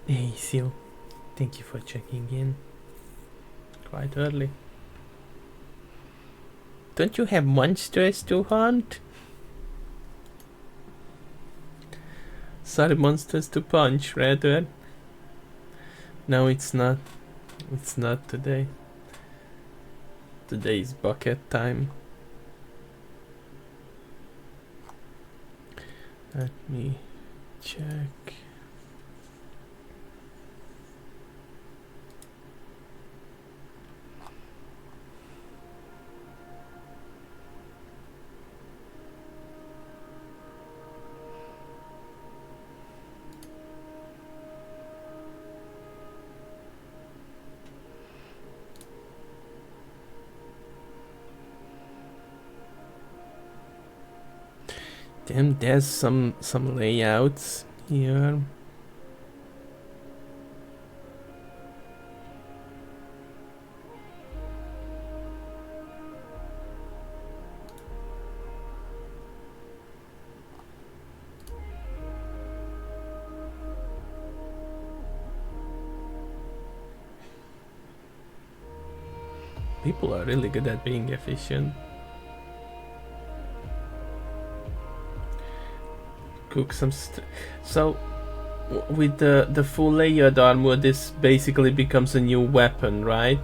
Hey, Seal. Thank you for checking in. Quite early. Don't you have monsters to hunt? Sorry, monsters to punch, rather. No, it's not. It's not today. Today is bucket time. Let me check. Damn, there's some layouts here. People are really good at being efficient. Cook some so with the full layered armor, this basically becomes a new weapon, right?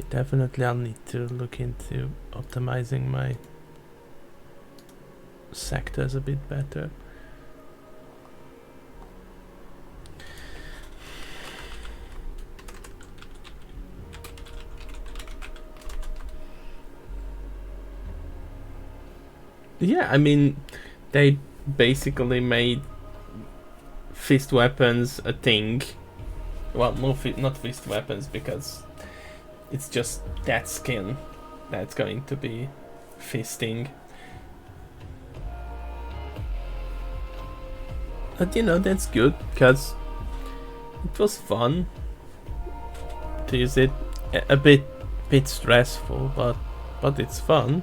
Definitely I'll need to look into optimizing my sectors a bit better. Yeah, I mean, they basically made fist weapons a thing. Well, not fist weapons, because it's just that skin that's going to be fisting. But you know, that's good, because it was fun to use it. A bit stressful, but it's fun.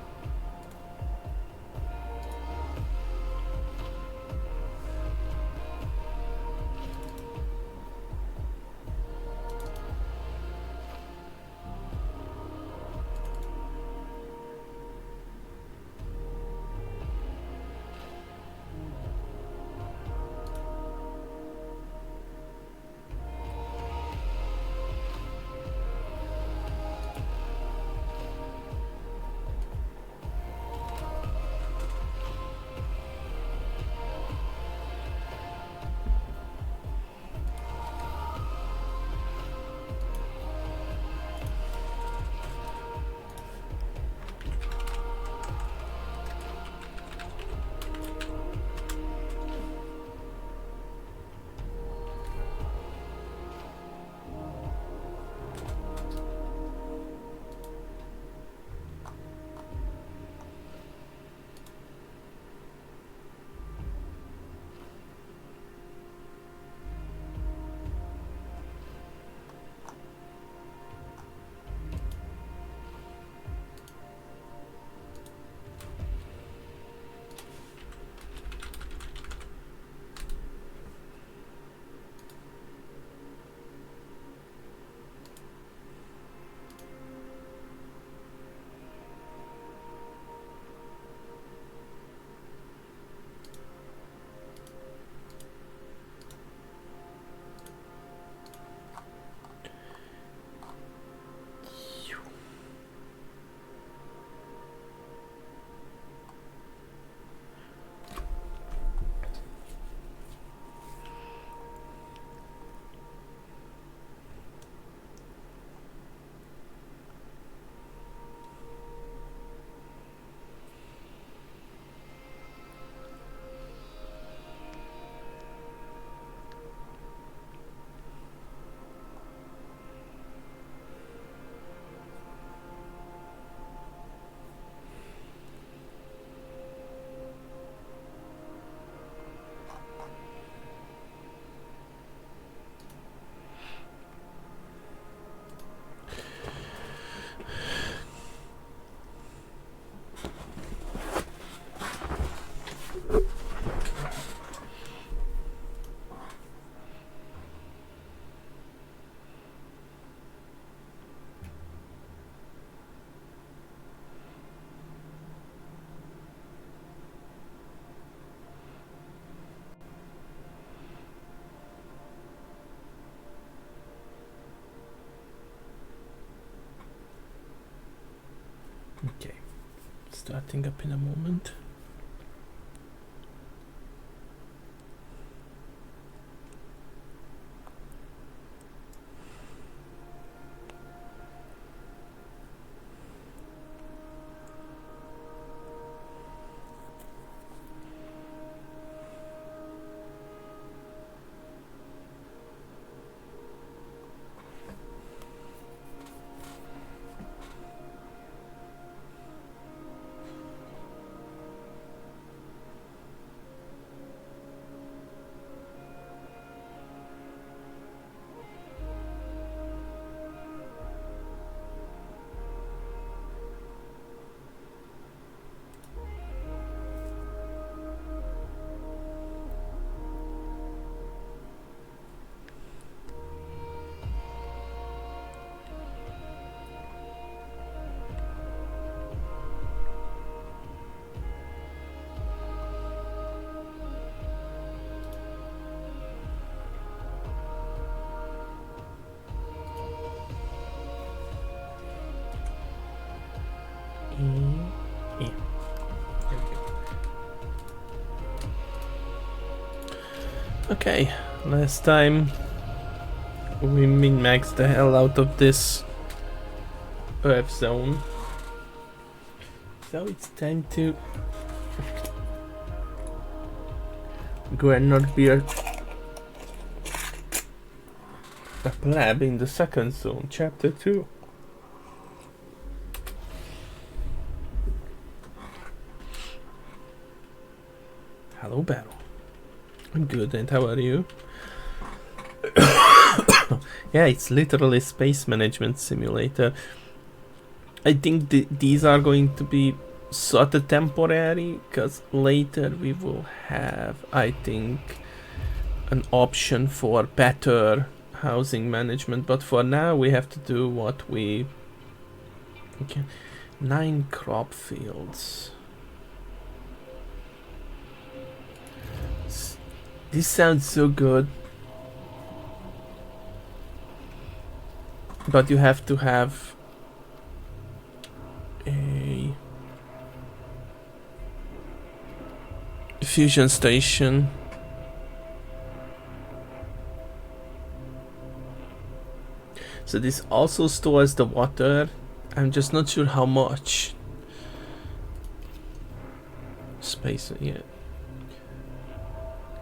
Okay, starting up in a moment. Yeah. Okay, last time we min-maxed the hell out of this Earth zone. So it's time to go and not be a pleb in the second zone, chapter 2. Hello, Battle. I'm good, and how are you? Yeah, it's literally Space Management Simulator. I think these are going to be sort of temporary, because later we will have, I think, an option for better housing management, but for now we have to do what we... Okay, 9 crop fields. This sounds so good, but you have to have a fusion station. So this also stores the water. I'm just not sure how much space. Yeah.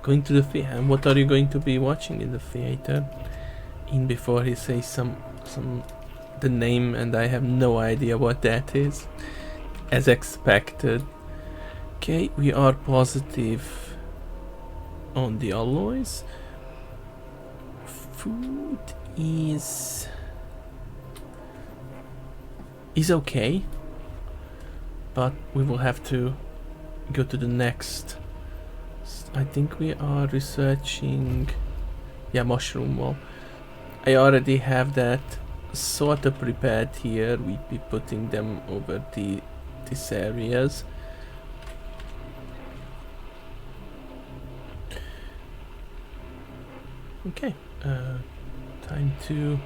Going to the theater. And what are you going to be watching in the theater? In before he says the name, and I have no idea what that is. As expected. Okay, we are positive on the alloys. Food is okay, but we will have to go to the next. I think we are researching, yeah, mushroom wall. I already have that sort of prepared here. We'd be putting them over these areas. Okay, time to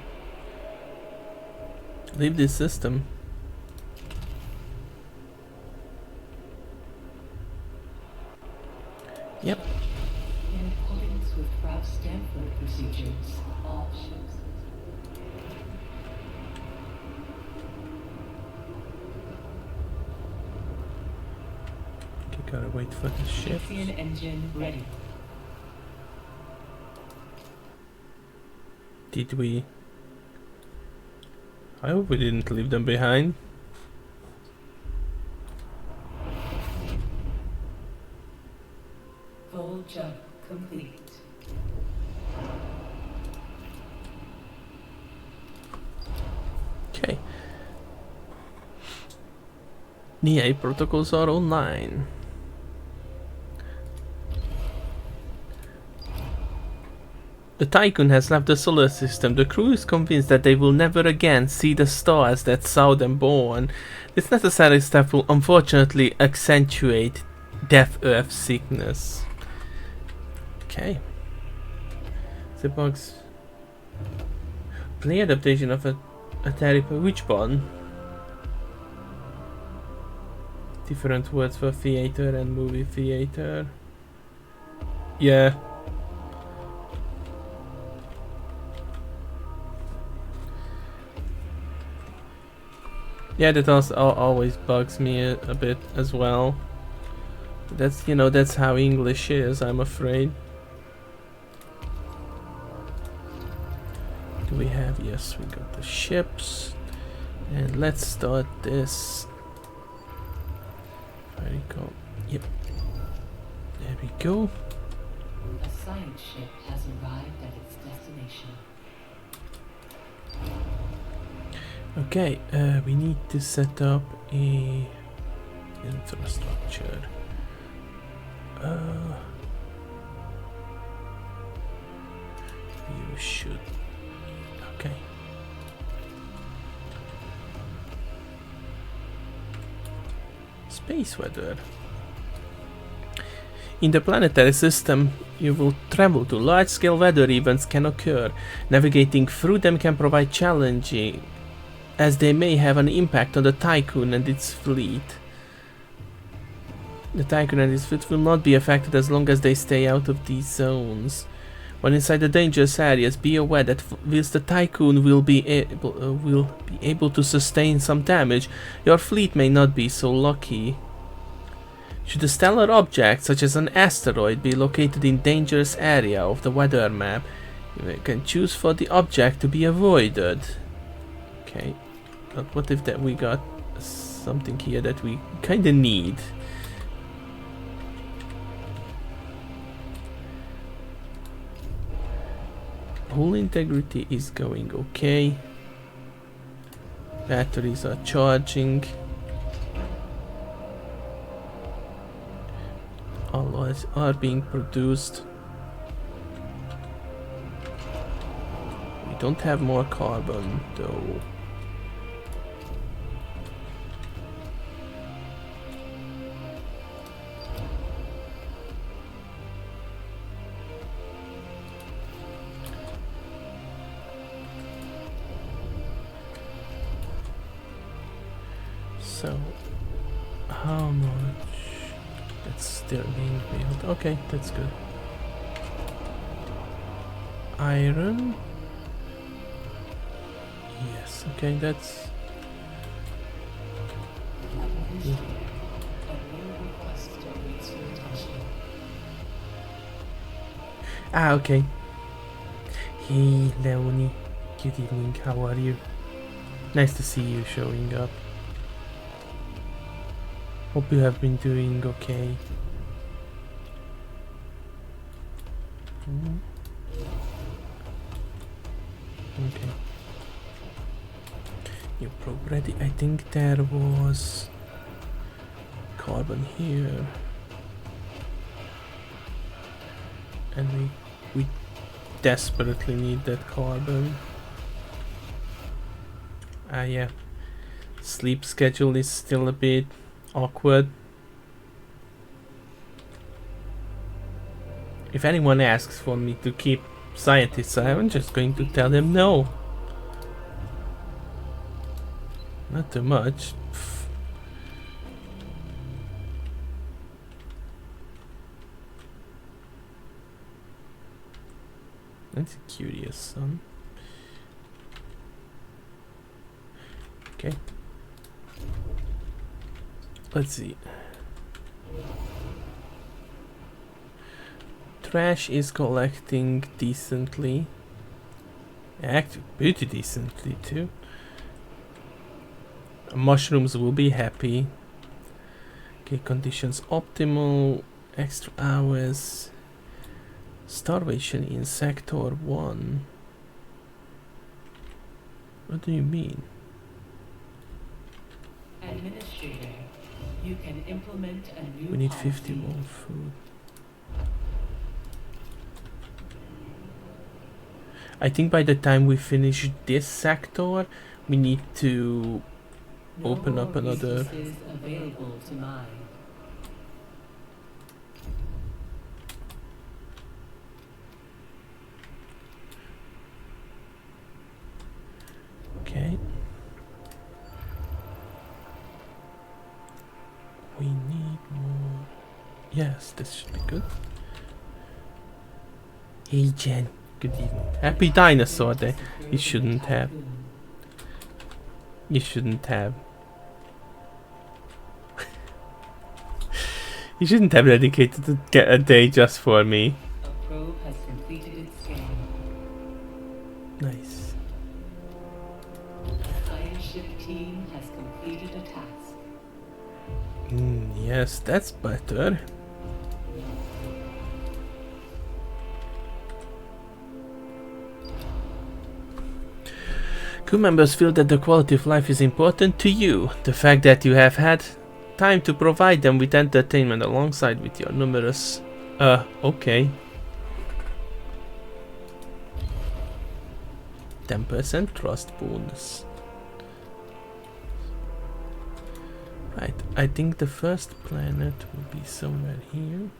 leave this system. Yep. In accordance with Ralph Stanford procedures, all ships. Okay, gotta wait for the ship. Ixion engine ready. Did we? I hope we didn't leave them behind. Full jump complete. Okay. The protocols are online. The Tycoon has left the solar system. The crew is convinced that they will never again see the stars that saw them born. This necessary step will unfortunately accentuate Death Earth sickness. Okay. The bugs. Play adaptation of a therapy. Which one? Different words for theater and movie theater. Yeah. Yeah, that also always bugs me a bit as well. That's, you know, that's how English is, I'm afraid. Do we have? Yes, we got the ships. And let's start this. Very cool. Yep. There we go. A science ship has arrived at its destination. Okay, we need to set up a infrastructure. You should. Okay. Space weather. In the planetary system, you will travel to large-scale weather events can occur. Navigating through them can provide challenging, as they may have an impact on the Tycoon and its fleet. The Tycoon and its fleet will not be affected as long as they stay out of these zones. When inside the dangerous areas, be aware that whilst the Tycoon will be able to sustain some damage, your fleet may not be so lucky. Should a stellar object, such as an asteroid, be located in dangerous area of the weather map, you can choose for the object to be avoided. Okay, but what if that we got something here that we kinda need? Hull integrity is going okay. Batteries are charging. Alloys are being produced. We don't have more carbon though. So, how much? That's still being built. Okay, that's good. Iron. Yes, okay, that's... Yeah. Ah, okay. Hey, Leonie. Good evening, how are you? Nice to see you showing up. Hope you have been doing okay. Okay. New probe ready. I think there was carbon here. And we desperately need that carbon. Ah, yeah. Sleep schedule is still a bit awkward. If anyone asks for me to keep scientists, I'm just going to tell them no. Not too much. That's curious, son. Okay. Let's see. Trash is collecting decently. Actually, pretty decently too. Mushrooms will be happy. Okay, conditions optimal. Extra hours. Starvation in sector 1. What do you mean? Administrator, you can implement a new We need policy. 50 more food. I think by the time we finish this sector, we need to open up another. Resources available to mine. Okay. We Yes, this should be good. Hey Jen, good evening. Happy Dinosaur Day. You shouldn't have. You shouldn't have. You shouldn't have dedicated a day just for me. A probe has completed its scan. Nice. Science ship team has completed a task. Yes, that's better. Crew members feel that the quality of life is important to you. The fact that you have had time to provide them with entertainment alongside with your numerous... okay. 10% trust bonus. Right, I think the first planet will be somewhere here.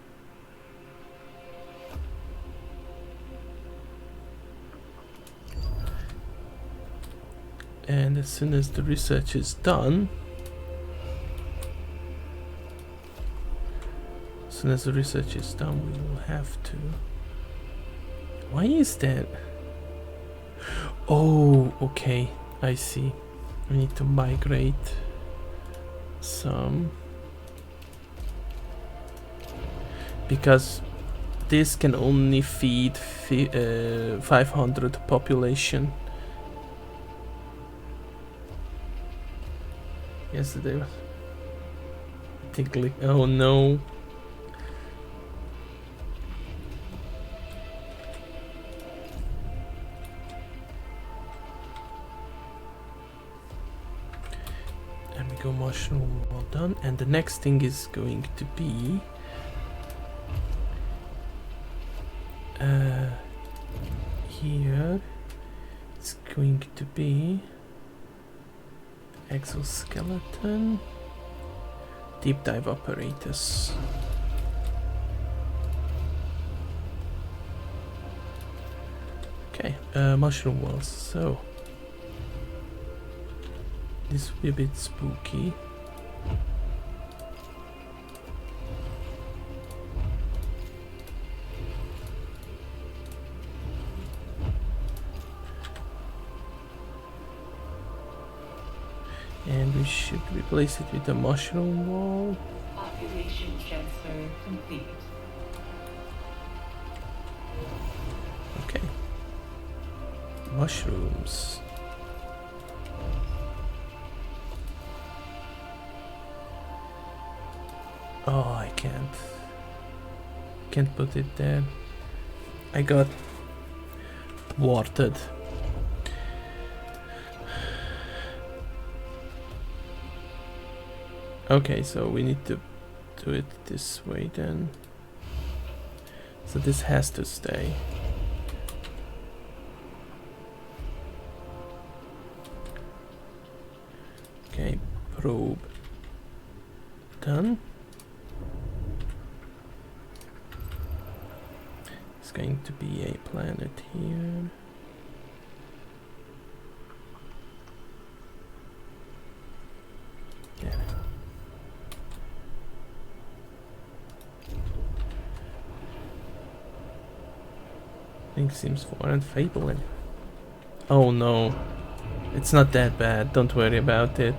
And as soon as the research is done, we will have to... Why is that? Oh, okay, I see. We need to migrate some. Because this can only feed 500 population. Yesterday was... I think like... Oh no. And we go mushroom, well done. And the next thing is going to be... here. It's going to be... exoskeleton, deep dive apparatus. Okay, mushroom walls. So this will be a bit spooky. And we should replace it with a mushroom wall. Population transfer complete. Okay. Mushrooms. Oh, I can't put it there. I got thwarted. Okay, so we need to do it this way then. So this has to stay. Okay, probe done. It's going to be a planet here. Yeah. Thing seems foreign, fabling. Oh no, it's not that bad. Don't worry about it.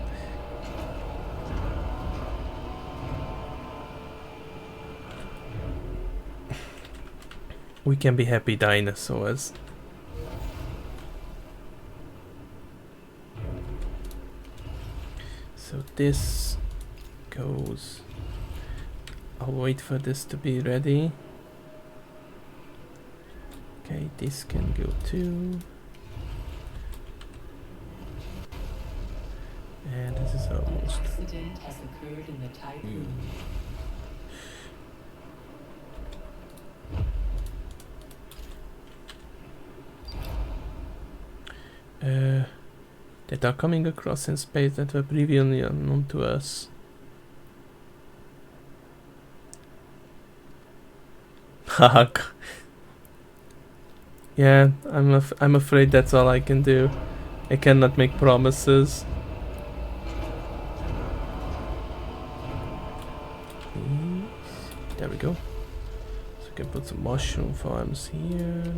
We can be happy dinosaurs. So this goes. I'll wait for this to be ready. Okay, this can go too. And this is almost... Accident has occurred in the typhoon. That are coming across in space that were previously unknown to us. Fuck. Yeah, I'm afraid that's all I can do. I cannot make promises. Please. There we go. So I can put some mushroom farms here.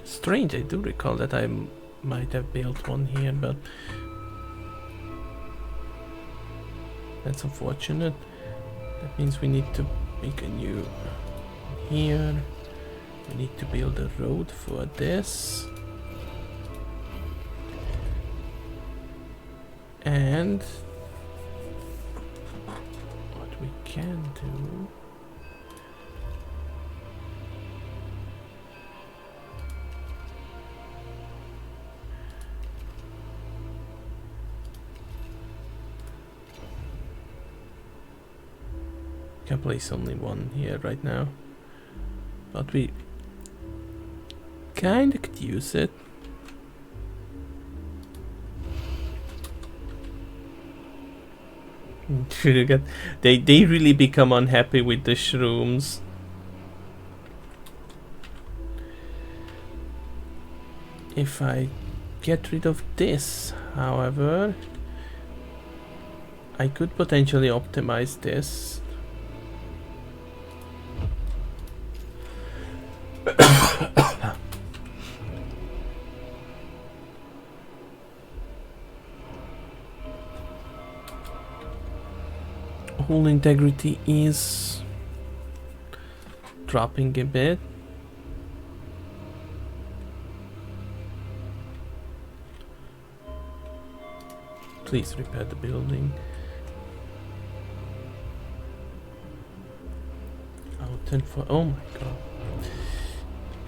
Strange, I do recall that I might have built one here, but that's unfortunate. That means we need to make a new one here. We need to build a road for this. And what we can do, can place only one here right now, but we kinda could use it. Look at, they really become unhappy with the shrooms. If I get rid of this, however, I could potentially optimize this. Hull integrity is dropping a bit. Please repair the building. Out and for, oh my god.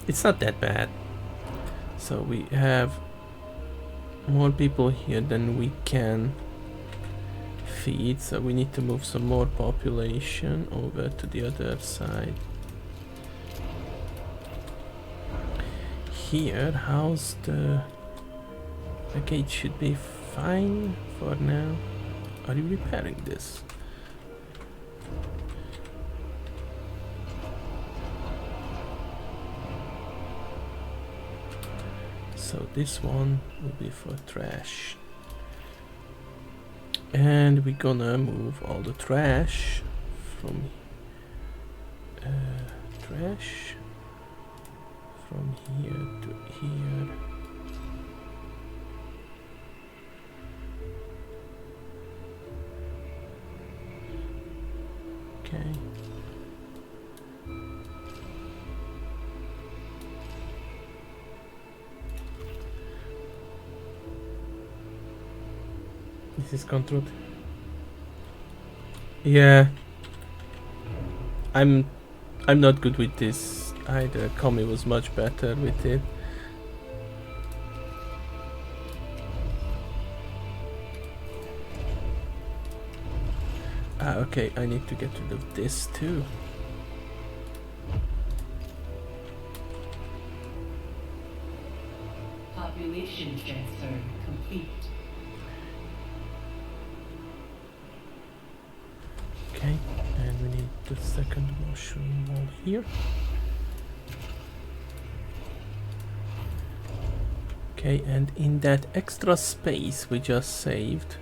It's not that bad. So we have more people here than we can feed, so we need to move some more population over to the other side. Here, how's the gate? Should be fine for now. Are you repairing this? So this one will be for trash. And we're gonna move all the trash from here to here. Okay. This is controlled. Yeah. I'm not good with this either. Kami was much better with it. Ah, okay, I need to get rid of this too. Population transfer complete. Okay, and we need the second mushroom wall here. Okay, and in that extra space we just saved,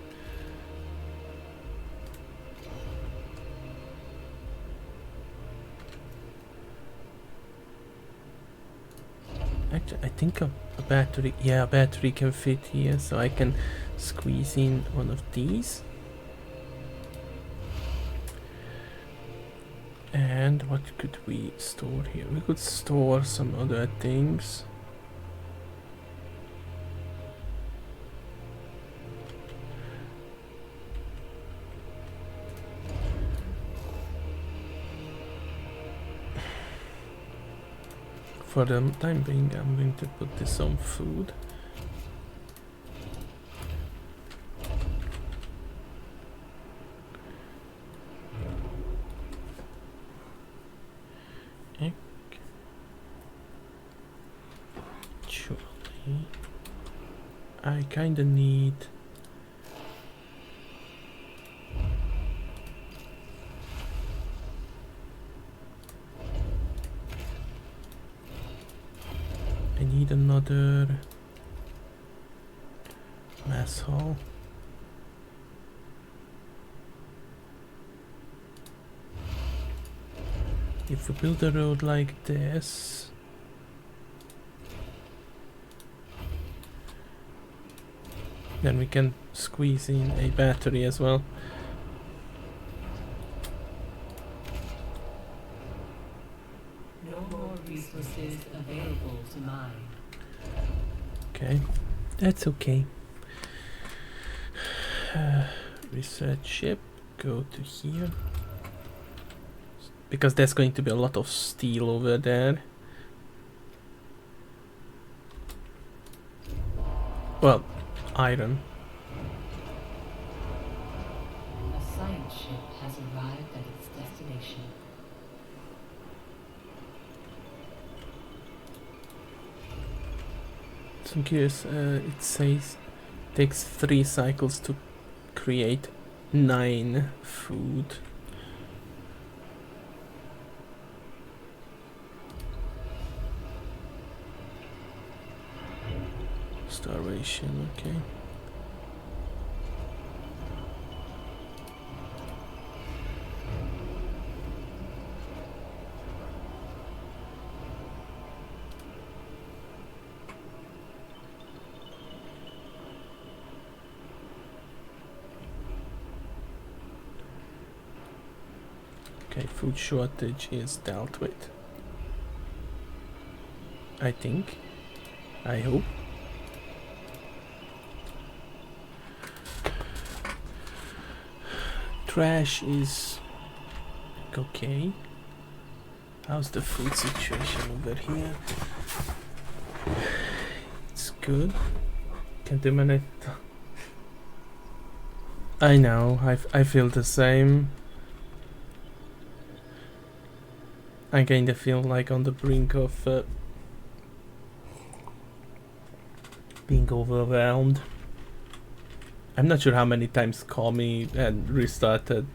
actually I think a battery, yeah, a battery can fit here, so I can squeeze in one of these. And what could we store here? We could store some other things. For the time being, I'm going to put this on food. Actually, I kinda need another asshole. If we build a road like this, then we can squeeze in a battery as well. No more resources available to mine. Okay, that's okay. Research ship, go to here. Because there's going to be a lot of steel over there. Well, iron. A science ship has arrived at its destination. So I'm curious, it says takes 3 cycles to create 9 food. Starvation, okay. Okay, food shortage is dealt with. I think. I hope. Trash is okay. How's the food situation over here? It's good. Can't do minute. I know, I feel the same. I kinda feel like on the brink of being overwhelmed. I'm not sure how many times call me and restarted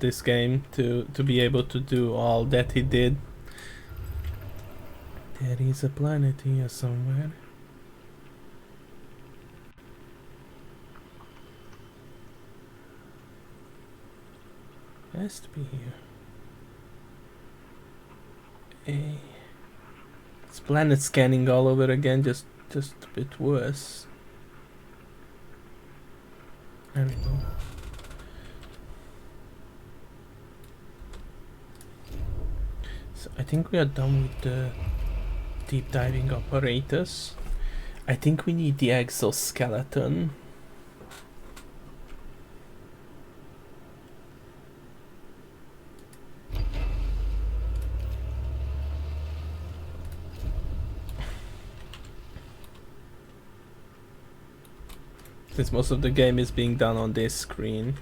this game to be able to do all that he did. There is a planet here somewhere. Has to be here. It's planet scanning all over again, just a bit worse. There we go. So I think we are done with the deep diving apparatus. I think we need the exoskeleton. Since most of the game is being done on this screen.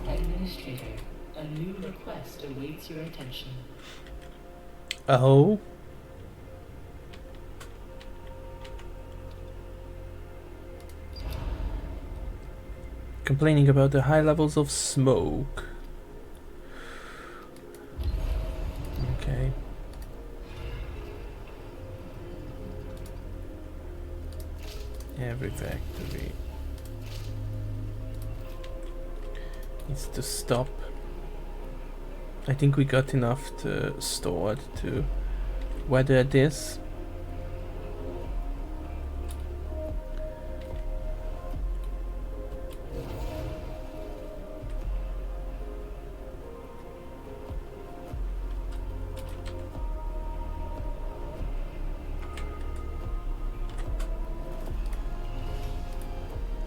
Administrator, a new request awaits your attention. Oh? Complaining about the high levels of smoke. Okay. Every factory needs to stop. I think we got enough stored to weather this.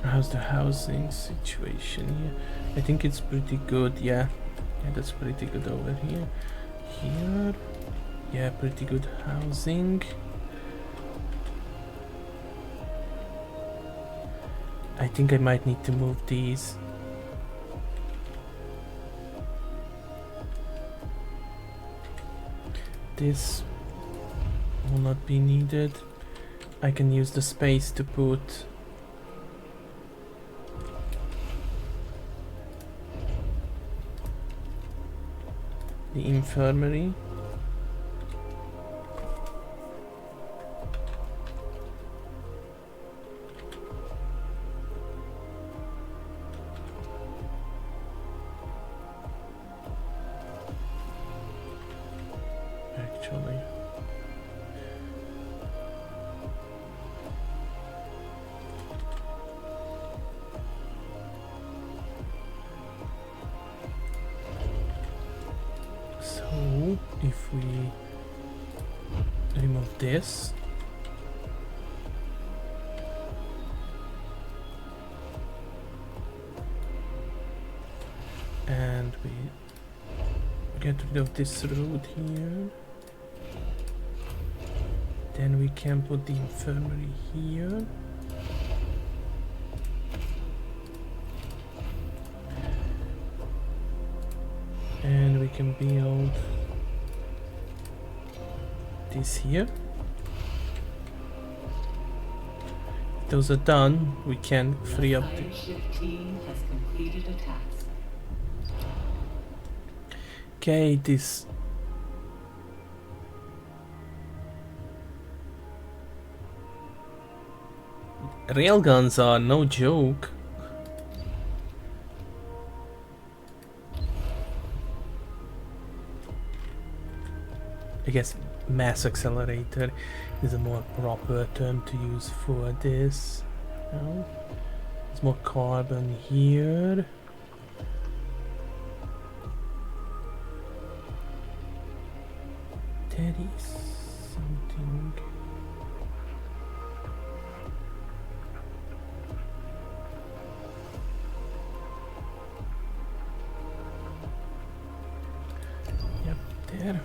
How's the housing situation here? I think it's pretty good, yeah. Yeah, that's pretty good over here. Here, yeah, pretty good housing. I think I might need to move these. This will not be needed. I can use the space to put the infirmary. Actually, so if we remove this, and we get rid of this road here, then we can put the infirmary here. And we can build this here. If those are done, we can free up the... Iron Shift team has completed a task. Okay, this... Railguns are no joke. I guess mass accelerator is a more proper term to use for this. No? There's more carbon here. There is something. Yep, there.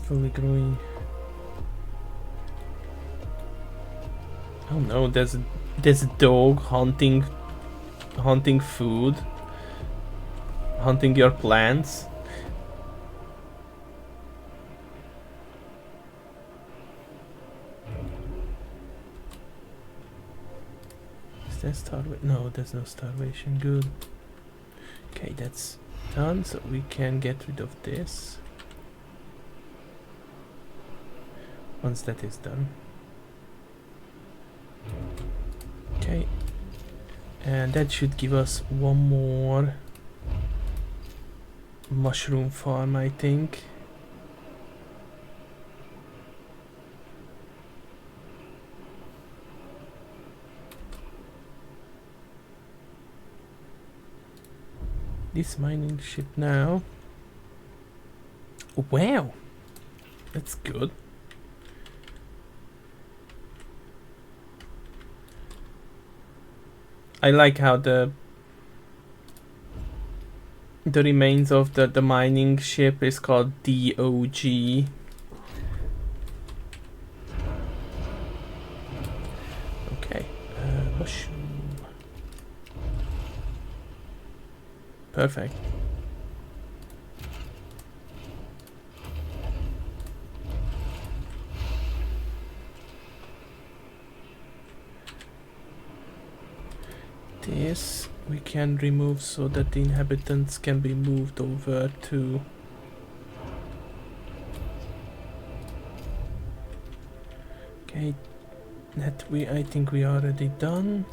Fully growing. Oh no, there's a dog hunting food, hunting your plants. Is there starvation? No, there's no starvation. Good. Okay, that's done. So we can get rid of this. Once that is done. Okay. And that should give us one more mushroom farm, I think. This mining ship now. Oh, wow! That's good. I like how the remains of the mining ship is called DOG. Okay, mushroom. Perfect. This we can remove so that the inhabitants can be moved over to okay, that I think we already done.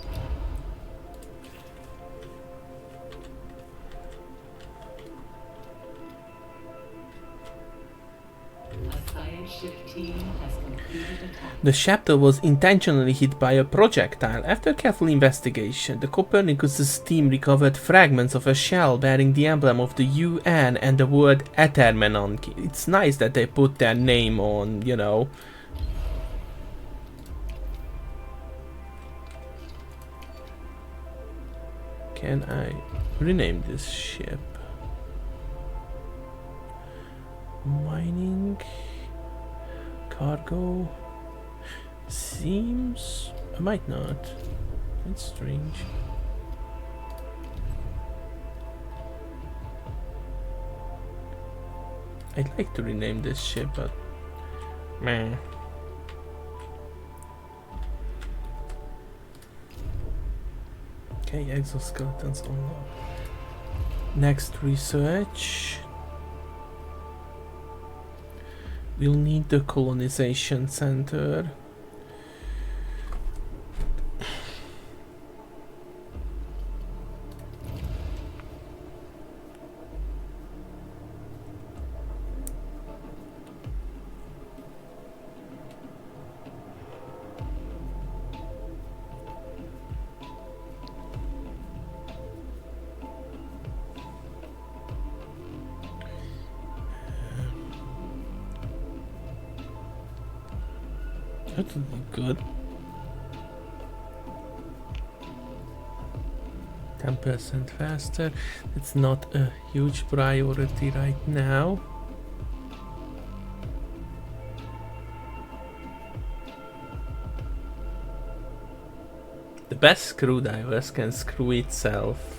The shuttle was intentionally hit by a projectile. After careful investigation, the Copernicus' team recovered fragments of a shell bearing the emblem of the UN and the word Etermenonki. It's nice that they put their name on, you know. Can I rename this ship? Mining... Cargo... Seems... I might not. That's strange. I'd like to rename this ship, but... meh. Okay, exoskeletons unlocked. Next research. We'll need the colonization center. That would be good. 10% faster. It's not a huge priority right now. The best screwdrivers can screw itself.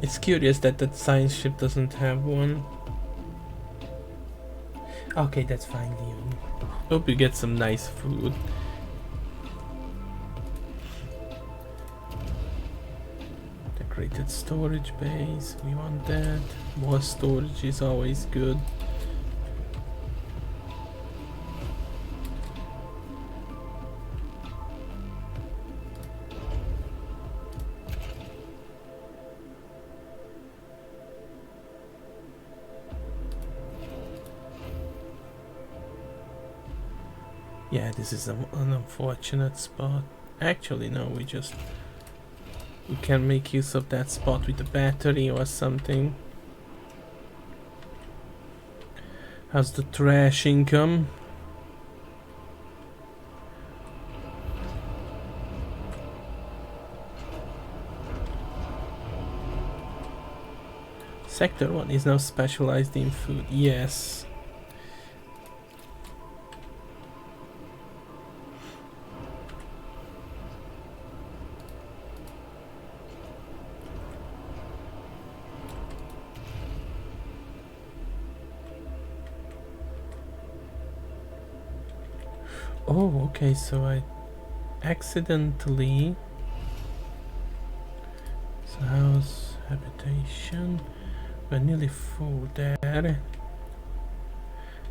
It's curious that that science ship doesn't have one. Okay, that's fine, Leon. Hope you get some nice food. Decorated storage base, we want that. More storage is always good. Yeah, this is an unfortunate spot. Actually, no, we can make use of that spot with a battery or something. How's the trash income? Sector 1 is now specialized in food. Yes. Oh, okay, so I accidentally... So how's habitation? We're nearly full there.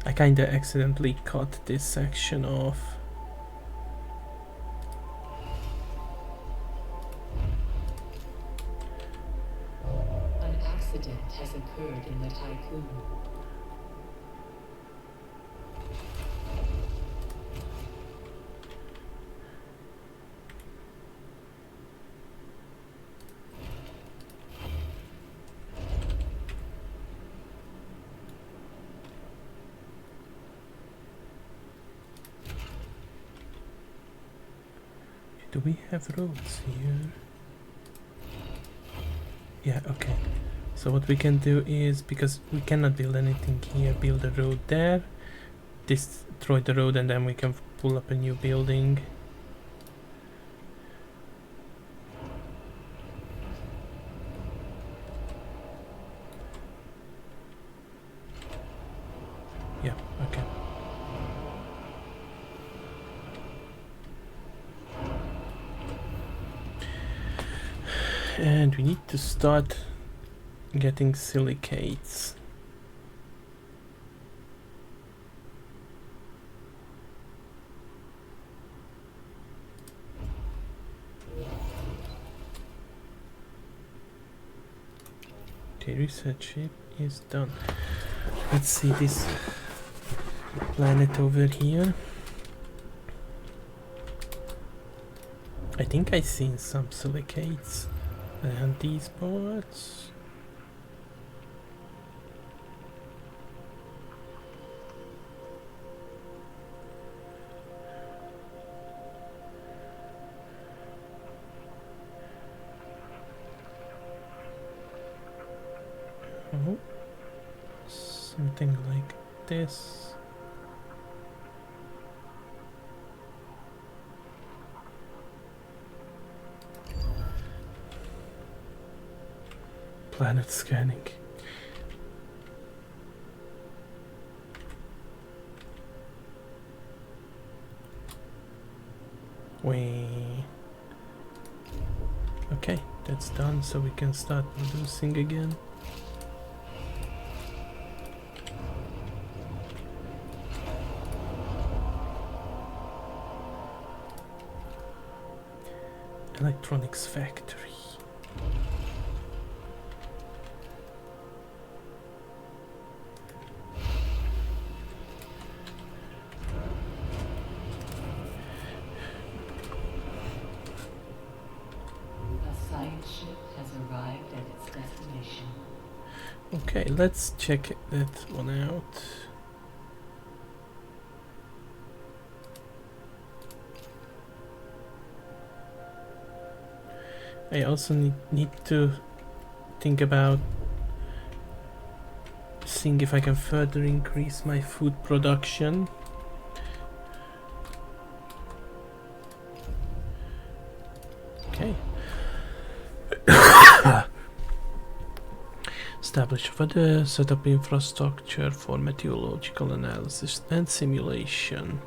I kinda accidentally cut this section off. An accident has occurred in the Tycoon. Do we have roads here? Yeah, okay. So what we can do is, because we cannot build anything here, build a road there, destroy the road, and then we can pull up a new building. Yeah, okay. And we need to start getting silicates. The research ship is done. Let's see this planet over here. I think I've seen some silicates. And these parts. Oh, something like this. Planet scanning. Okay, that's done, so we can start producing again. Electronics factory. A science ship has arrived at its destination. Okay, let's check that one out. I also need to think about seeing if I can further increase my food production. Okay. Establish further set up infrastructure for meteorological analysis and simulation.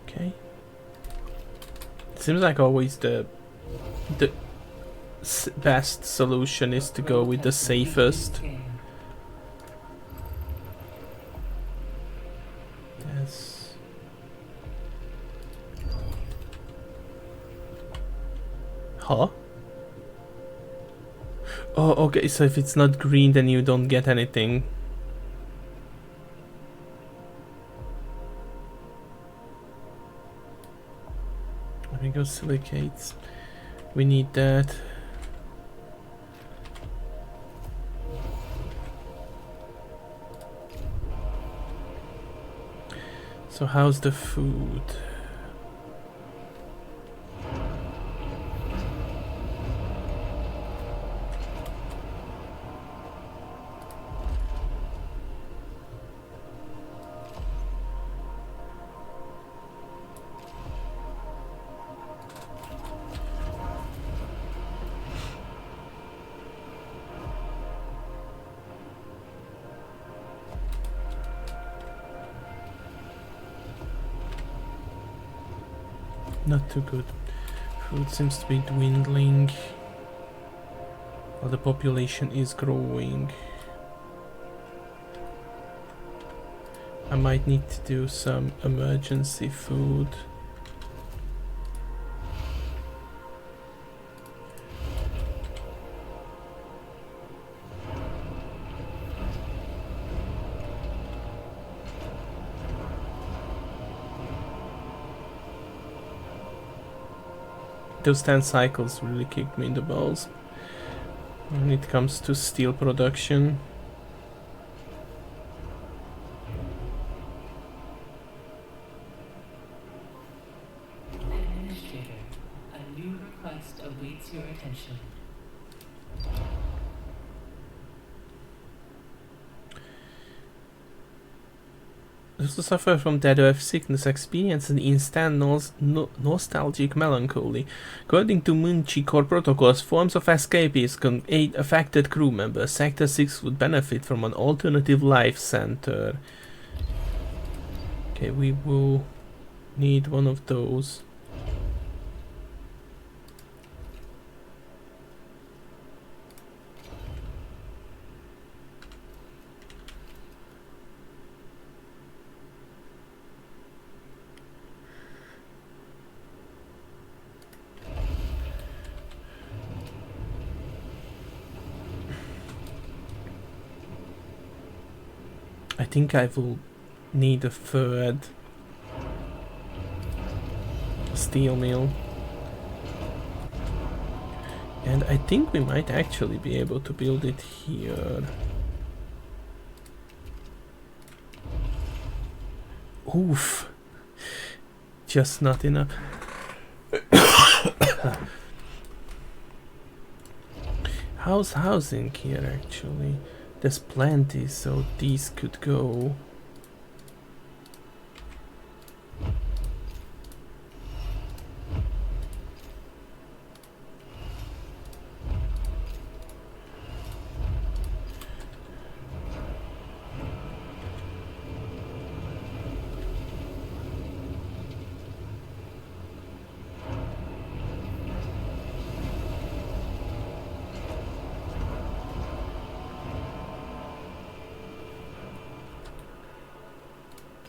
Okay. Seems like always the best solution is to go with the safest. Yes. Huh? Oh, okay, so if it's not green, then you don't get anything. Let me go silicates. We need that. So how's the food? Not too good. Food seems to be dwindling while the population is growing. I might need to do some emergency food. Those 10 cycles really kicked me in the balls when it comes to steel production. Administrator, a new request awaits your attention. Those who suffer from dead earth sickness experience an instant nostalgic melancholy. According to Munchi core protocols, forms of escapees can aid affected crew members. Sector 6 would benefit from an alternative life center. Okay, we will need one of those. I think I will need a third steel mill. And I think we might actually be able to build it here. Oof. Just not enough. How's housing here actually? There's plenty, so these could go.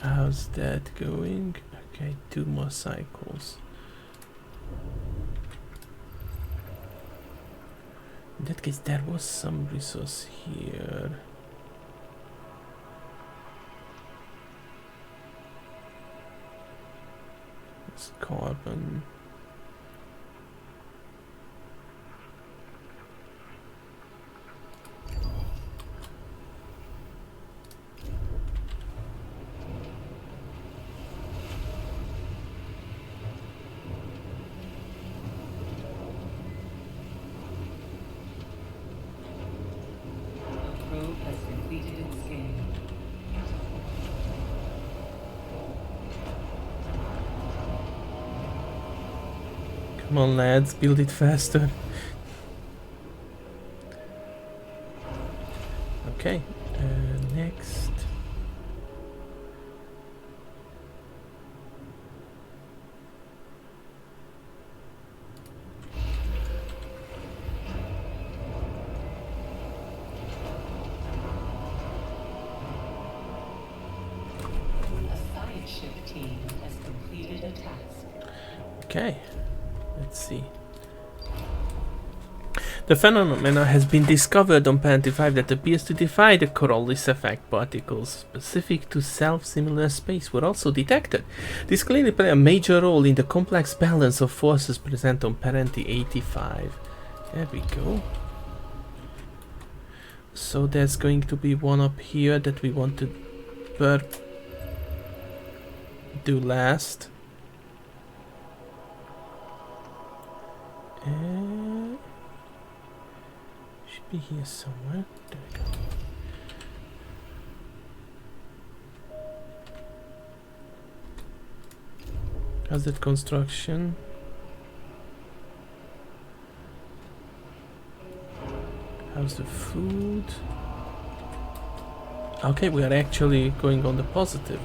How's that going? Okay, 2 more cycles. In that case, there was some resource here. It's carbon. Come on, lads, build it faster. Okay, next. Okay, let's see. The phenomena has been discovered on Planet 5 that appears to defy the Corollis effect. Particles specific to self-similar space were also detected. This clearly plays a major role in the complex balance of forces present on Parenti 85. There we go. So there's going to be one up here that we want to do last. Should be here somewhere. There we go. How's that construction? How's the food? Okay, we are actually going on the positive.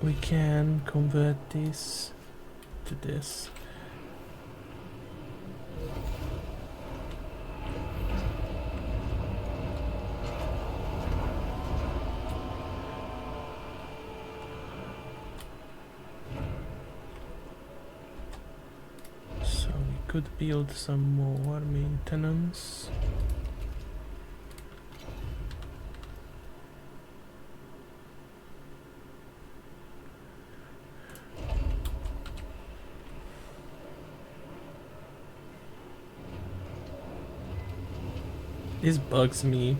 We can convert this to this. So we could build some more maintenance. This bugs me. An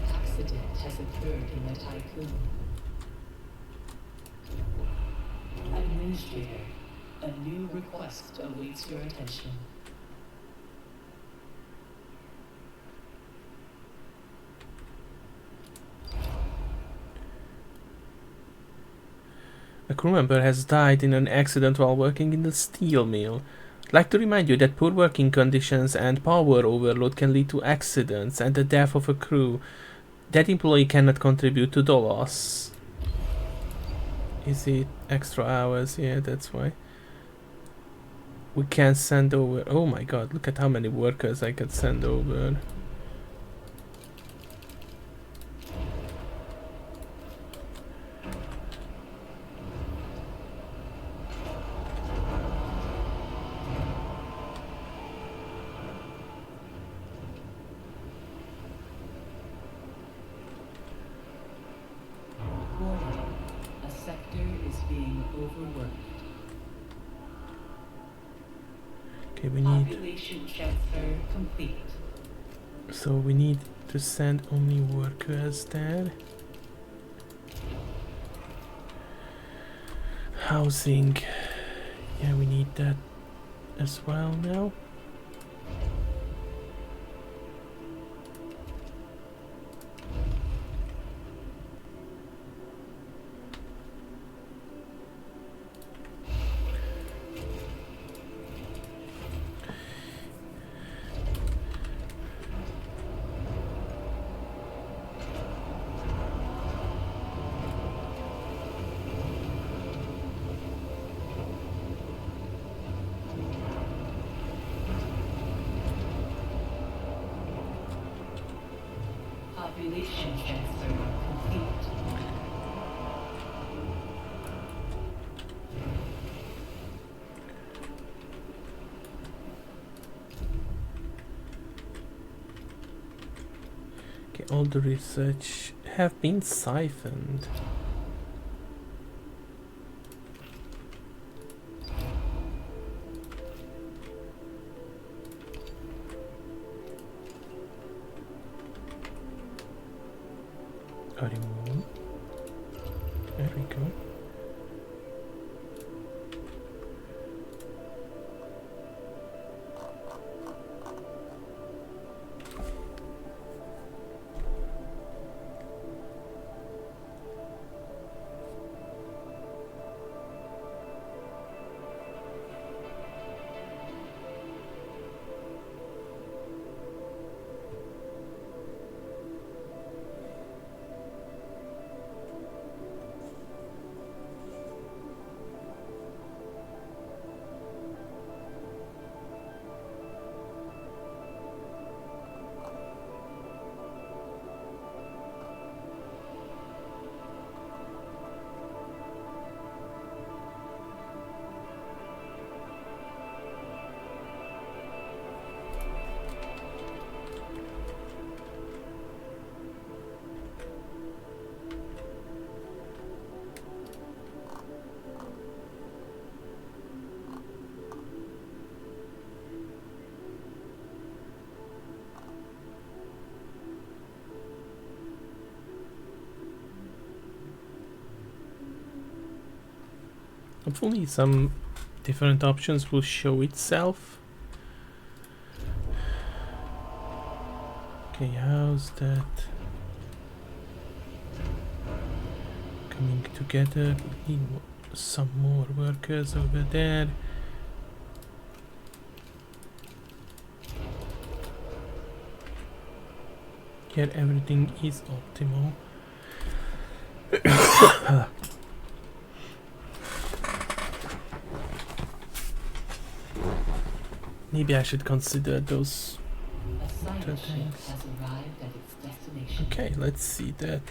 accident has occurred in the Tycoon. Administrator, a new request awaits your attention. A crew member has died in an accident while working in the steel mill. I'd like to remind you that poor working conditions and power overload can lead to accidents and the death of a crew. That employee cannot contribute to the loss. Is it extra hours? Yeah, that's why. We can send over... Oh my god, look at how many workers I could send over. Okay, we need. Population transfer complete. So we need to send only workers there. Housing. Yeah, we need that as well now. Population transfer complete. Okay, all the research have been siphoned. Are you moving? There we go. Hopefully some different options will show itself. Okay, how's that coming together? We need some more workers over there. Here everything is optimal. Maybe I should consider those A science ship things. has arrived at its destination. Okay, let's see that.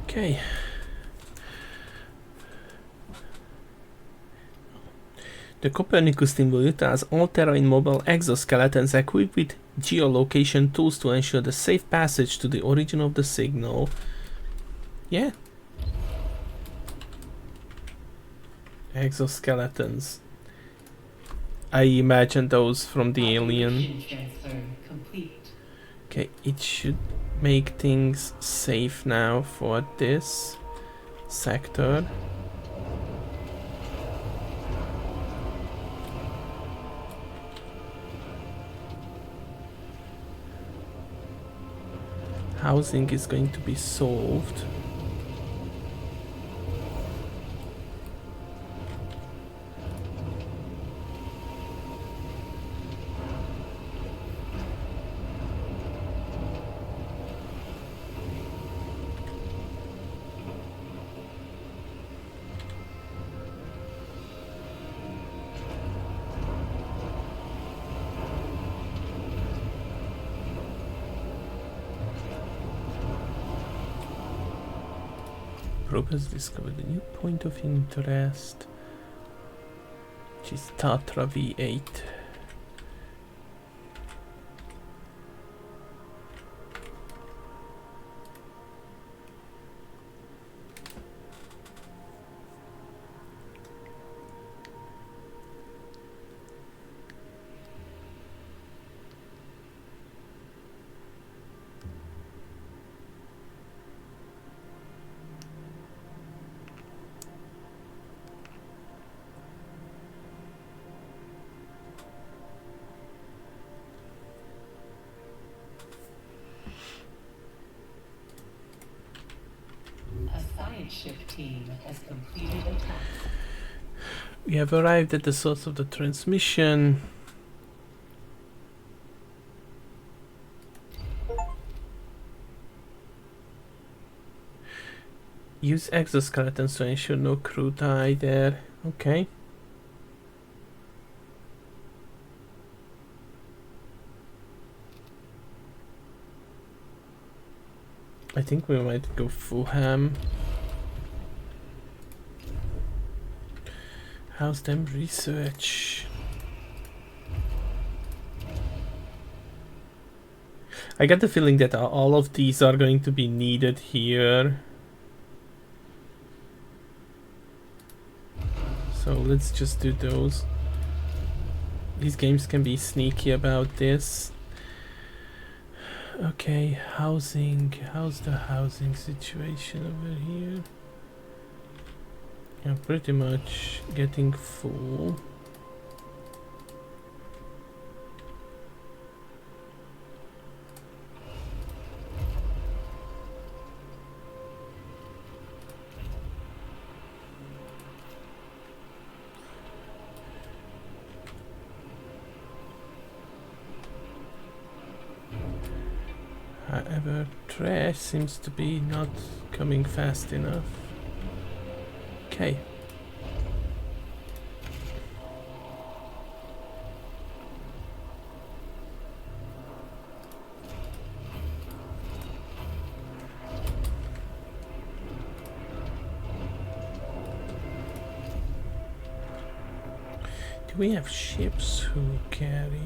Okay. The Copernicus team will utilize all-terrain mobile exoskeletons equipped with geolocation tools to ensure the safe passage to the origin of the signal. Yeah. Exoskeletons. I imagine those from the Alien. Population transfer complete. Okay, it should make things safe now for this sector. Housing is going to be solved. Probe has discovered a new point of interest, which is Tatra V8. team has completed a task. We have arrived at the source of the transmission. Use exoskeletons to ensure no crew die there. Okay. I think we might go full ham. How's them research? I get the feeling that all of these are going to be needed here. So let's just do those. These games can be sneaky about this. Okay, housing. How's the housing situation over here? Yeah, pretty much getting full. However, trash seems to be not coming fast enough. Okay. Do we have ships who carry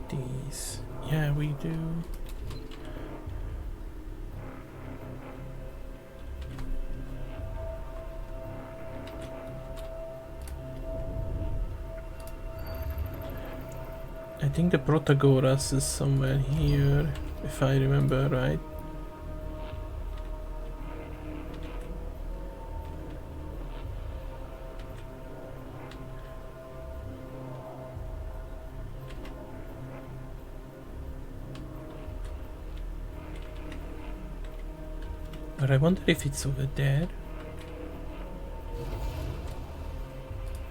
these? Yeah, we do. I think the Protagoras is somewhere here, if I remember right. But I wonder if it's over there.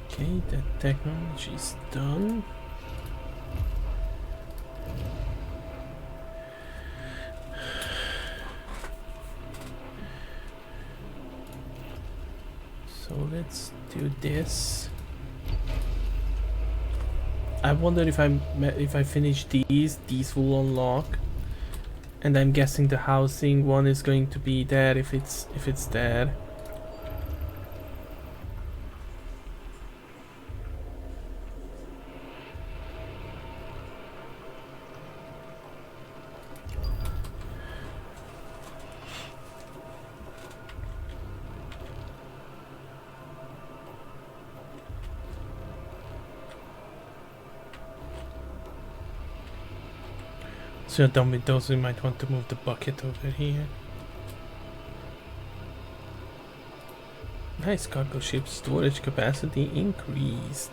Okay, that technology is done. So let's do this. I wonder if I finish these will unlock. And I'm guessing the housing one is going to be there if it's there. So you're done with those, we might want to move the bucket over here. Nice, cargo ship storage capacity increased.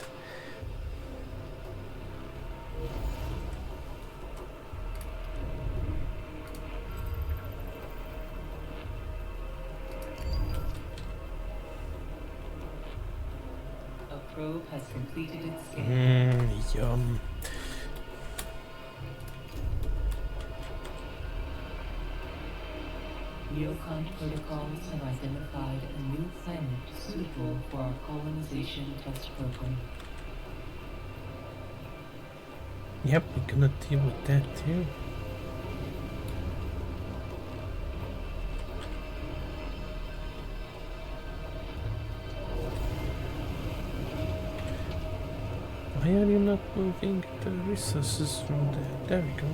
A probe has completed its scan. Yum. Neocon protocols have identified a new planet suitable for our colonization test program. Yep, we're gonna deal with that too. Why are you not moving the resources from there? There we go.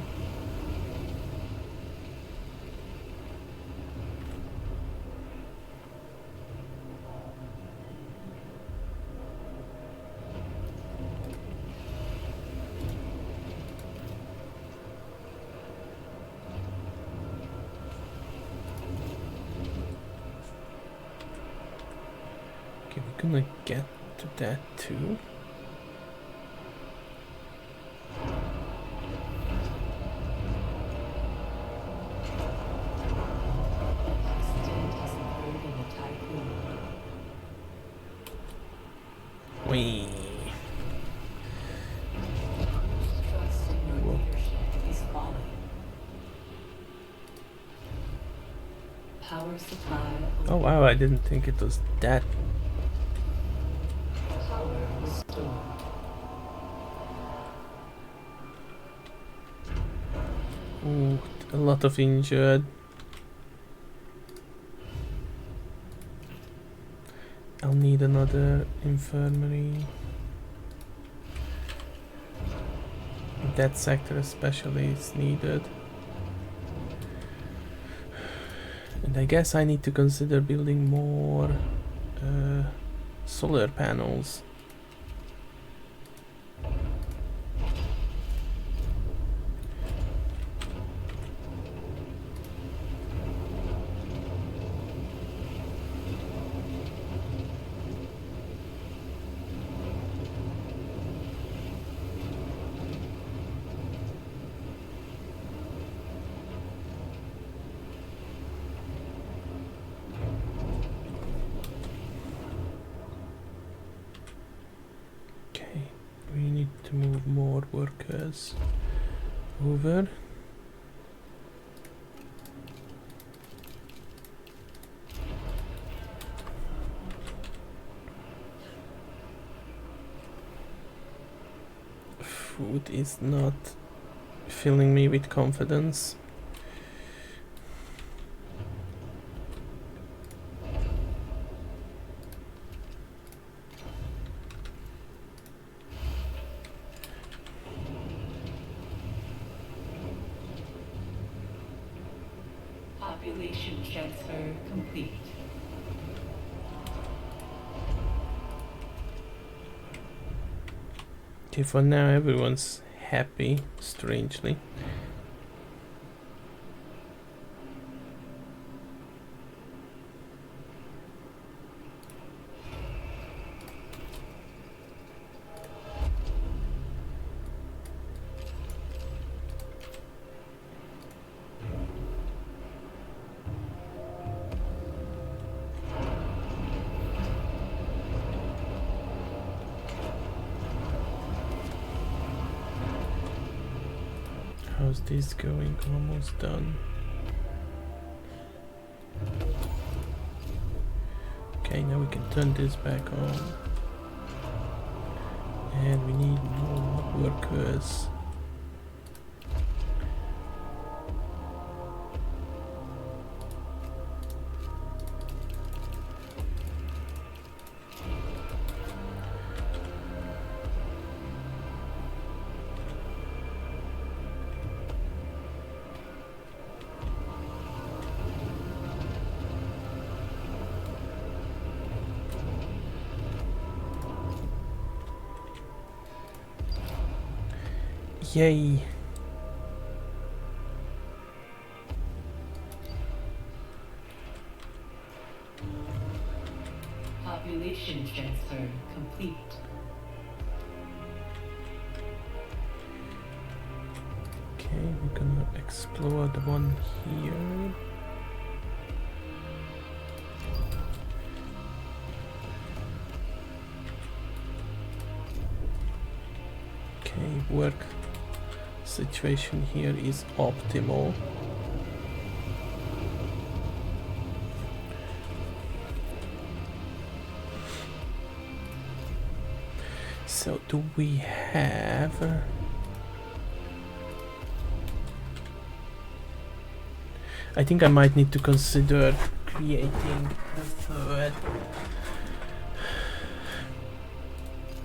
Okay, we're gonna get to that too. Power supply. Oh wow, I didn't think it was that. Power restored. Ooh, a lot of injured. I'll need another infirmary. That sector especially is needed. And I guess I need to consider building more solar panels. Okay, we need to move more workers over. Food is not filling me with confidence. Population transfer complete. Okay, for now everyone's happy, strangely. How's this going? Almost done. Okay, now we can turn this back on. And we need more workers. Yay! Population transfer complete. Okay, we're gonna explore the one here. Okay, work situation here is optimal. So do we have I think I might need to consider creating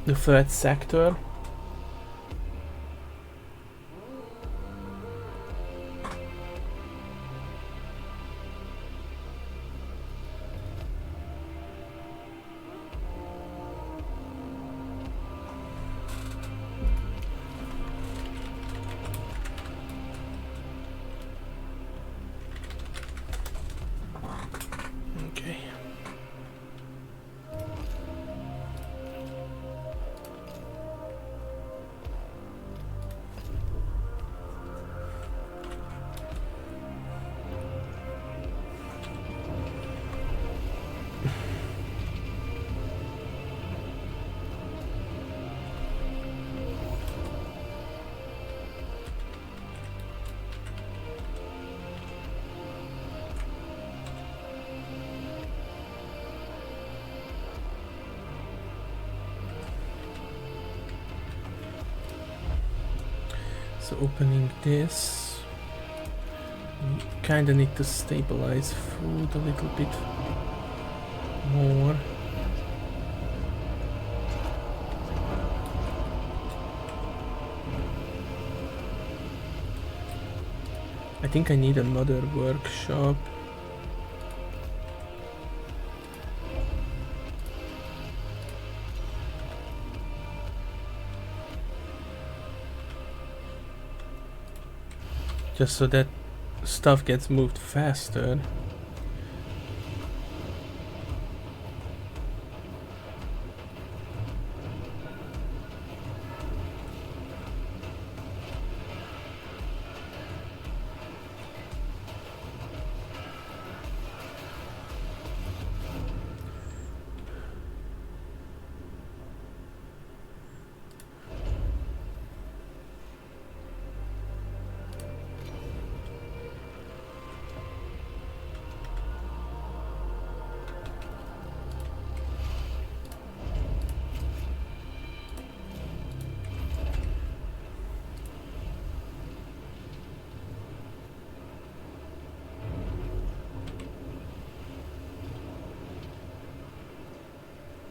the third sector. Okay. So opening this, we kinda need to stabilize food a little bit more. I think I need another workshop. Just so that stuff gets moved faster.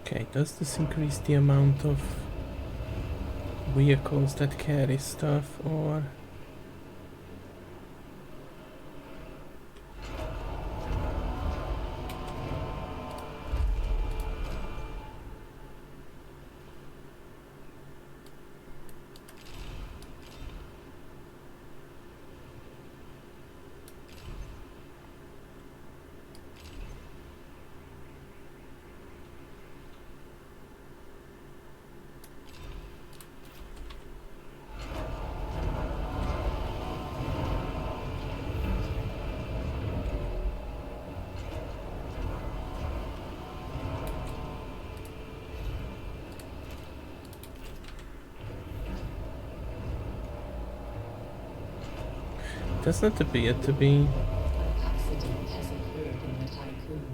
Okay, does this increase the amount of vehicles that carry stuff, or... Does not appear to be. An accident has occurred in the tycoon.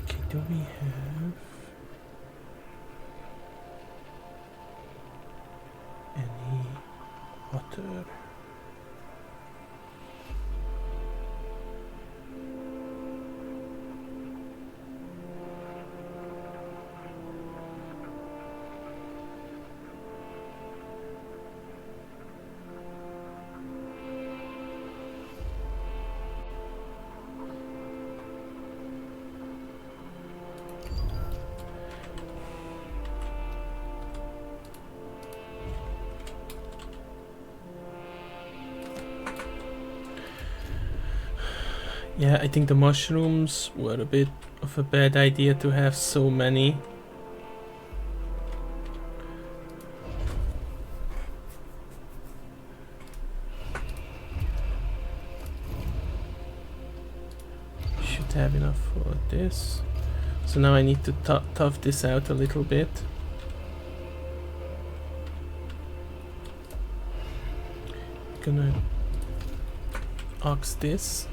Okay, do we have any water? Yeah, I think the mushrooms were a bit of a bad idea to have so many. Should have enough for this. So now I need to tough this out a little bit. Gonna ox this.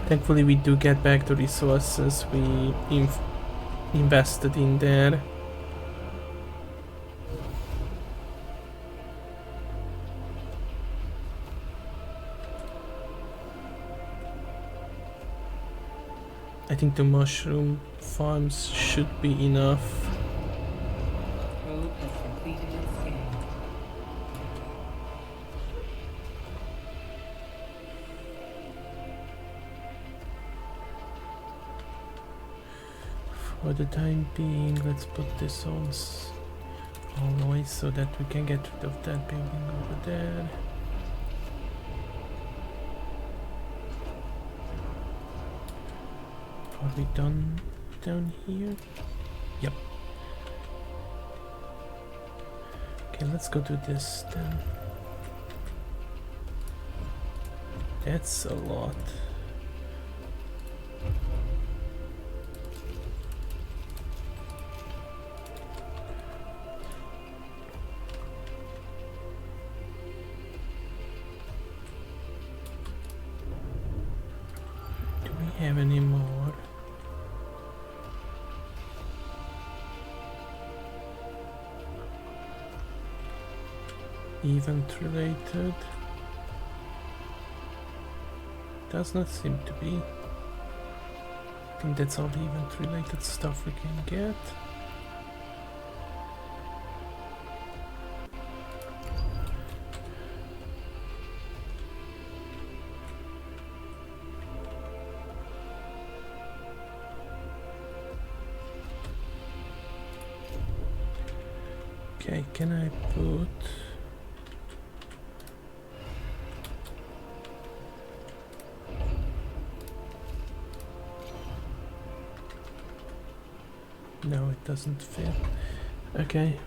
Thankfully we do get back the resources we invested in there. I think the mushroom farms should be enough. Probe has completed its scan. For the time being, let's put this on alloy so that we can get rid of that building over there. Are we done down here? Yep. Okay, let's go do this then. That's a lot. have any more. Event related. Does not seem to be. I think that's all the event related stuff we can get. Okay, can I put... No, it doesn't fit. Okay.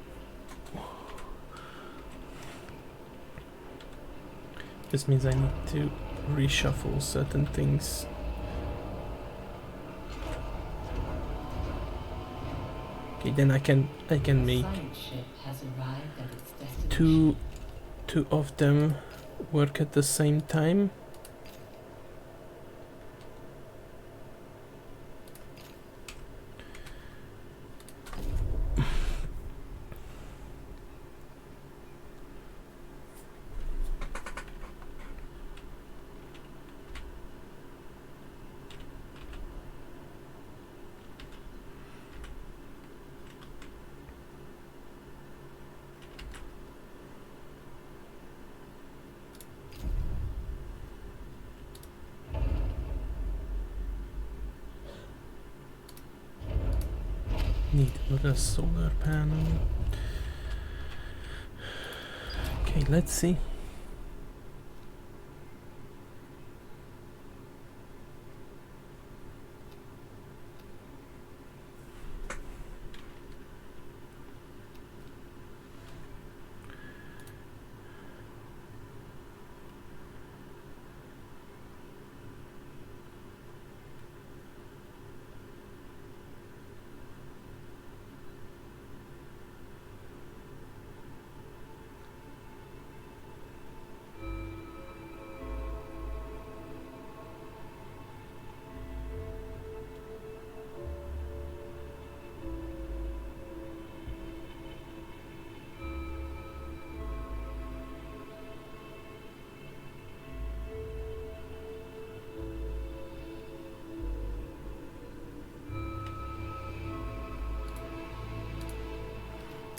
This means I need to reshuffle certain things. Okay, then I can make two of them work at the same time. Need another solar panel. Okay, let's see.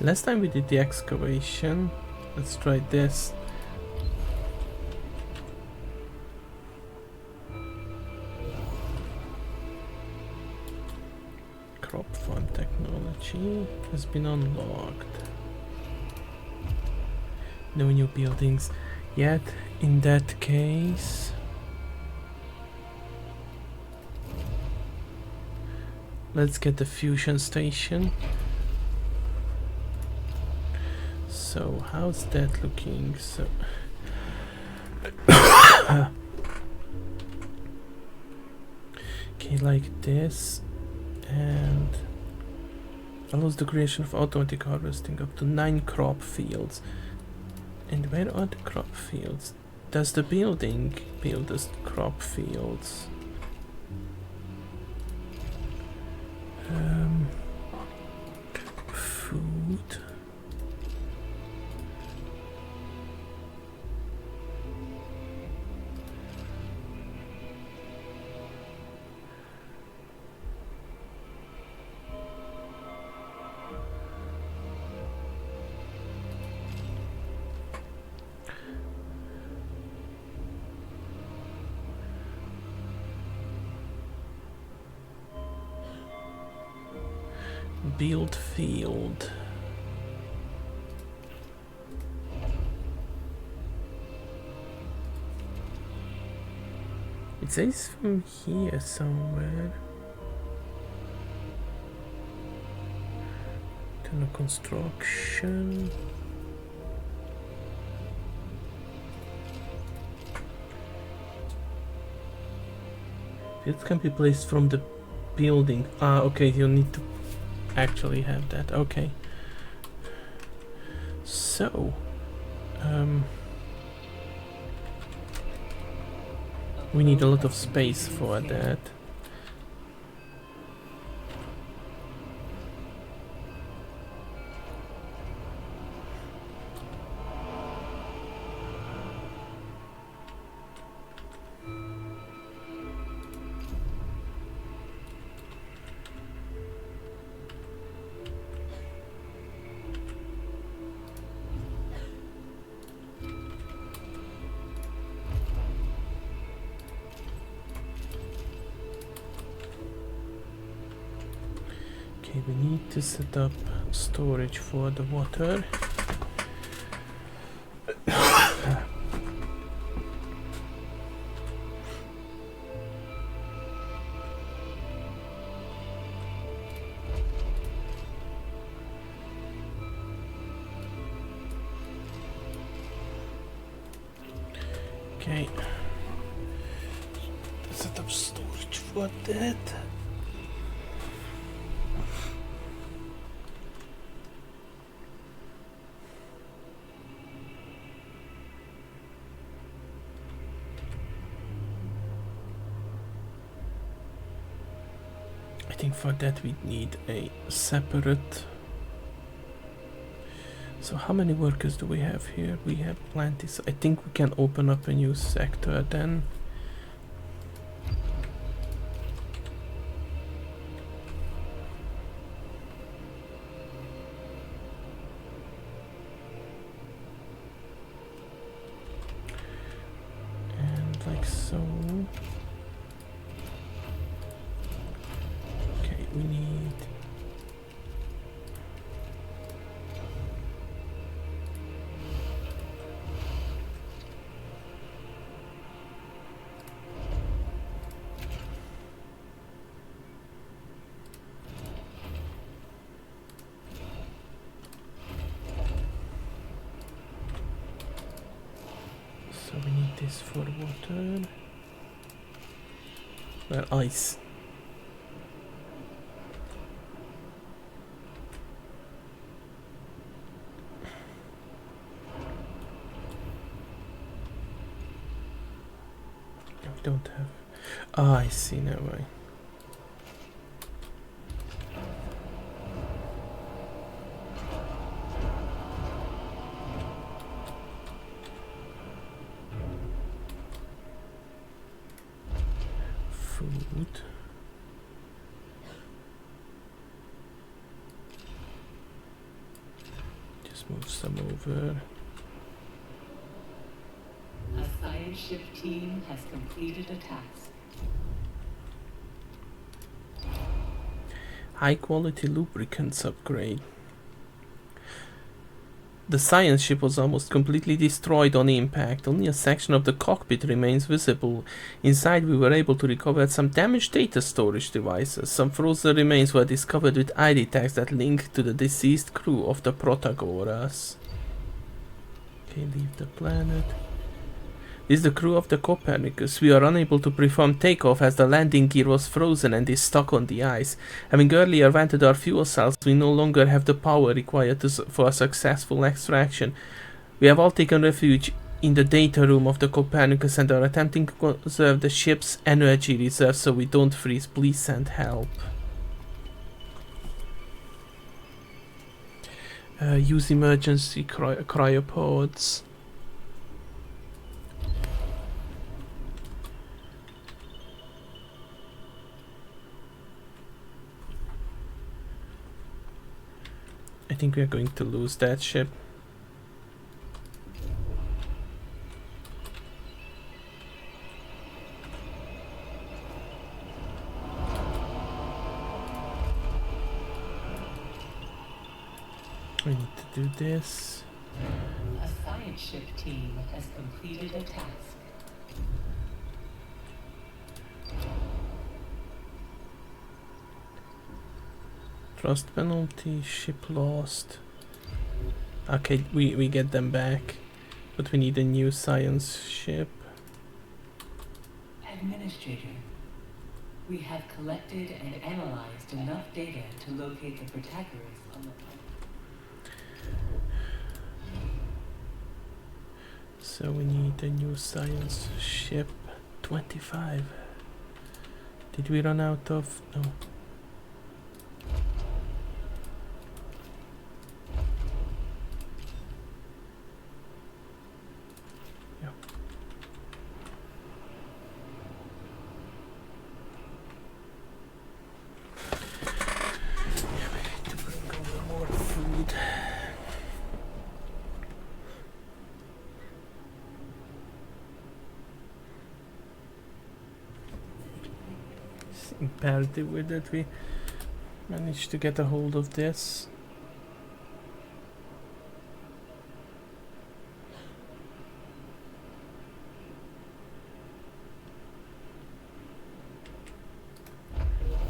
Last time we did the excavation. Let's try this. Crop farm technology has been unlocked. No new buildings yet. In that case, let's get the fusion station. So how's that looking? So okay, like this, and allows the creation of automatic harvesting up to 9 crop fields. And where are the crop fields? Does the building build us crop fields? Food. Build field. It says from here somewhere. Tunnel construction. It can be placed from the building. Ah, okay, you need to actually have that. Okay. So, we need a lot of space for that. we need to set up storage for the water. Okay. Set up storage for that. I think for that we need a separate. So how many workers do we have here? We have plenty. So I think we can open up a new sector then. And like so. Okay, we need. So we need this for water. Well, ice. We don't have. Ah, I see now. Right. Food. Just move some over. A science ship team has completed a task. High quality lubricants upgrade. The science ship was almost completely destroyed on impact. Only a section of the cockpit remains visible. Inside we were able to recover some damaged data storage devices. Some frozen remains were discovered with ID tags that link to the deceased crew of the Protagoras. Okay, leave the planet. This is the crew of the Copernicus. We are unable to perform takeoff as the landing gear was frozen and is stuck on the ice. Having earlier vented our fuel cells, we no longer have the power required for a successful extraction. We have all taken refuge in the data room of the Copernicus and are attempting to conserve the ship's energy reserves so we don't freeze. Please send help. Use emergency cryopods. I think we are going to lose that ship. We need to do this. A science ship team has completed a task. Trust penalty, ship lost. Okay, we get them back. But we need a new science ship. Administrator, we have collected and analyzed enough data to locate the Protagoras on the planet. So we need a new science ship. 25. Did we run out of... No. Imperative with that we Managed to get a hold of this.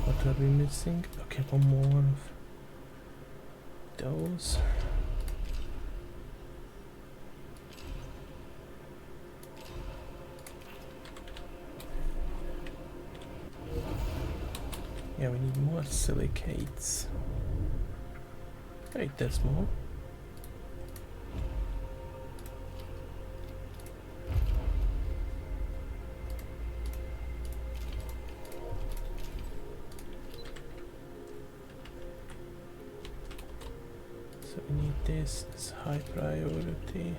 What are we missing? Okay, one more of those. Yeah, we need more silicates. Wait, there's more. So we need this, it's high priority.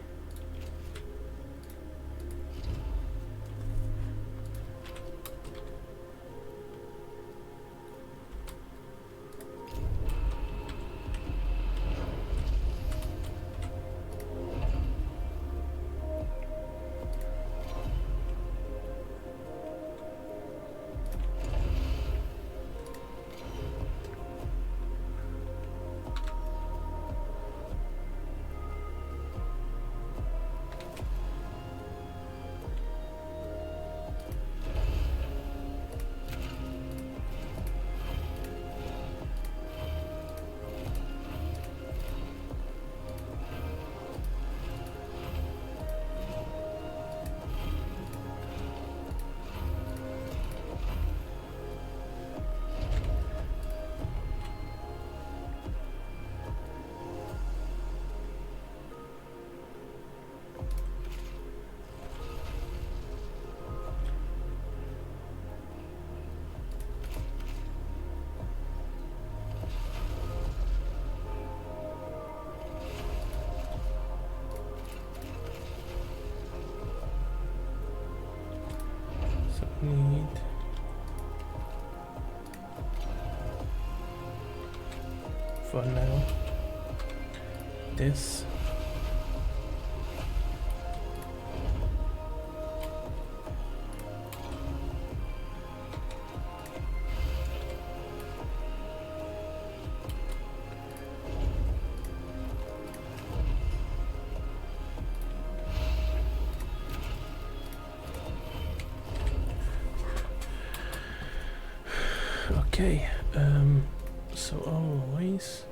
So we need for now this. Okay, so always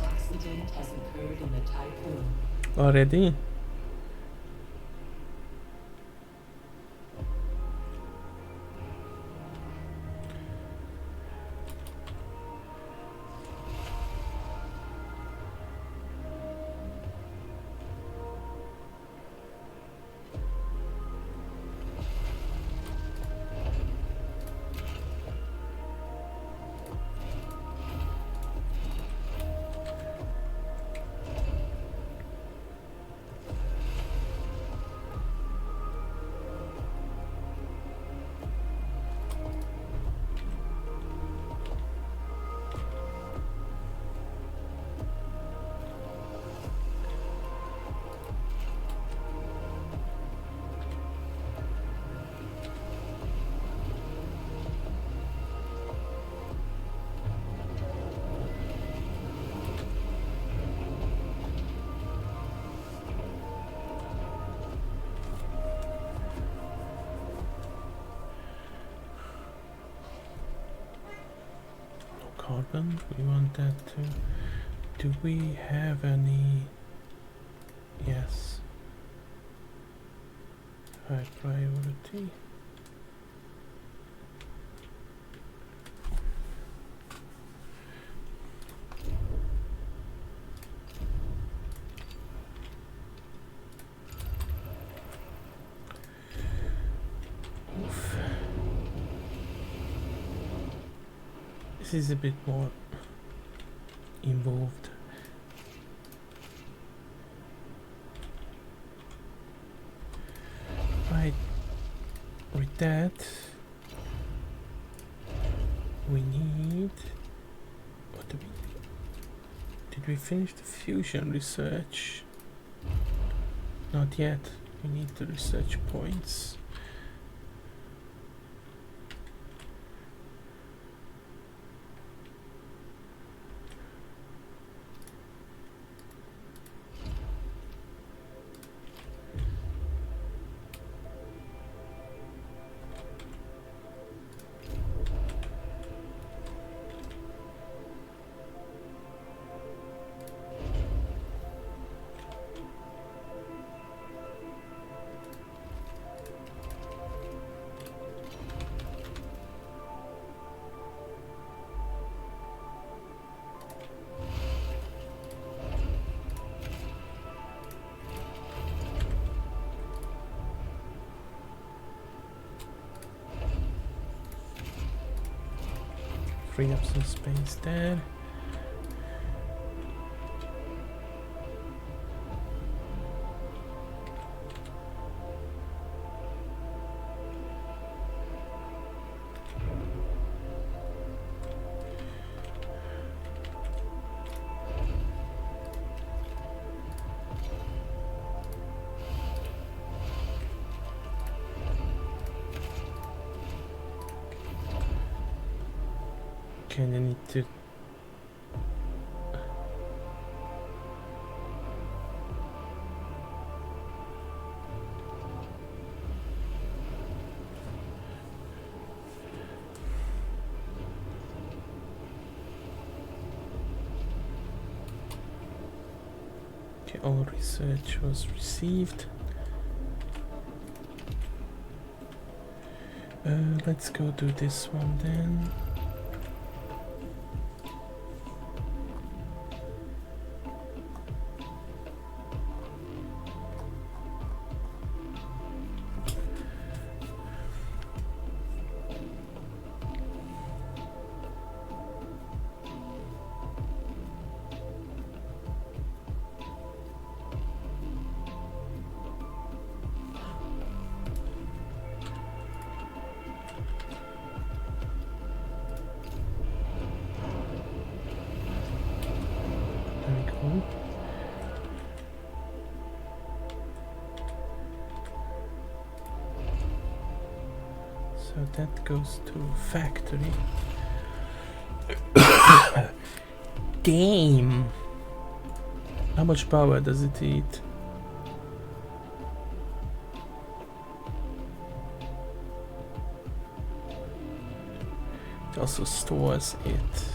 Accident has occurred in the typhoon. already. Carbon, we want that too. Do we have any? Yes. High priority. Oof. This is a bit more involved. Right, that, we need... What do we... Did we finish the fusion research? Not yet. We need the research points. Free up some space there. Okay, I need to... Okay, all research was received. Let's go do this one then. So that goes to factory. Damn! How much power does it eat? It also stores it.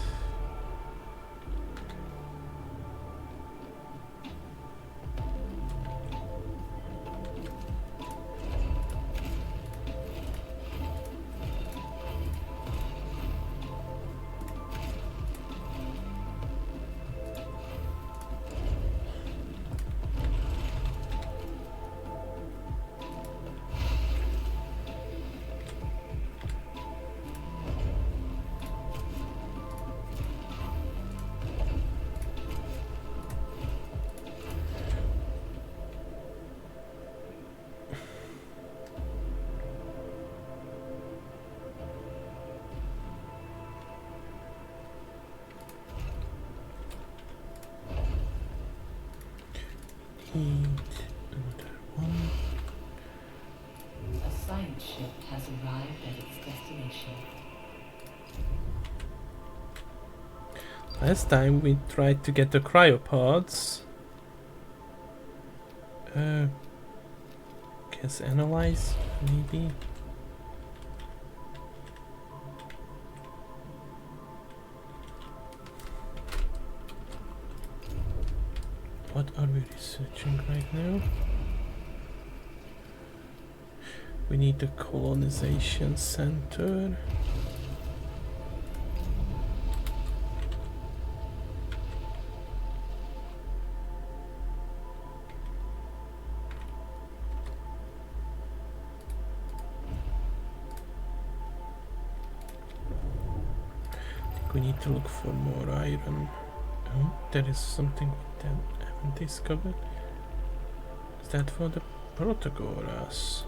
Another one. A science ship has arrived at its destination. Last time we tried to get the cryopods. Guess analyze, maybe. What are we researching right now? We need the colonization center. We need to look for more iron. Oh, there is something we haven't discovered. Is that for the Protagoras?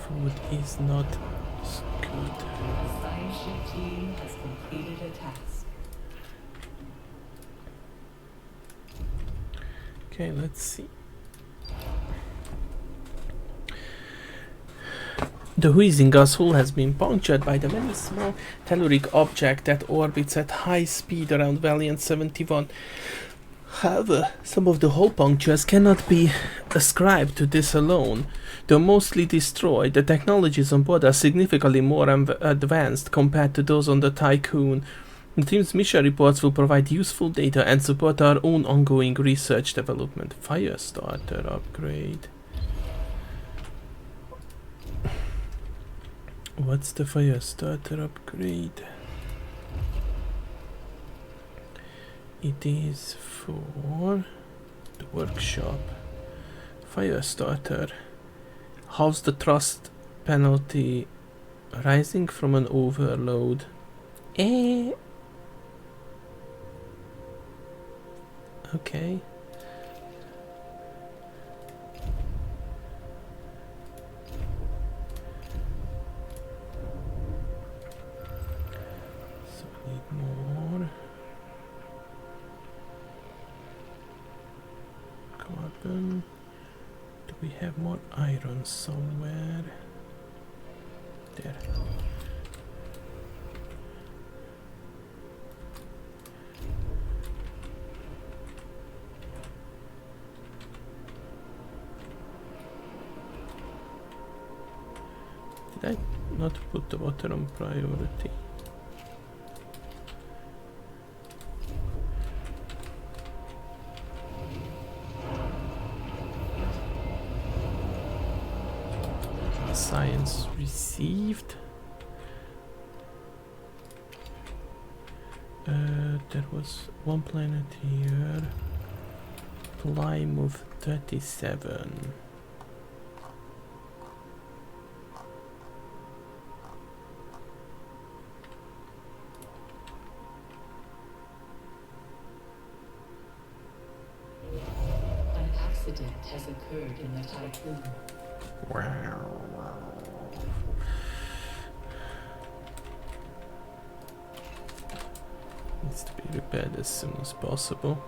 food is not good. The science ship team has completed a task. Okay, let's see. The Huizinga's hull has been punctured by the many small telluric objects that orbits at high speed around Valiant 71. However, some of the hull punctures cannot be ascribed to this alone. Though mostly destroyed, the technologies on board are significantly more advanced compared to those on the Tycoon. The team's mission reports will provide useful data and support our own ongoing research development. Firestarter upgrade. What's the Firestarter upgrade? It is for the workshop. Firestarter. How's the thrust penalty rising from an overload? Okay. So we need more carbon. Do we have more iron somewhere? There. Did I not put the water on priority? Science received. There was one planet here. Plymouth 37. An accident has occurred in the Tycoon. Needs to be repaired as soon as possible.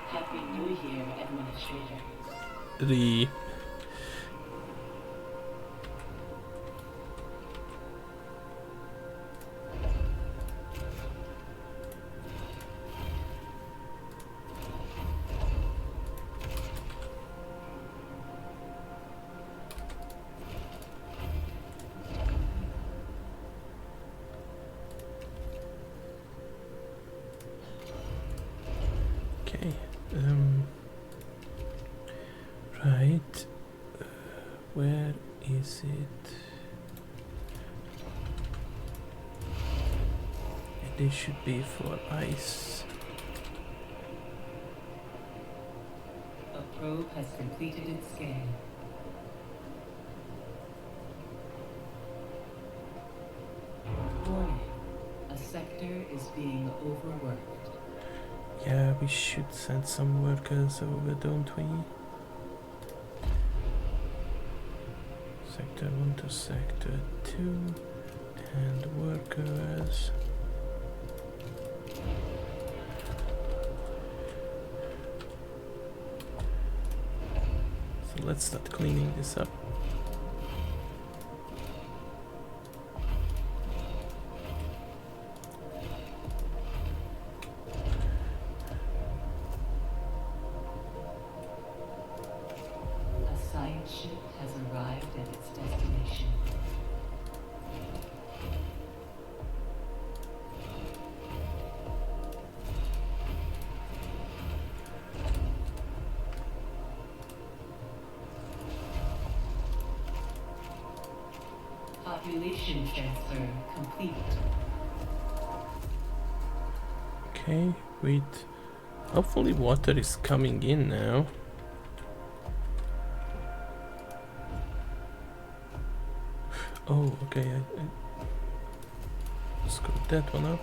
Happy New Year, Administrator. The right. Where is it? This should be for ice. A probe has completed its scan. Warning. A sector is being overworked. Yeah, we should send some workers over, don't we? Sector 1 to Sector 2 and workers. So let's start cleaning this up. Population transfer complete. Okay, wait. Hopefully water is coming in now. Oh, okay, I screwed that one up.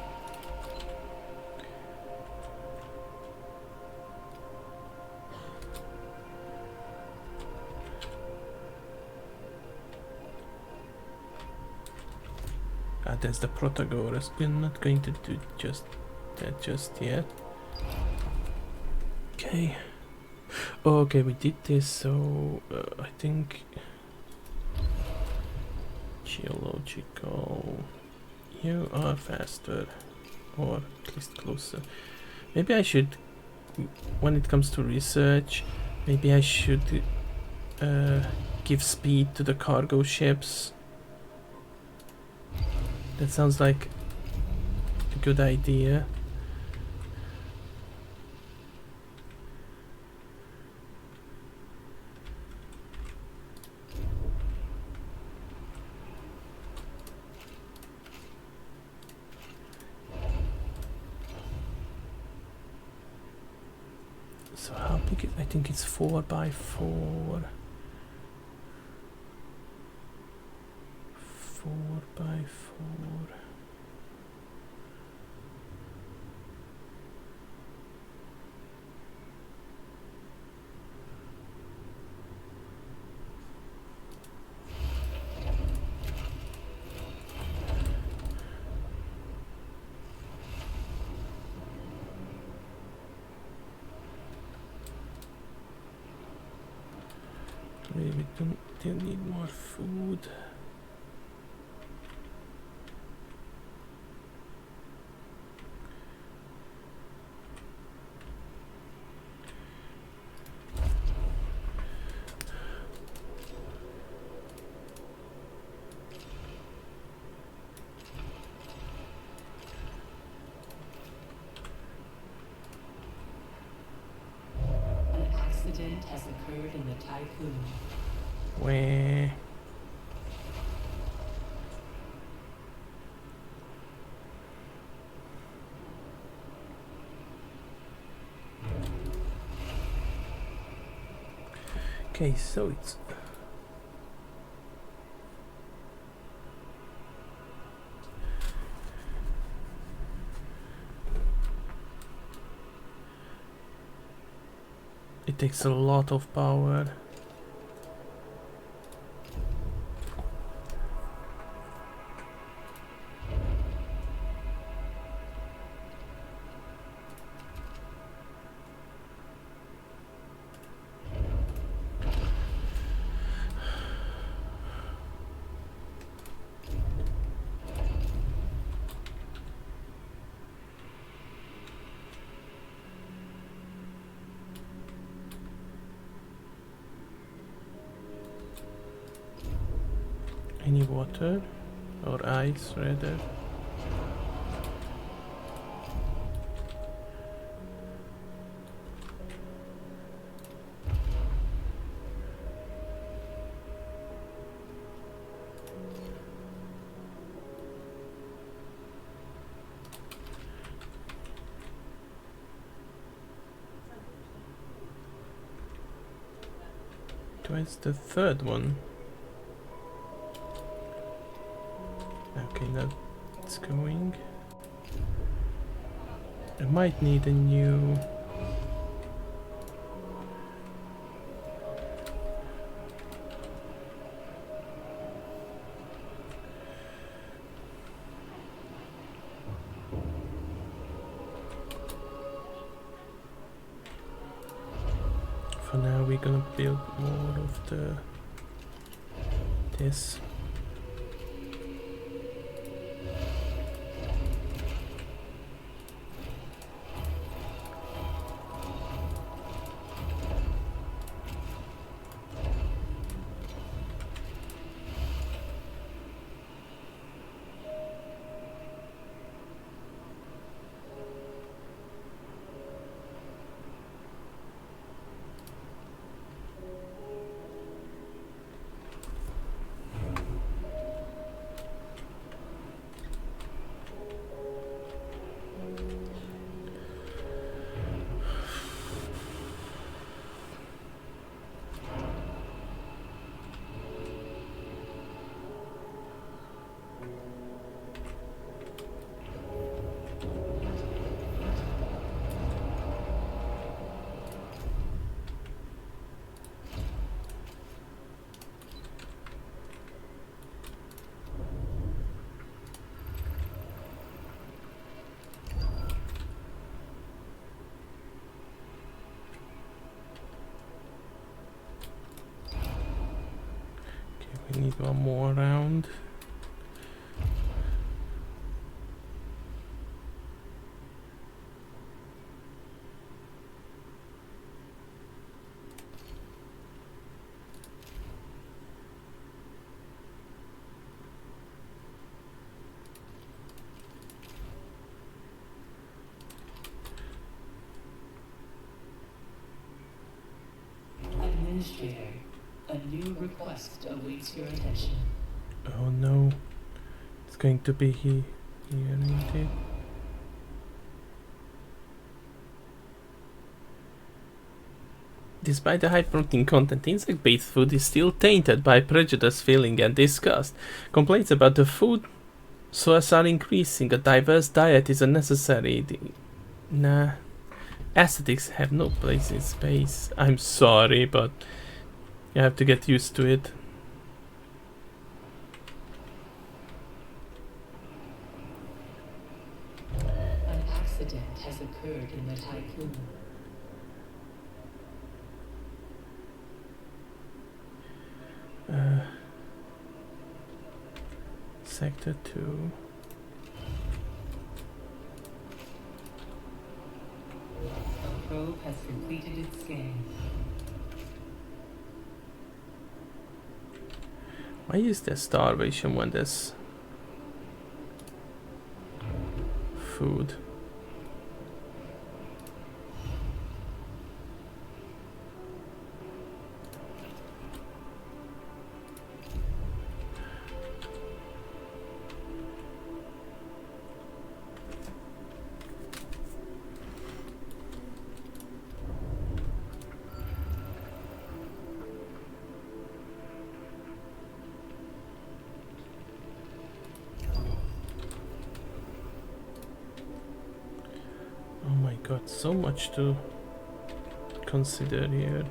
There's the Protagoras. We're not going to do just that just yet. Okay. Okay, we did this, so I think geological. You are faster, or at least closer. Maybe I should, when it comes to research, maybe I should give speed to the cargo ships. That sounds like a good idea. So how big is, I think it's 4 by 4. 4 by 4. Maybe we don't still need more food. An accident has occurred in the typhoon. Where? Okay, so it's it takes a lot of power. Any water or ice rather? Where's the third one? Okay, now it's going. I might need a new. For now, we're gonna build more of this. Need one more round. Administrator, a new request awaits your attention. Oh no, it's going to be here indeed. Despite the high protein content, insect-based food is still tainted by prejudice, feeling, and disgust. Complaints about the food source are increasing. A diverse diet is unnecessary. Nah. Aesthetics have no place in space. I'm sorry, but you have to get used to it. An accident has occurred in the tycoon. Sector 2. A probe has completed its scan. Why is there starvation when there's food? Oh my god, so much to consider here.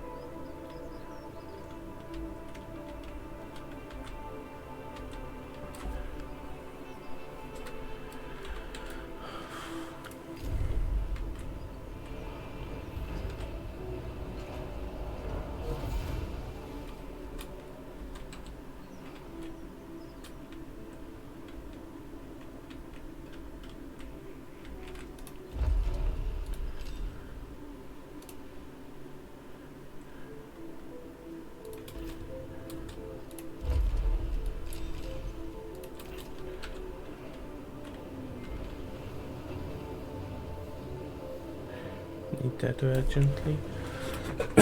Need that urgently. A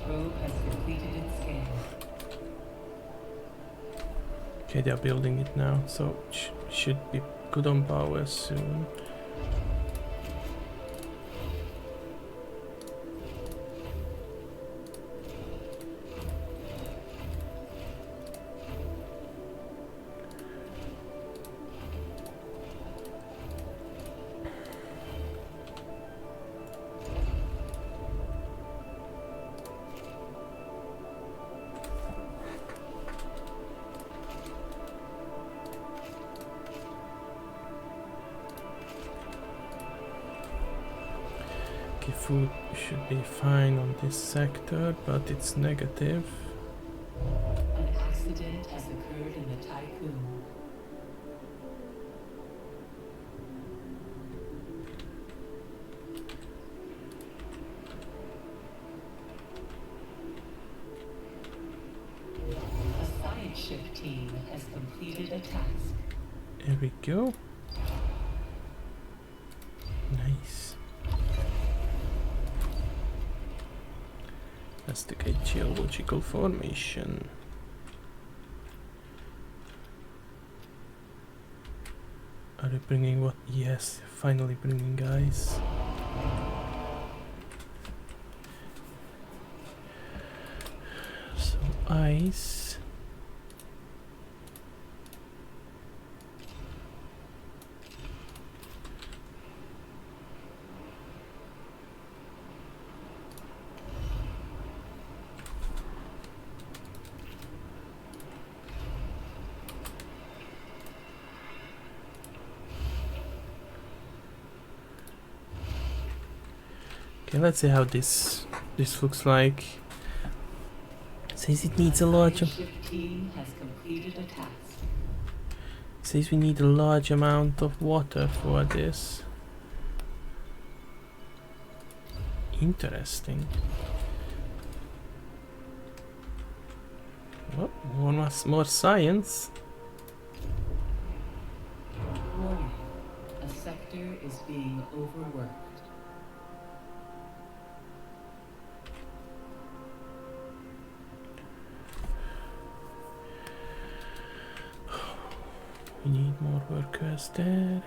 probe has completed its scan. Okay, they're building it now, so should be good on power soon. Okay, food should be fine on this sector, but it's negative. An accident has occurred in the tycoon. A science ship team has completed a task. There we go. Nice. Investigate geological formation. Are they bringing what? Yes, finally bringing guys. So ice. Okay, let's see how this looks like. Says it needs a large. Ship team has completed a task. Says we need a large amount of water for this. Interesting. Well, more science. Warning. A sector is being overworked. We need more workers there.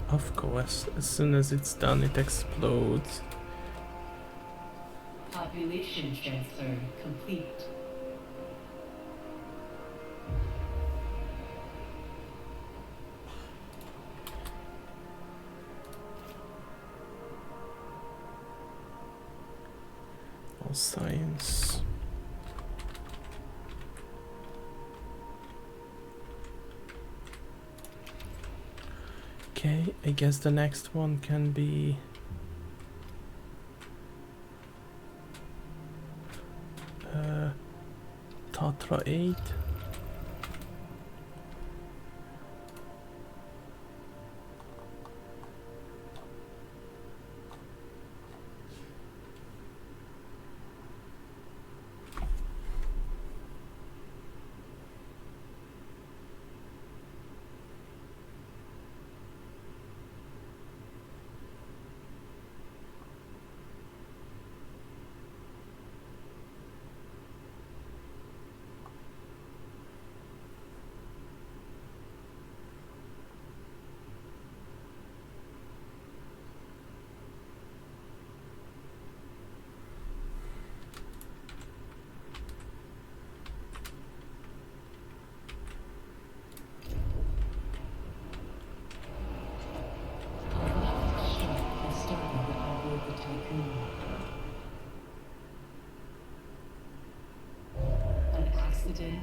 Of course, as soon as it's done, it explodes. Population transfer complete. All science. Okay, I guess the next one can be Tatra 8.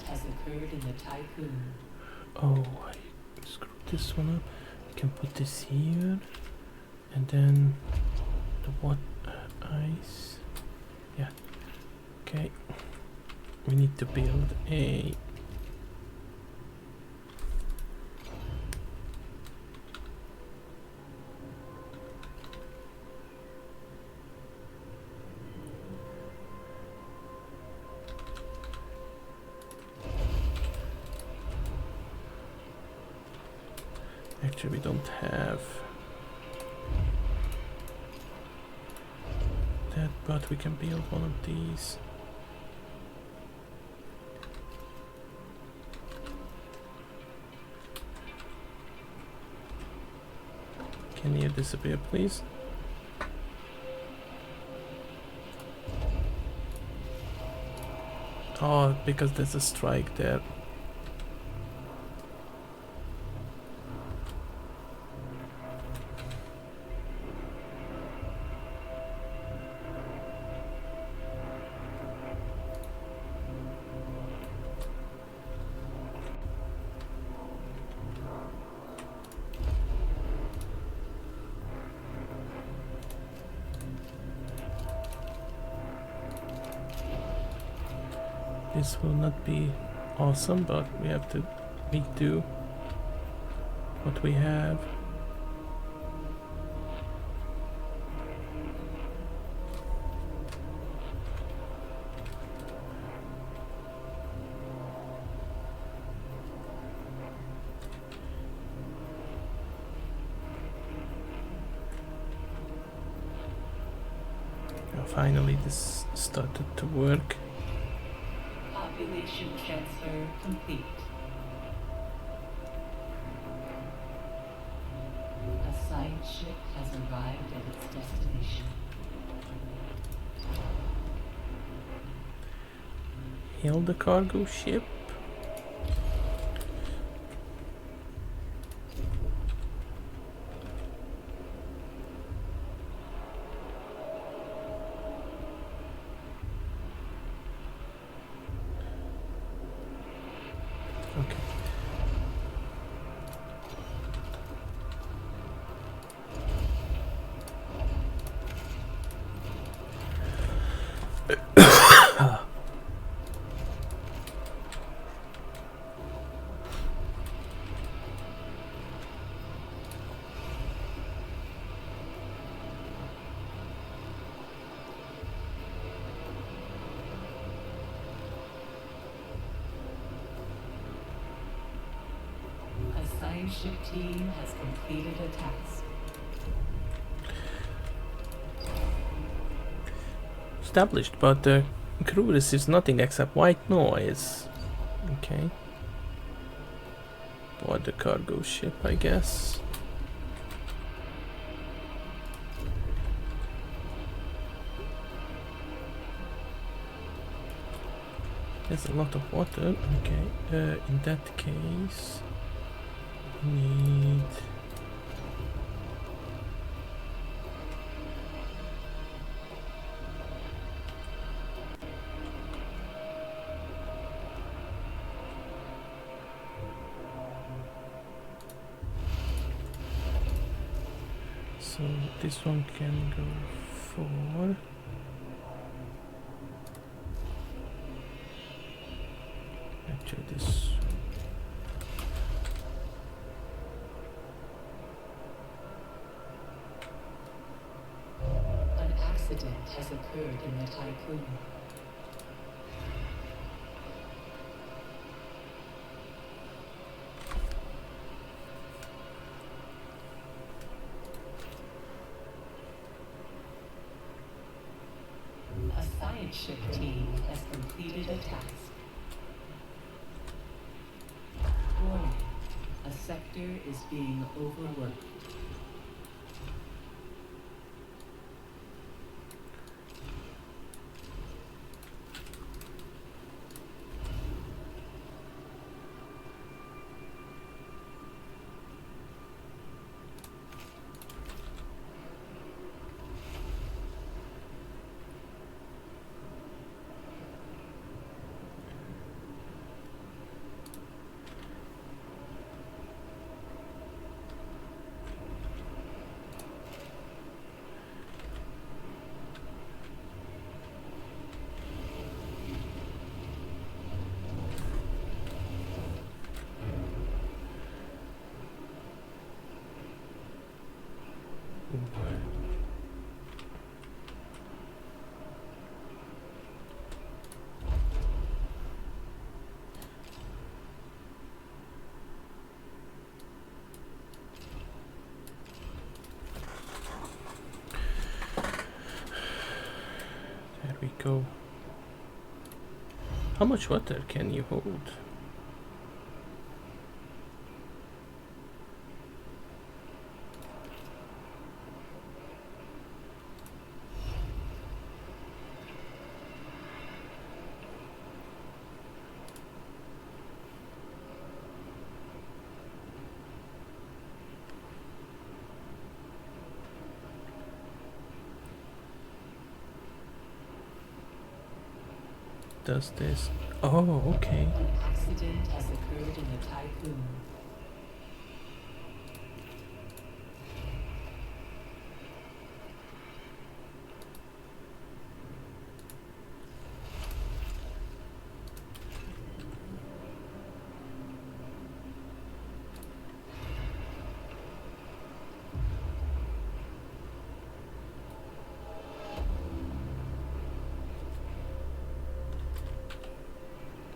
Has occurred in the typhoon. Oh, I screwed this one up. We can put this here, and then the what ice. Yeah. Okay. We need to build a. Actually, we don't have that, but we can build one of these. Can you disappear, please? Oh, because there's a strike there. This will not be awesome, but we have to make do what we have. Finally, this started to work. Population transfer complete. A side ship has arrived at its destination. Hail the cargo ship. science ship team has completed a task. Established, but the crew receives nothing except white noise. Okay. Board the cargo ship, I guess. There's a lot of water. Okay. In that case, we need. So this one can go for. Actually, this. An accident has occurred in the Tycoon. A science ship team has completed a task. Warning. A sector is being overworked. There we go. How much water can you hold? Does this? Oh, okay. An accident has occurred in the Tycoon.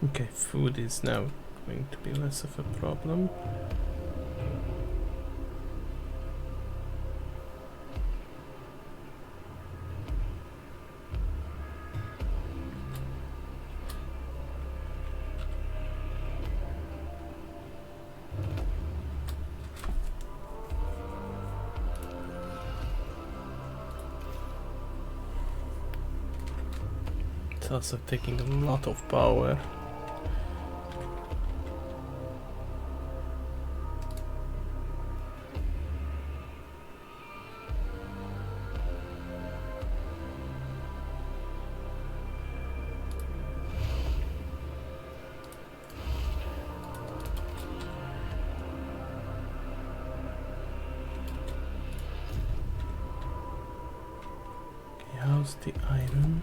Okay, food is now going to be less of a problem. It's also taking a lot of power. How's the iron?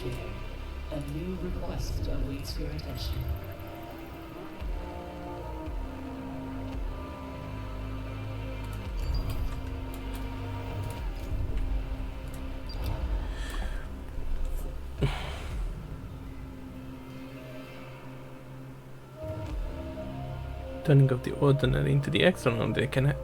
Investigator, a new request awaits your attention. Turning of the ordinary into the extraordinary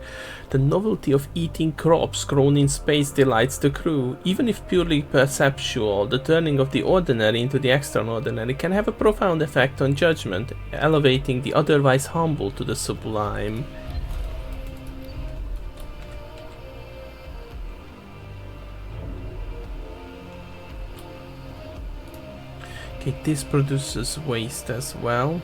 the novelty of eating crops grown in space delights the crew. Even if purely perceptual, the turning of the ordinary into the extraordinary can have a profound effect on judgment, elevating the otherwise humble to the sublime. Okay, this produces waste as well.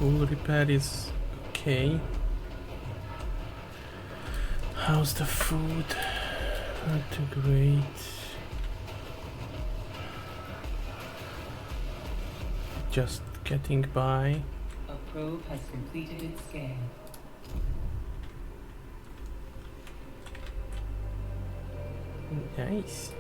All repair is okay. How's the food? Not too great. Just getting by. A probe has completed its scan. Nice.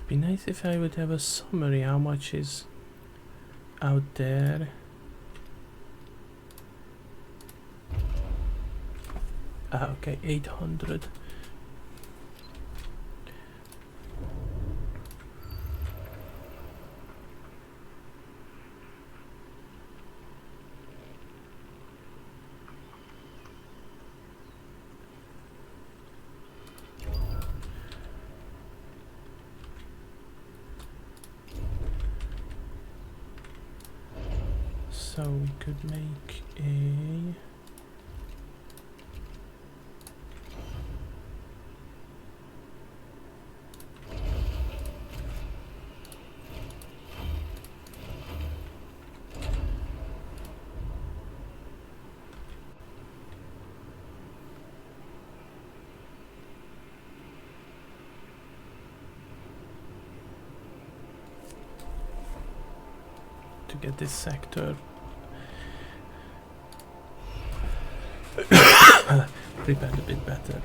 Be nice if I would have a summary how much is out there. Ah, okay, 800. So we could make a to get this sector prepared a bit better.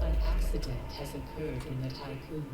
An accident has occurred in the Tycoon.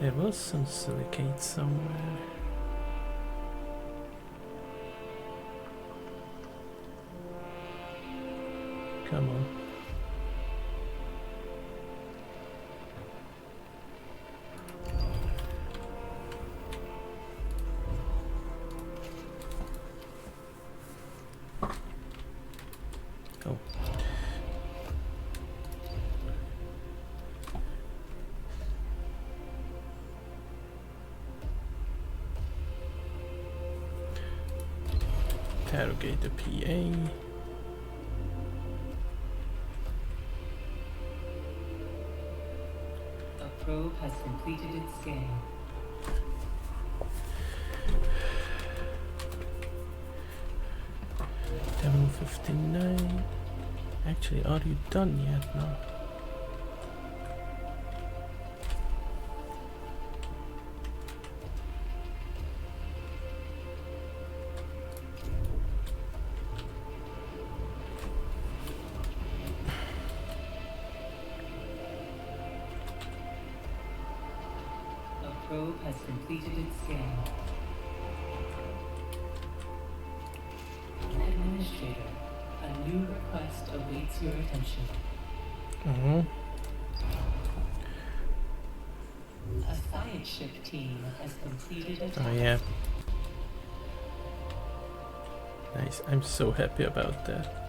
There was some silicate somewhere. Come on. Oh. Interrogate the PA. A probe has completed its scan. Level 59. Actually, are you done yet? No. probe has completed its scan. Administrator, a new request awaits your attention. Oh, A science ship team has completed a task. oh yeah. Nice. I'm so happy about that.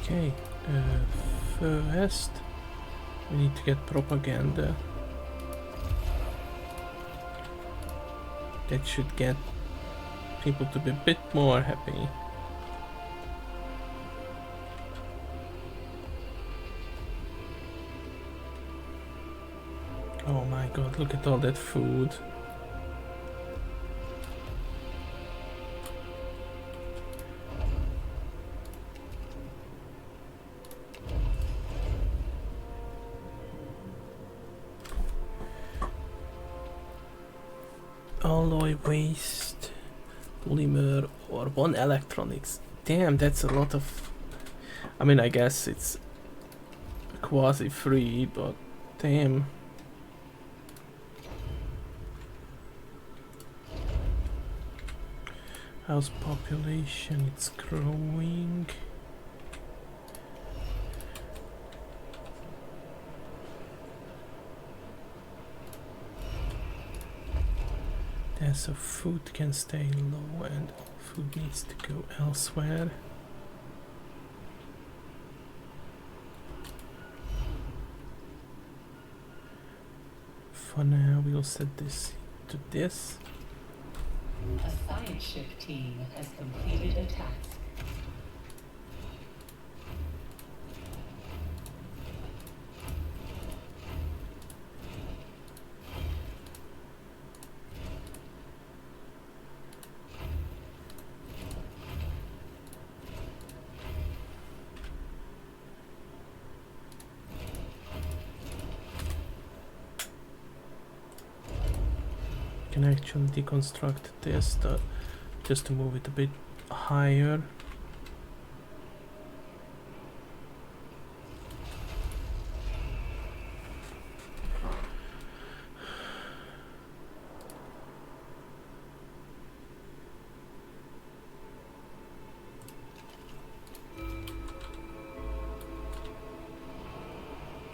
Okay, first we need to get propaganda. That should get people to be a bit more happy. Oh my god, look at all that food. Alloy waste, polymer, or 1 electronics. Damn, that's a lot of... I mean, I guess it's quasi free, but damn. House population, it's growing. Yeah, so food can stay low and food needs to go elsewhere. For now, we'll set this to this. A science ship team has completed a task. Can actually deconstruct this just to move it a bit higher.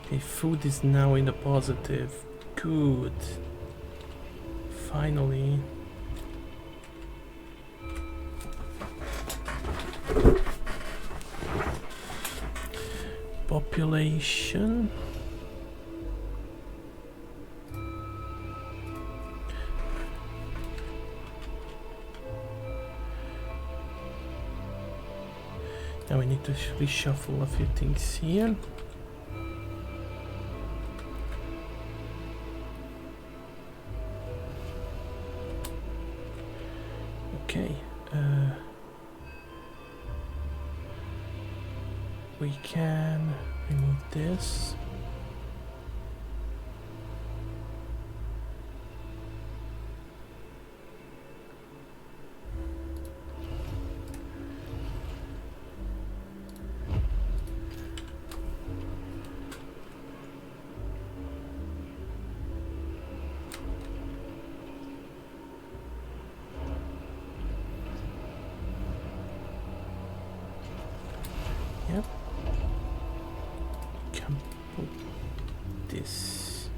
Okay, food is now in the positive. Good. Finally. Population. Now we need to reshuffle a few things here. Okay, we can remove this. Yep. Can put this.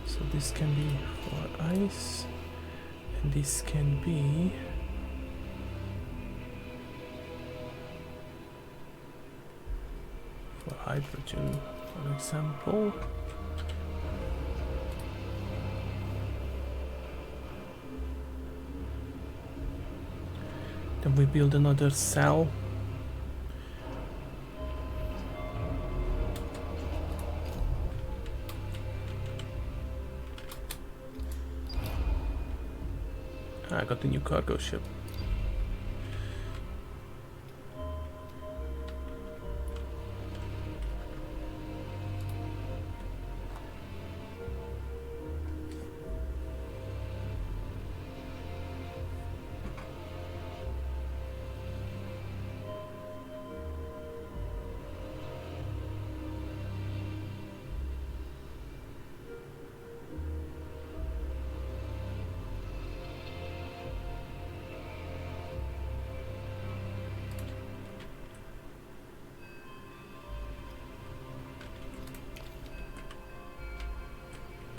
So this can be for ice, and this can be for hydrogen, for example. Then we build another cell. I got the new cargo ship.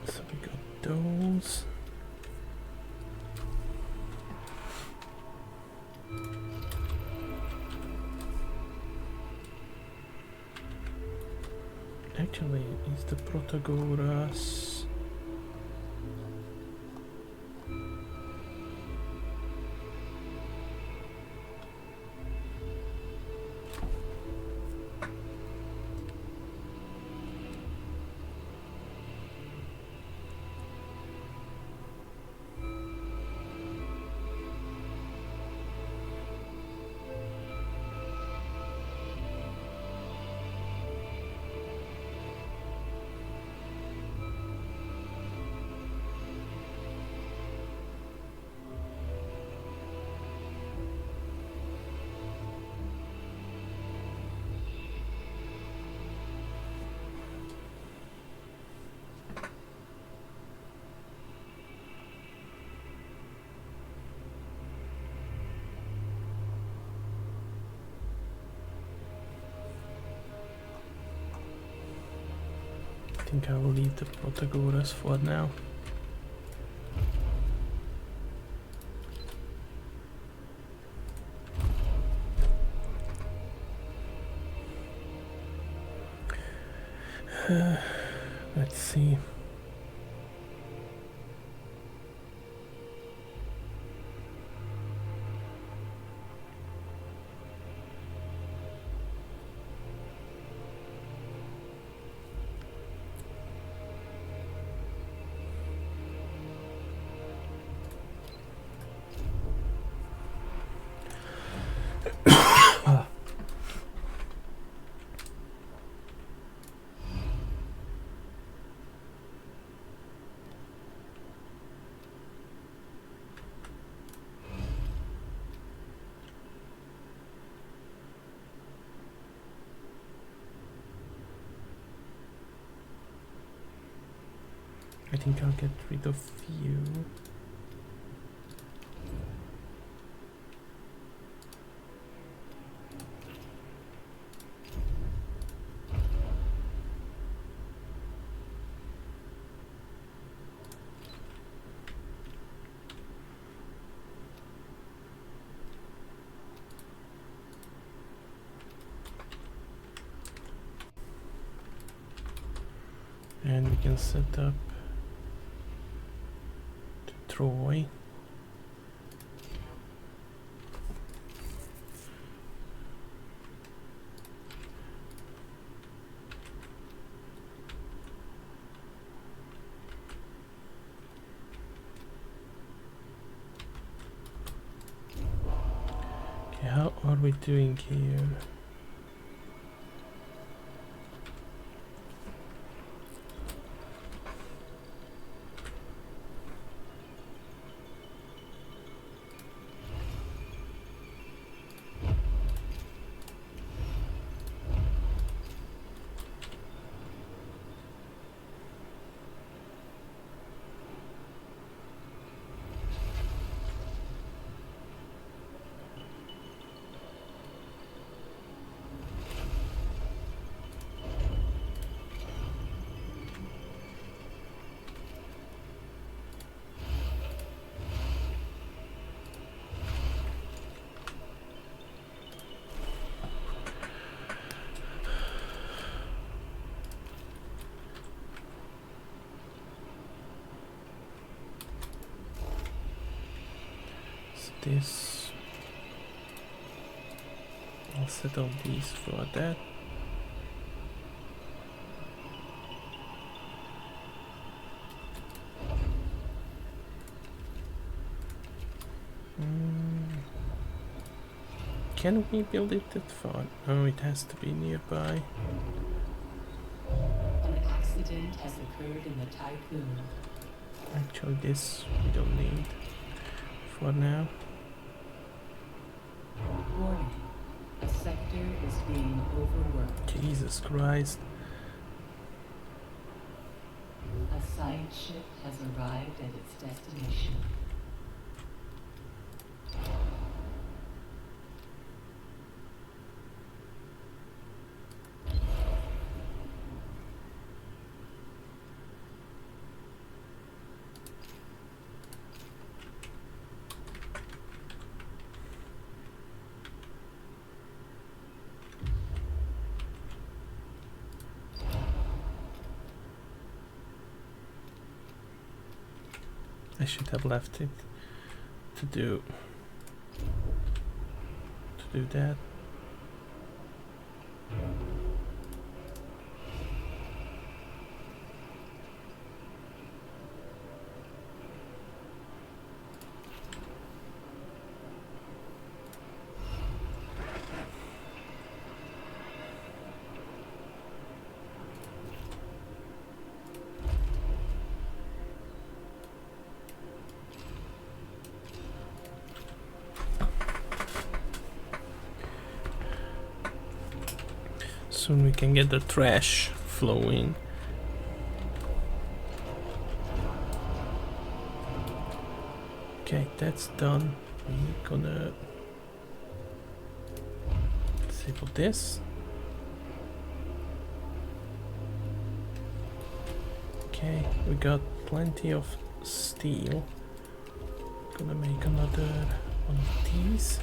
So we got those. Actually, is the Protagoras... I think I will leave the Protagoras for now. Let's see. I think I'll get rid of you. And we can set up Troy. Okay, how are we doing here? This, I'll settle these for that. can we build it that far? No, it has to be nearby. An accident has occurred in the typhoon. Actually, this we don't need for now. Warning. A sector is being overworked. Jesus Christ. A side ship has arrived at its destination. I should have left it to do that. Soon we can get the trash flowing. Okay, that's done. We're gonna disable this. Okay, we got plenty of steel. Gonna make another one of these.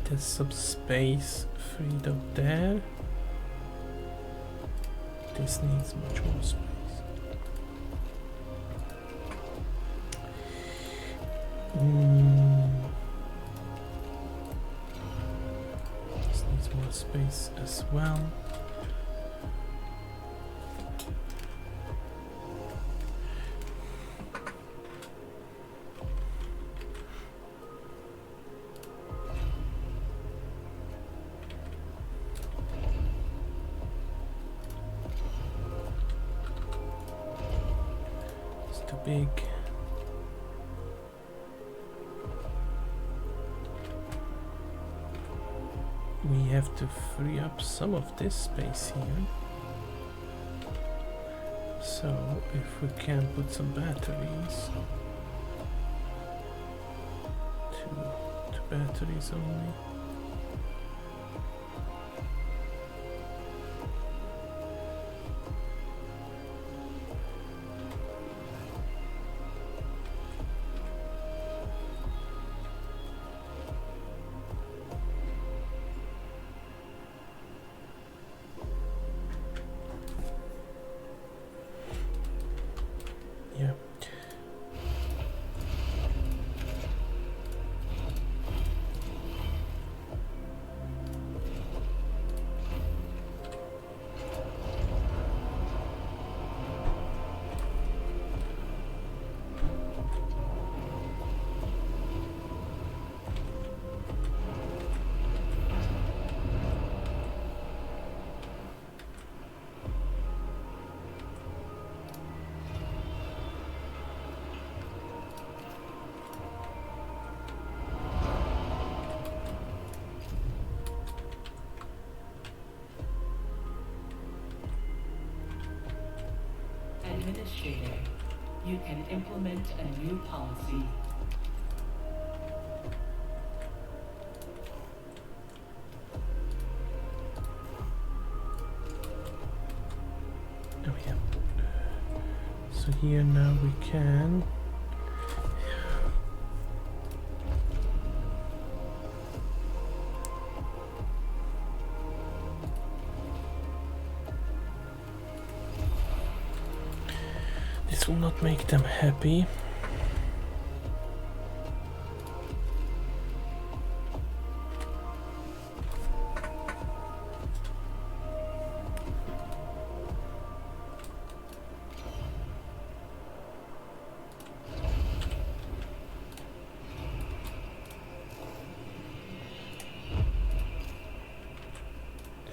There's some space freed up there. This needs much more space. This needs more space as well. Big. We have to free up some of this space here. So if we can put some batteries, two batteries only. Administrator, you can implement a new policy. Oh yeah. So here now we can. This will not make them happy.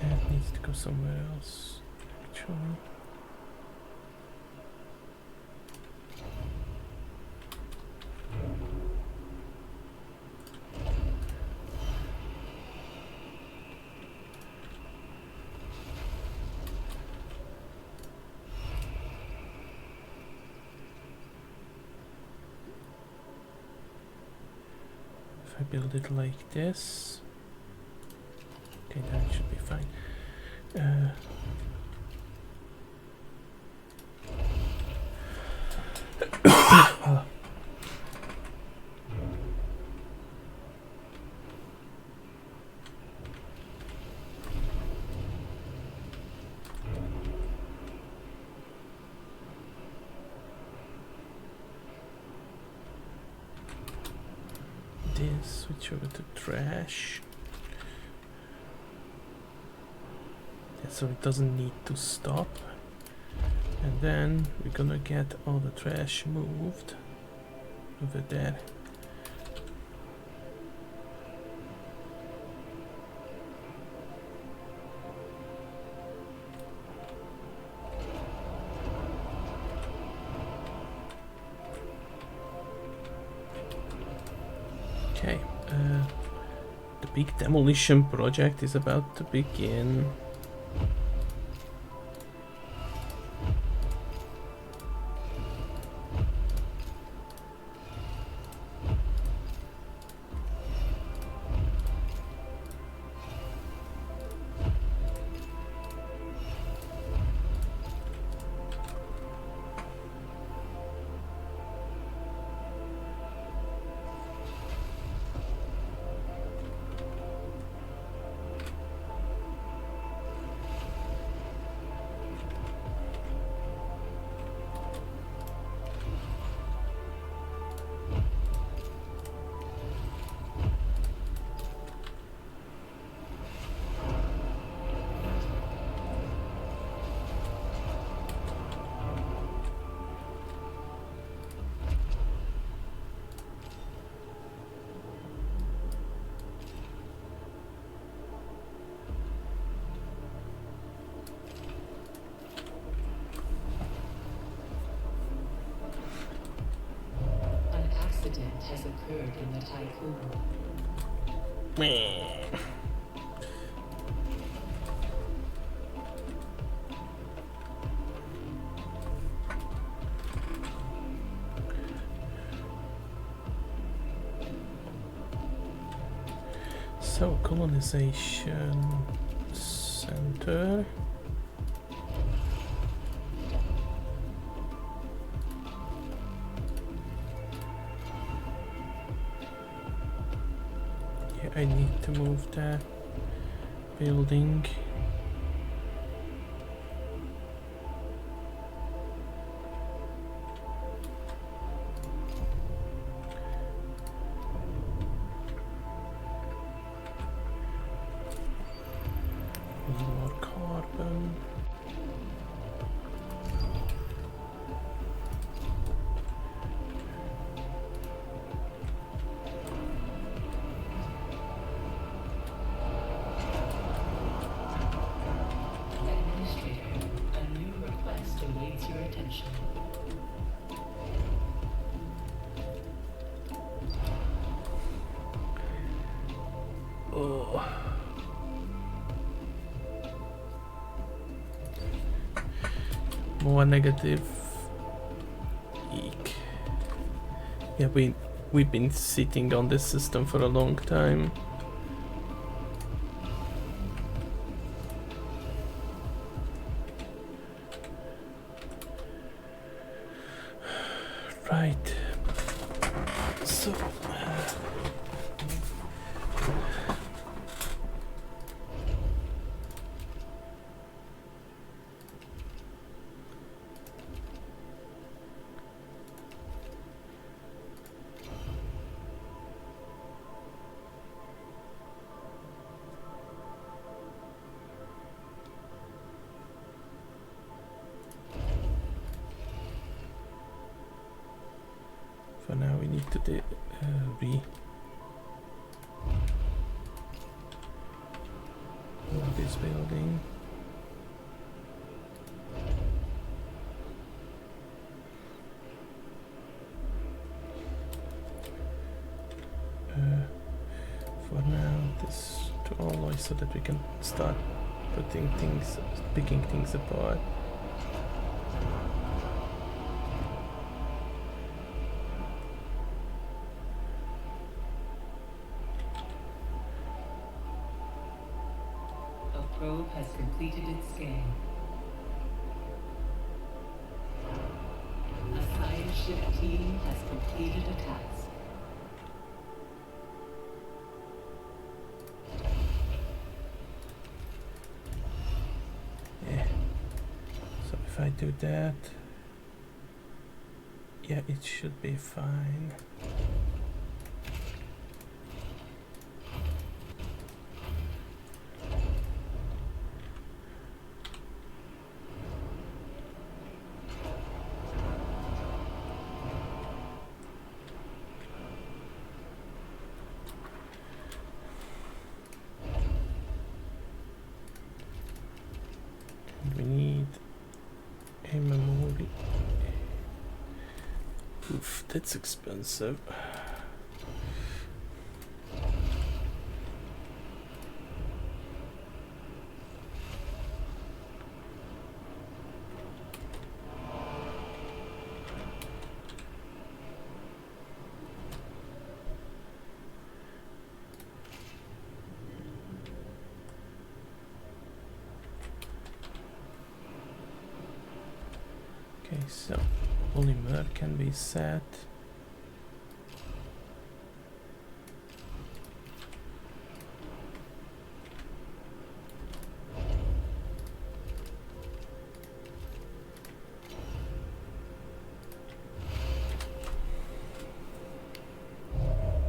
That needs to go somewhere else, actually. If I build it like this, okay, that should be fine. This, switch over to trash. Yeah, so it doesn't need to stop. And then we're gonna get all the trash moved over there. Okay, the big demolition project is about to begin. Has occurred in the tycoon. So, colonization center. I need to move the building. More carbon. Oh. More negative. Eek. Yeah, we've been sitting on this system for a long time. Right. So. need to move this building. For now, this to alloy so that we can start picking things apart. A probe has completed its scan. A science ship team has completed a task. Yeah. So if I do that, yeah, it should be fine. We need a memory. Oof, that's expensive. Okay, so polymer can be set.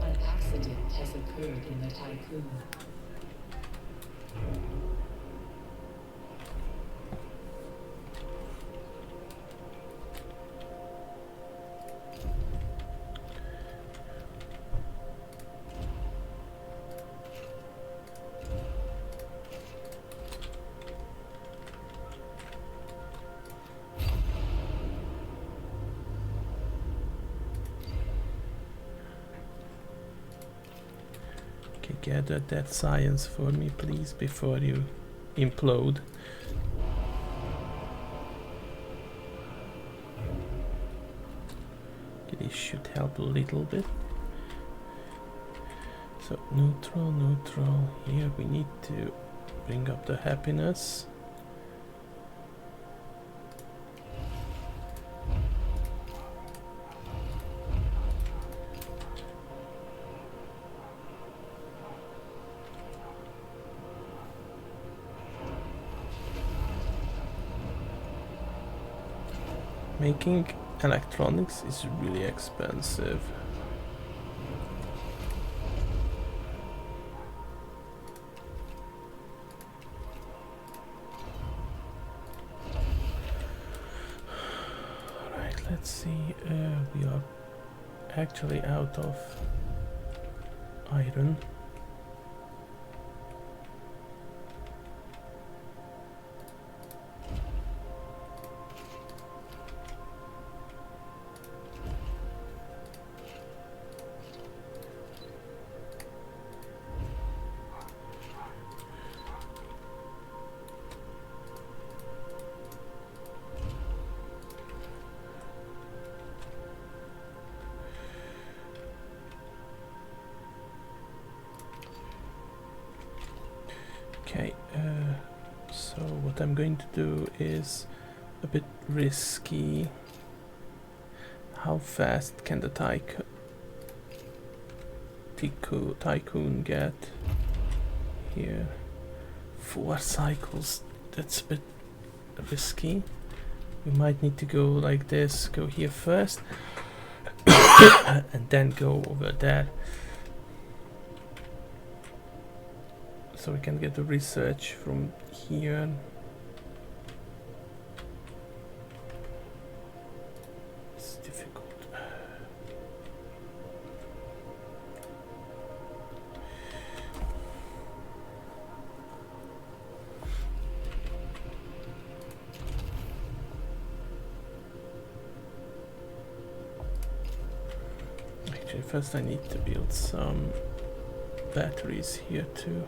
An accident has occurred in the Tycoon. Okay, gather that science for me, please, before you implode. Okay, this should help a little bit. So neutral, neutral. Here we need to bring up the happiness. Making electronics is really expensive. Alright, let's see. We are actually out of iron. Okay, so what I'm going to do is a bit risky. How fast can the tycoon get here? 4 cycles, that's a bit risky. We might need to go like this, go here first, and then go over there. So we can get the research from here. It's difficult. Actually, first I need to build some batteries here too.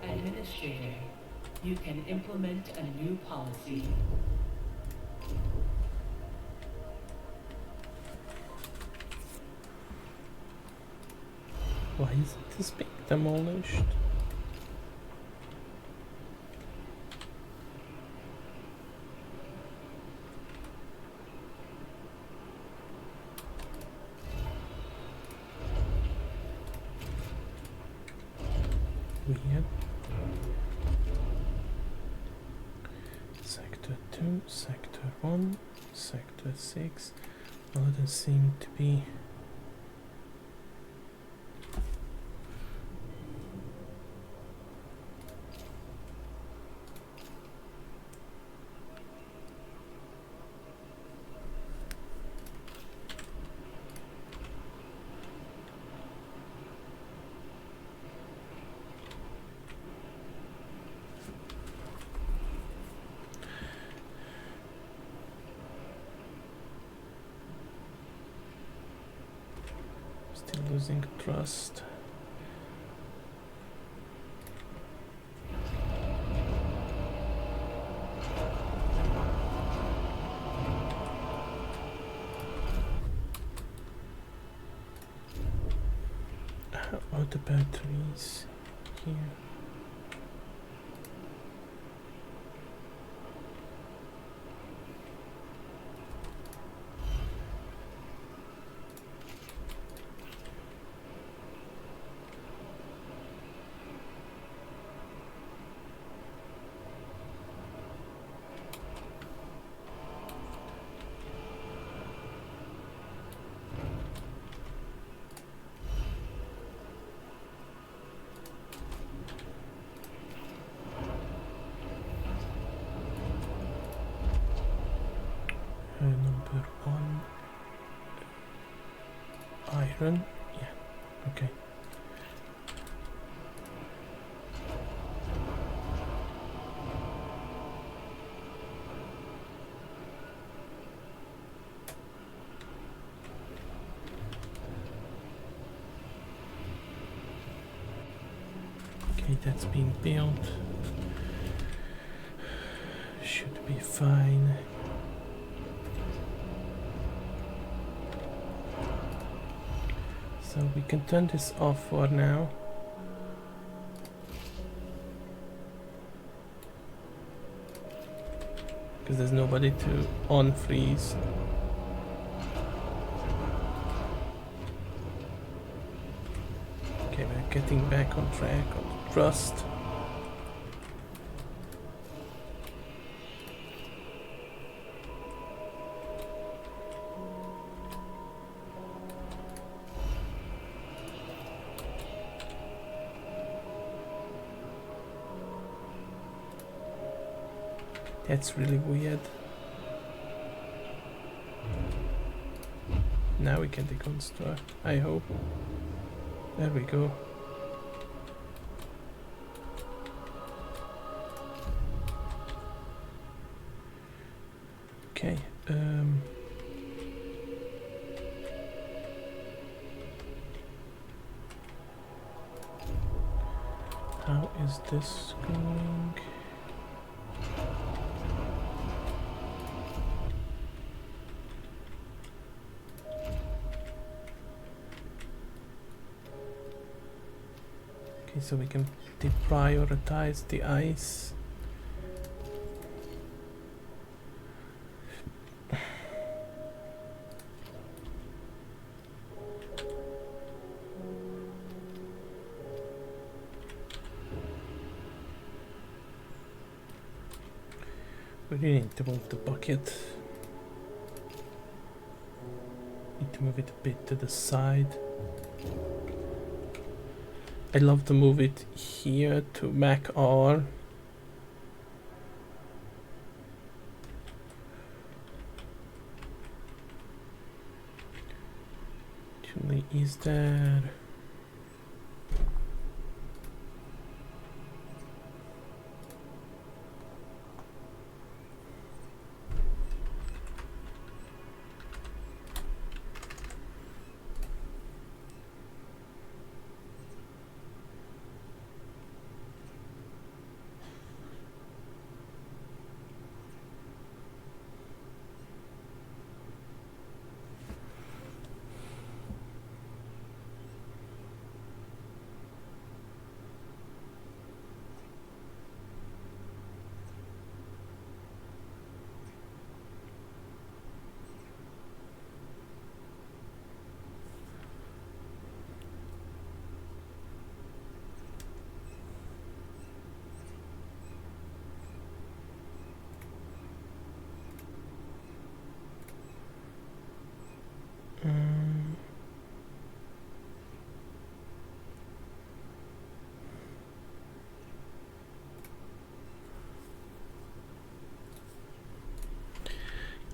Administrator, you can implement a new policy. Why is this being demolished? Weird. Sector 2, Sector 1, Sector 6. All of them seem to be... Still losing trust. How are the batteries here? Number 1 iron. Yeah, okay. Okay, that's being built. Should be fine. So we can turn this off for now. Because there's nobody to unfreeze. Okay, we're getting back on track on trust. That's really weird. Now we can deconstruct, I hope. There we go. Okay. How is this going? Okay, so we can deprioritize the ice. We really need to move the bucket. Need to move it a bit to the side. I'd love to move it here to Mac R. Actually, is there...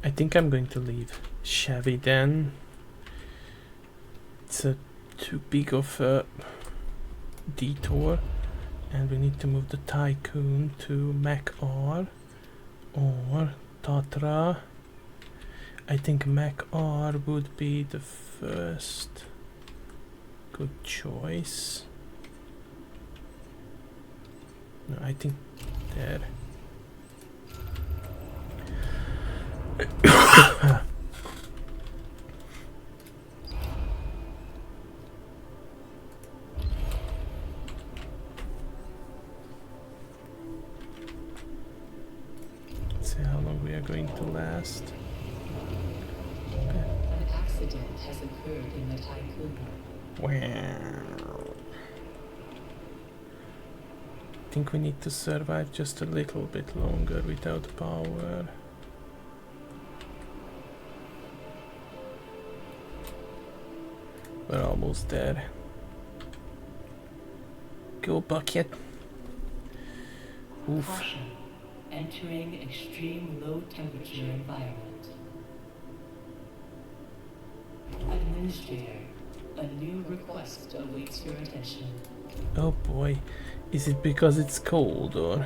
I think I'm going to leave Chevy then. It's too big of a detour, and we need to move the Tycoon to Mac R or Tatra. I think Mac R would be the first good choice. No, I think there. Let's see how long we are going to last. An accident has occurred in the Tycoon. Wow. I think we need to survive just a little bit longer without power. We're almost there. Go bucket. Oof. Caution. Entering extreme low temperature environment. Administrator, a new request awaits your attention. Oh boy. Is it because it's cold or?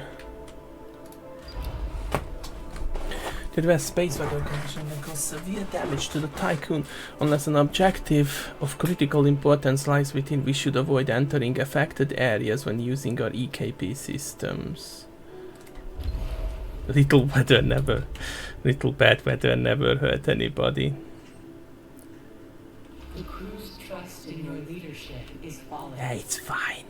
The adverse space weather condition may cause severe damage to the Tycoon. Unless an objective of critical importance lies within, we should avoid entering affected areas when using our EKP systems. Little bad weather never hurt anybody. The crew's trust in your leadership is falling. Yeah, it's fine.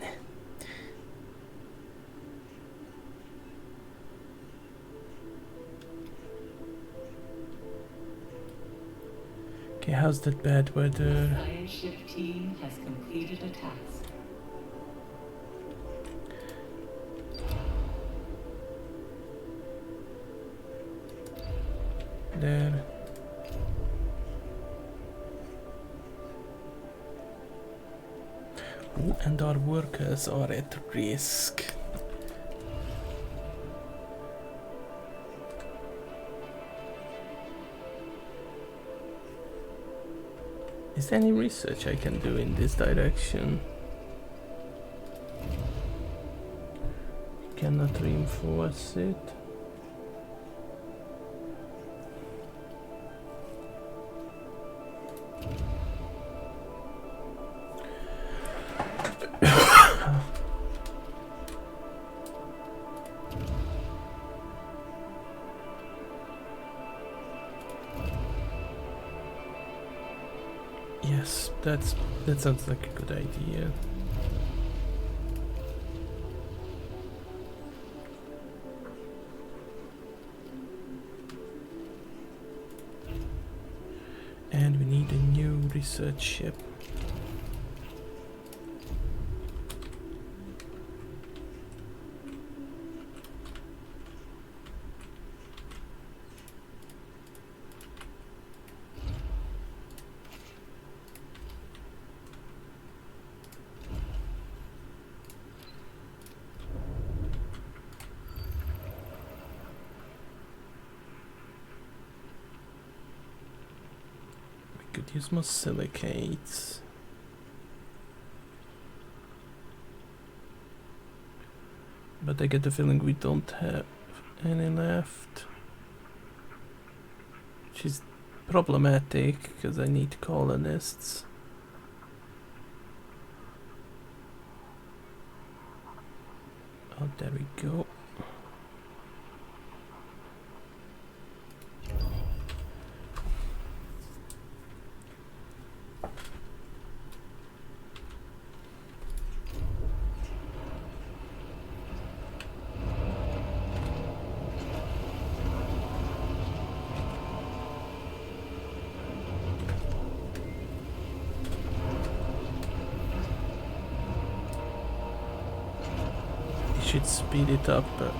Okay, how's that bad weather? The science ship team has completed a task. There. Ooh, and our workers are at risk. Is there any research I can do in this direction? Cannot reinforce it. Yes, that sounds like a good idea. And we need a new research ship. Could use more silicates. But I get the feeling we don't have any left. Which is problematic because I need colonists. Oh, there we go. Should speed it up. A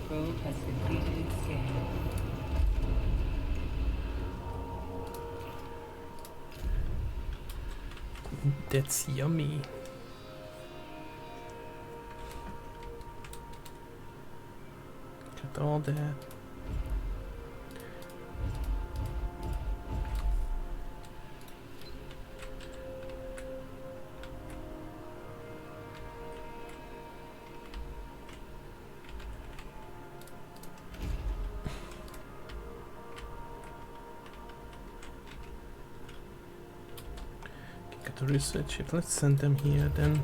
probe has completed its scan. That's yummy. Look at all that. Got to research it. Let's send them here then.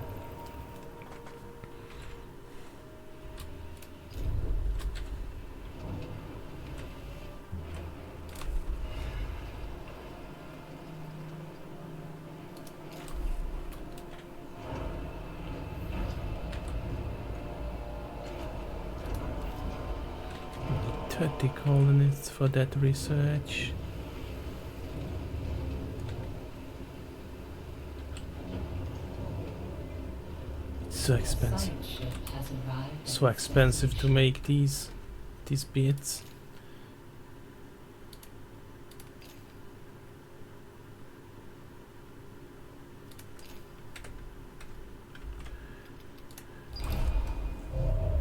Need 30 colonists for that research. So expensive. Science ship has arrived at So its expensive to destination. make these bits.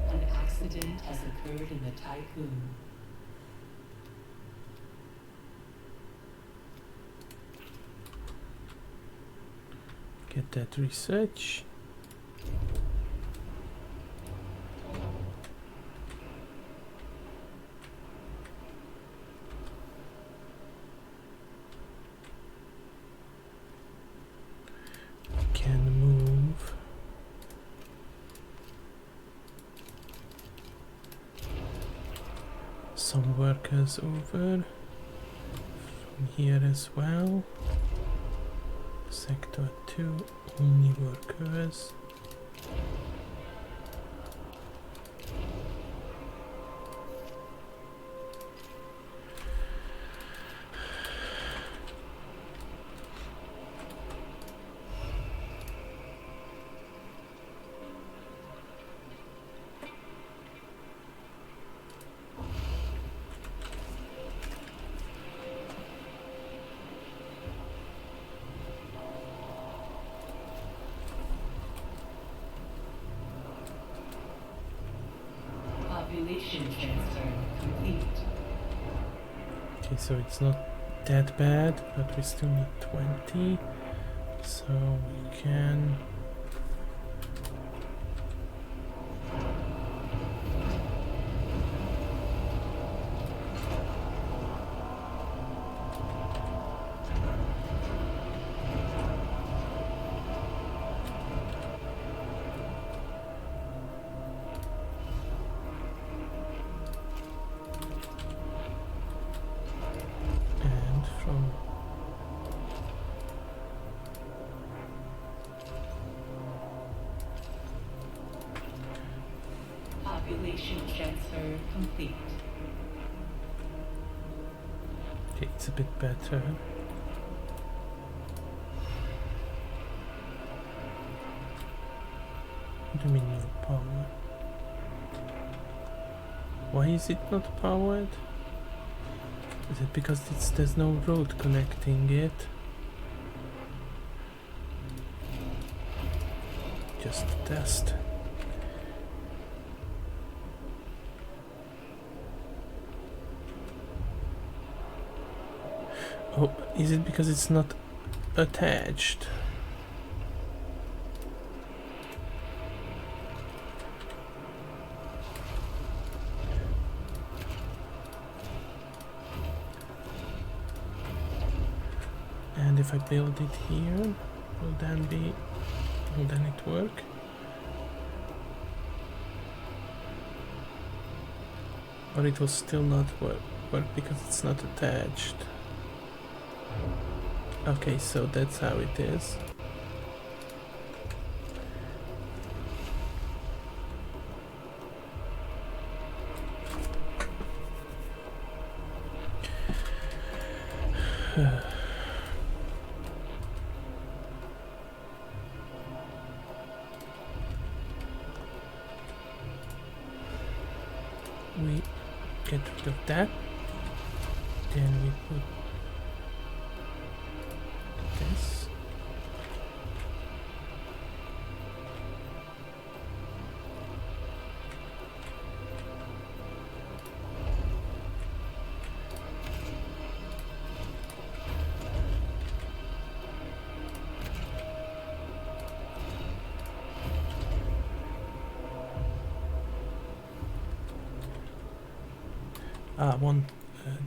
An accident has occurred in the Typhoon. Get that research. Can move. Some workers over from here as well. Sector 2, only workers. Population transfer complete. Okay, so it's not that bad, but we still need 20. So we can. Manipulation transfer complete. Okay, it's a bit better. What do you mean no power? Why is it not powered? Is it because there's no road connecting it? Just test. Oh, is it because it's not attached? And if I build it here, will then it work? Or it will still not work because it's not attached. Okay, so that's how it is. We get rid of that. Then we put this.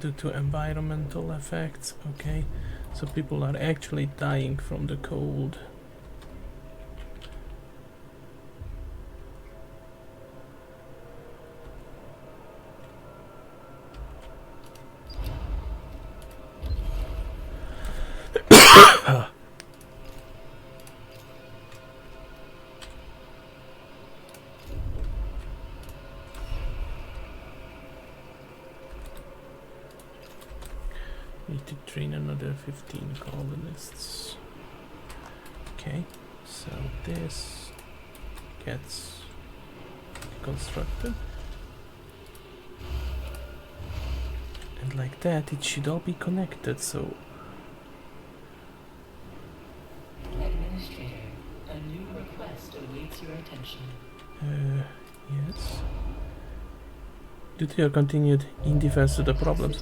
Due to environmental effects. Okay, so people are actually dying from the cold. Need to train another 15 colonists. Okay, so this gets constructed. And like that, it should all be connected, so... Administrator, a new request awaits your attention. Yes. Due to your continued indifference to the problems,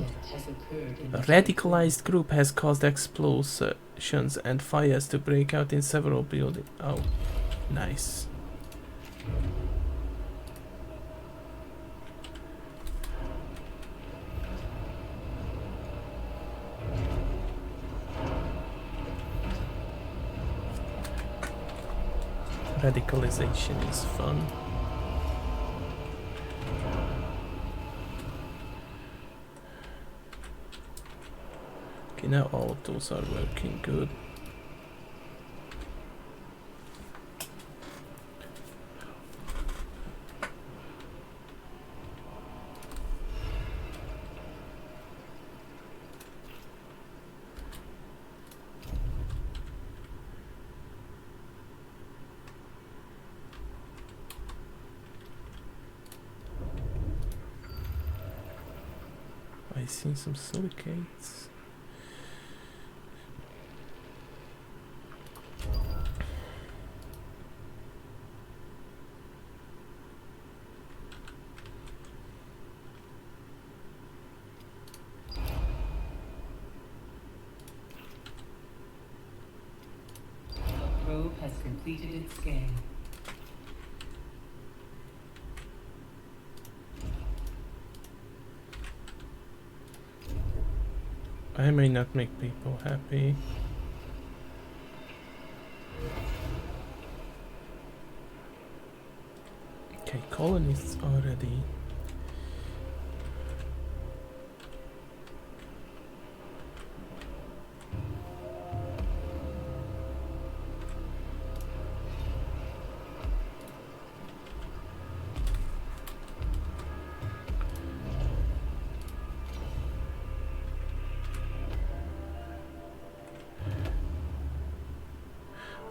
a radicalized group has caused explosions and fires to break out in several buildings. Oh, nice. Radicalization is fun. Okay, now all of those are working good. I see some silicates. Probe has completed its scan. I may not make people happy. Okay, colonists already.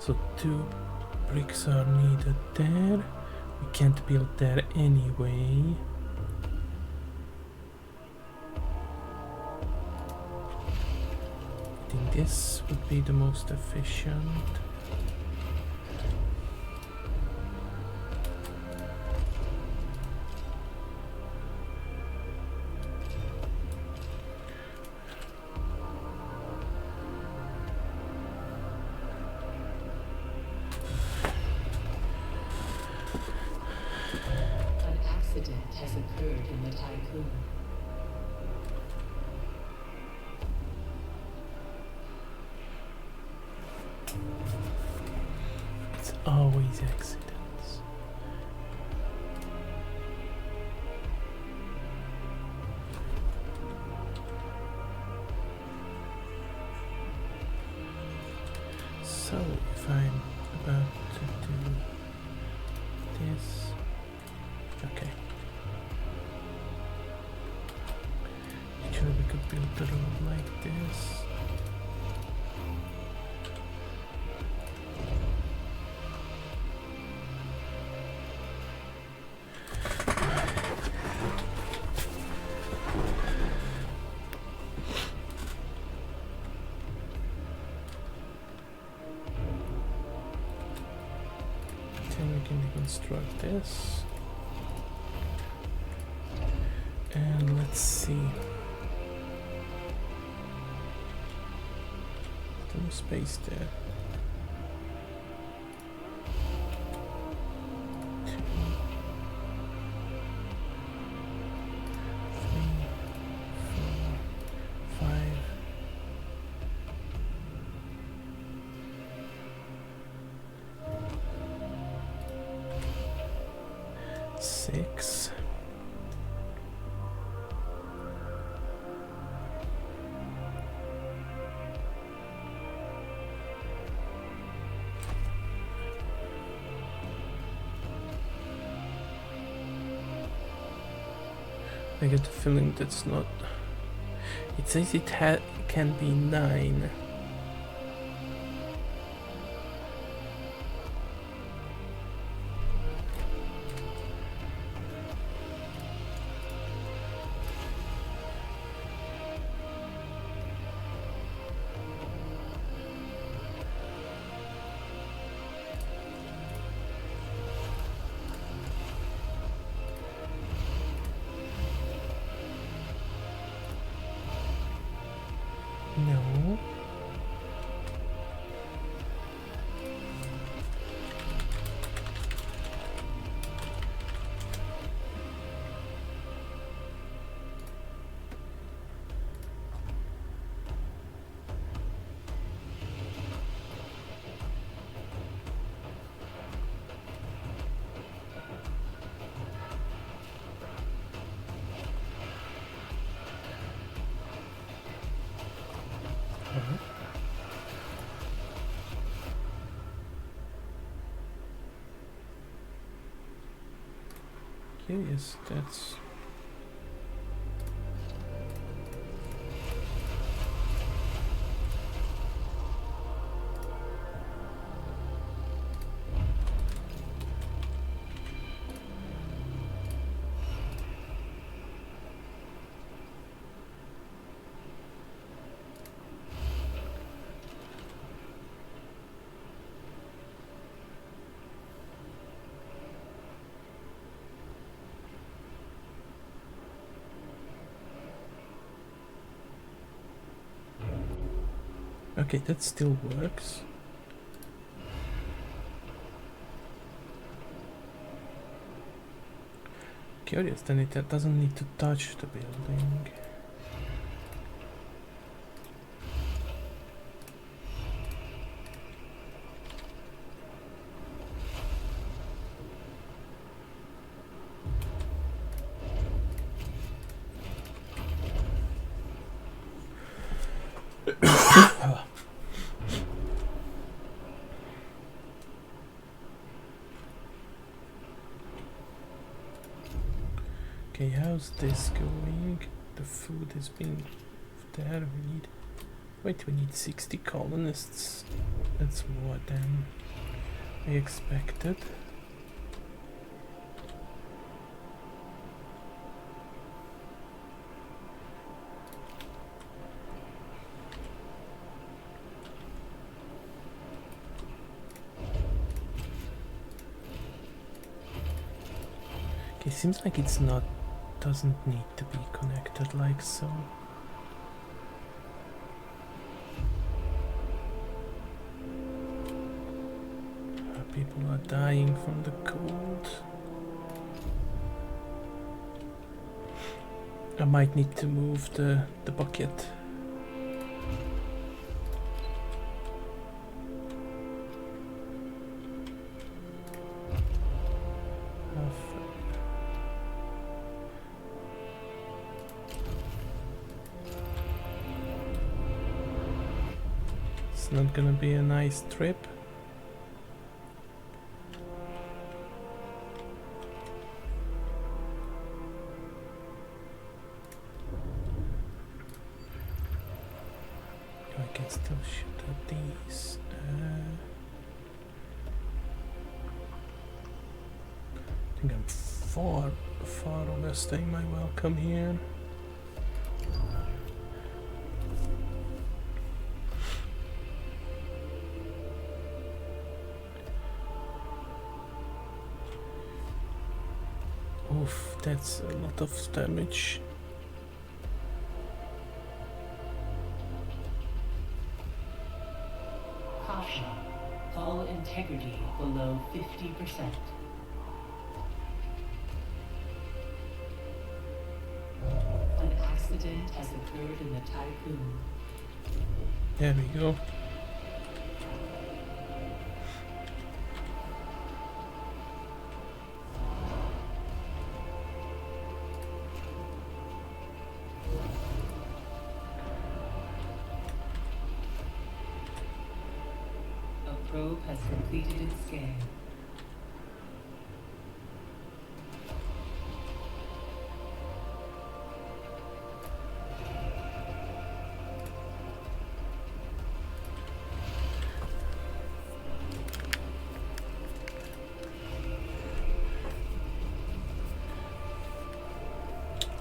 So 2 bricks are needed there. We can't build there anyway. I think this would be the most efficient. An accident has occurred in the tycoon. It's always accidents. So if I'm about to do this, okay. Actually, we could build the road like this. Then we can deconstruct this. And let's see. No space there. 2, 3, 4, 5. 6. I get the feeling that's not. It says it can be 9. No. Curious, that's. Okay, that still works. Curious, then it doesn't need to touch the building. Okay, how's this going? The food is being there. We need Wait, we need 60 colonists. That's more than I expected. Okay, seems like it's not, doesn't need to be connected like so. People are dying from the cold. I might need to move the bucket. It's not gonna be a nice trip. I can still shoot at these. I think I'm far overstaying my welcome here. Oof, that's a lot of damage. Caution. Hull integrity below 50%. An accident has occurred in the Typhoon. There we go. A probe has completed its scan.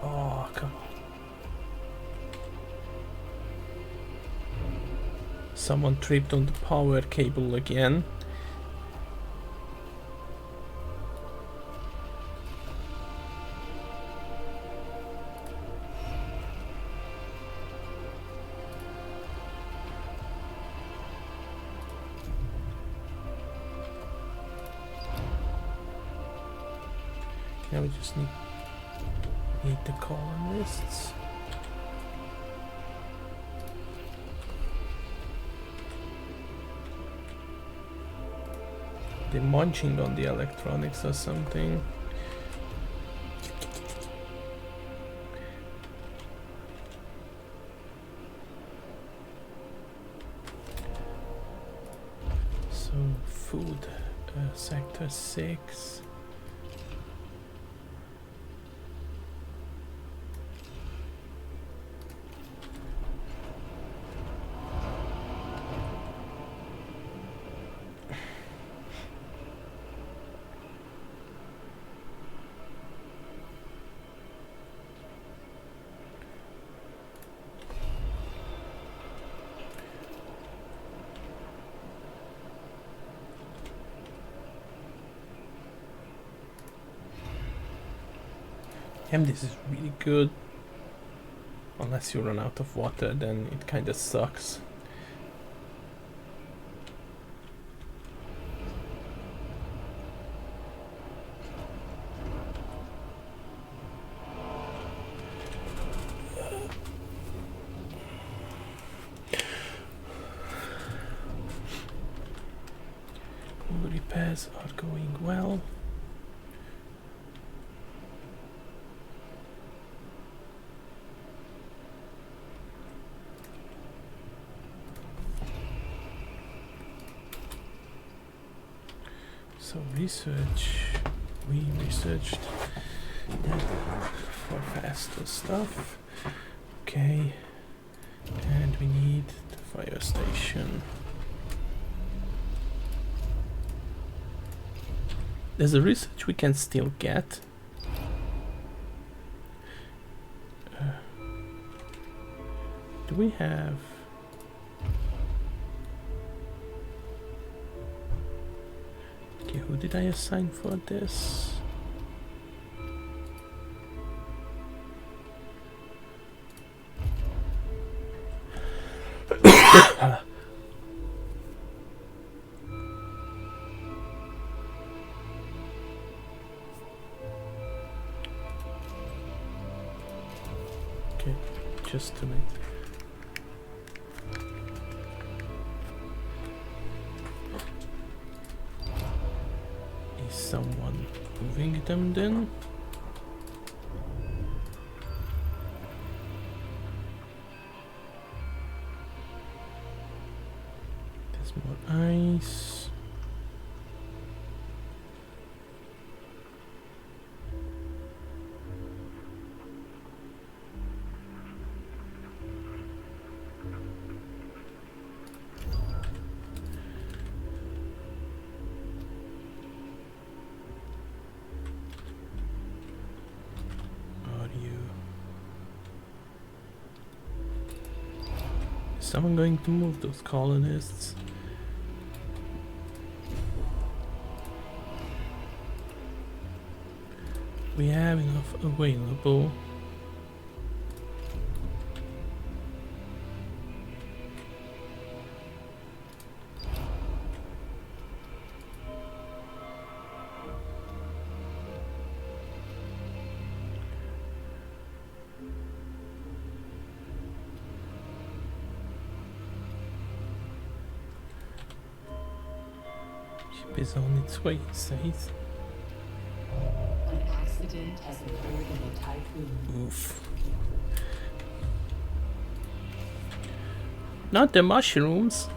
Oh, come on. Someone tripped on the power cable again. Now we just need the colonists. They're munching on the electronics or something. So food, sector 6. Damn, this is really good. Unless you run out of water, then it kinda sucks. All the repairs are going well. So we researched that for faster stuff. Okay, And we need the fire station. There's a research we can still get. Do we have... Okay, who did I assign for this? Okay, just a minute. Is someone moving them then? There's more ice. Is someone going to move those colonists? We have enough available. Ship is on its way, it says. An accident has occurred in the typhoon. Oof. Not the mushrooms.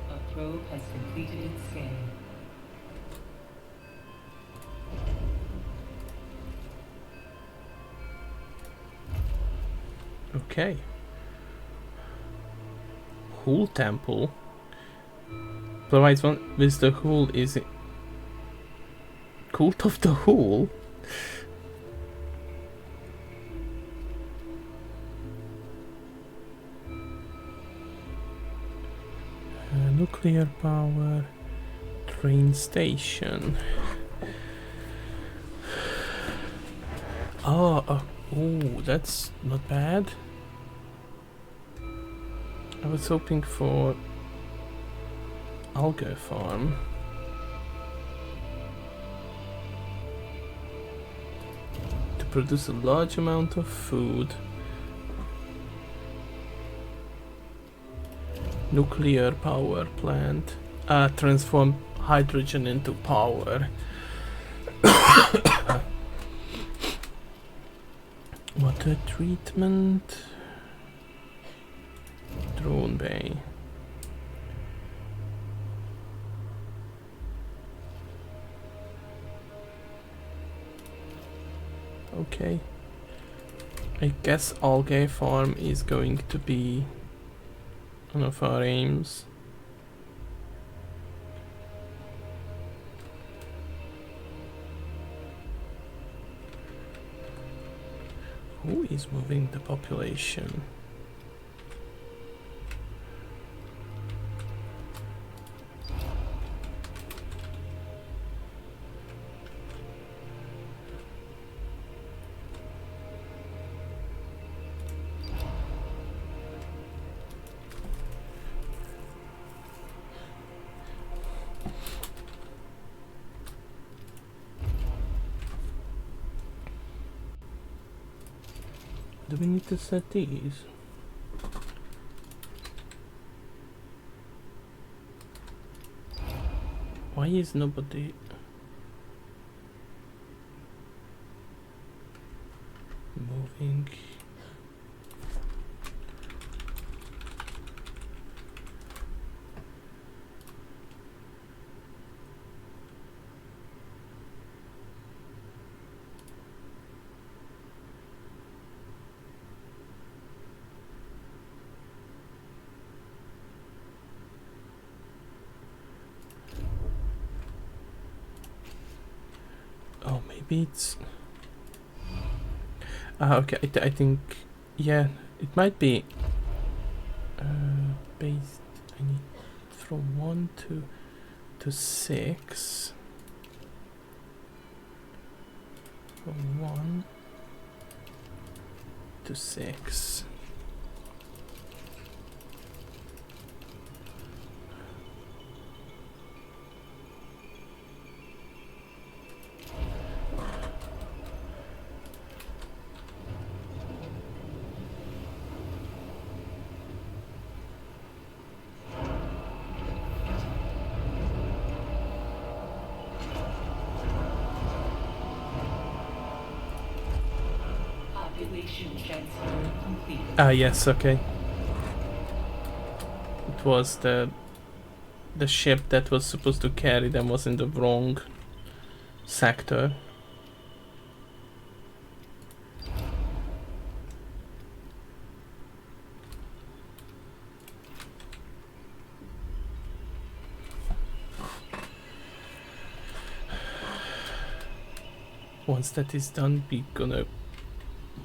A probe has completed its scan. Okay. Hull Temple provides one with the Hull is Cult of the Hull. Nuclear power train station. Oh, that's not bad. I was hoping for algae farm. To produce a large amount of food. Nuclear power plant. Transform hydrogen into power. Water treatment. Drone bay. Okay. I guess algae farm is going to be one of our aims. Who is moving the population? Do we need to set these? Why is nobody moving? Oh, maybe it's... okay, I think... Yeah, it might be... based... I need from 1 to 6. From 1 to 6. Yes, okay. It was the ship that was supposed to carry them was in the wrong sector. Once that is done, we're gonna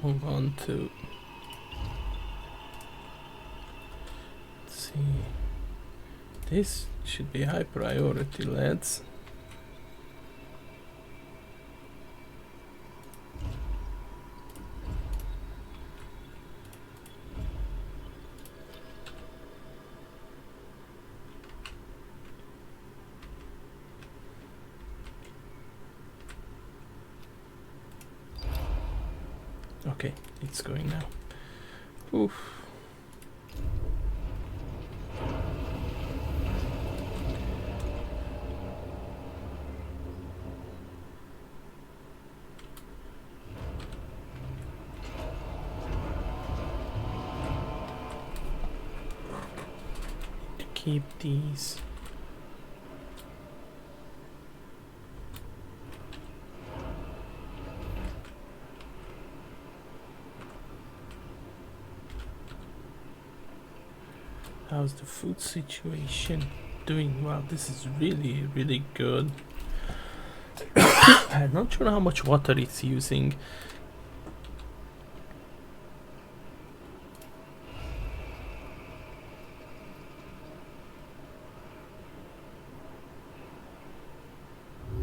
move on to... Let's see... This should be high priority, lads. Okay, it's going now. Oof. To keep these. How's the food situation doing? Well, this is really, really good. I'm not sure how much water it's using.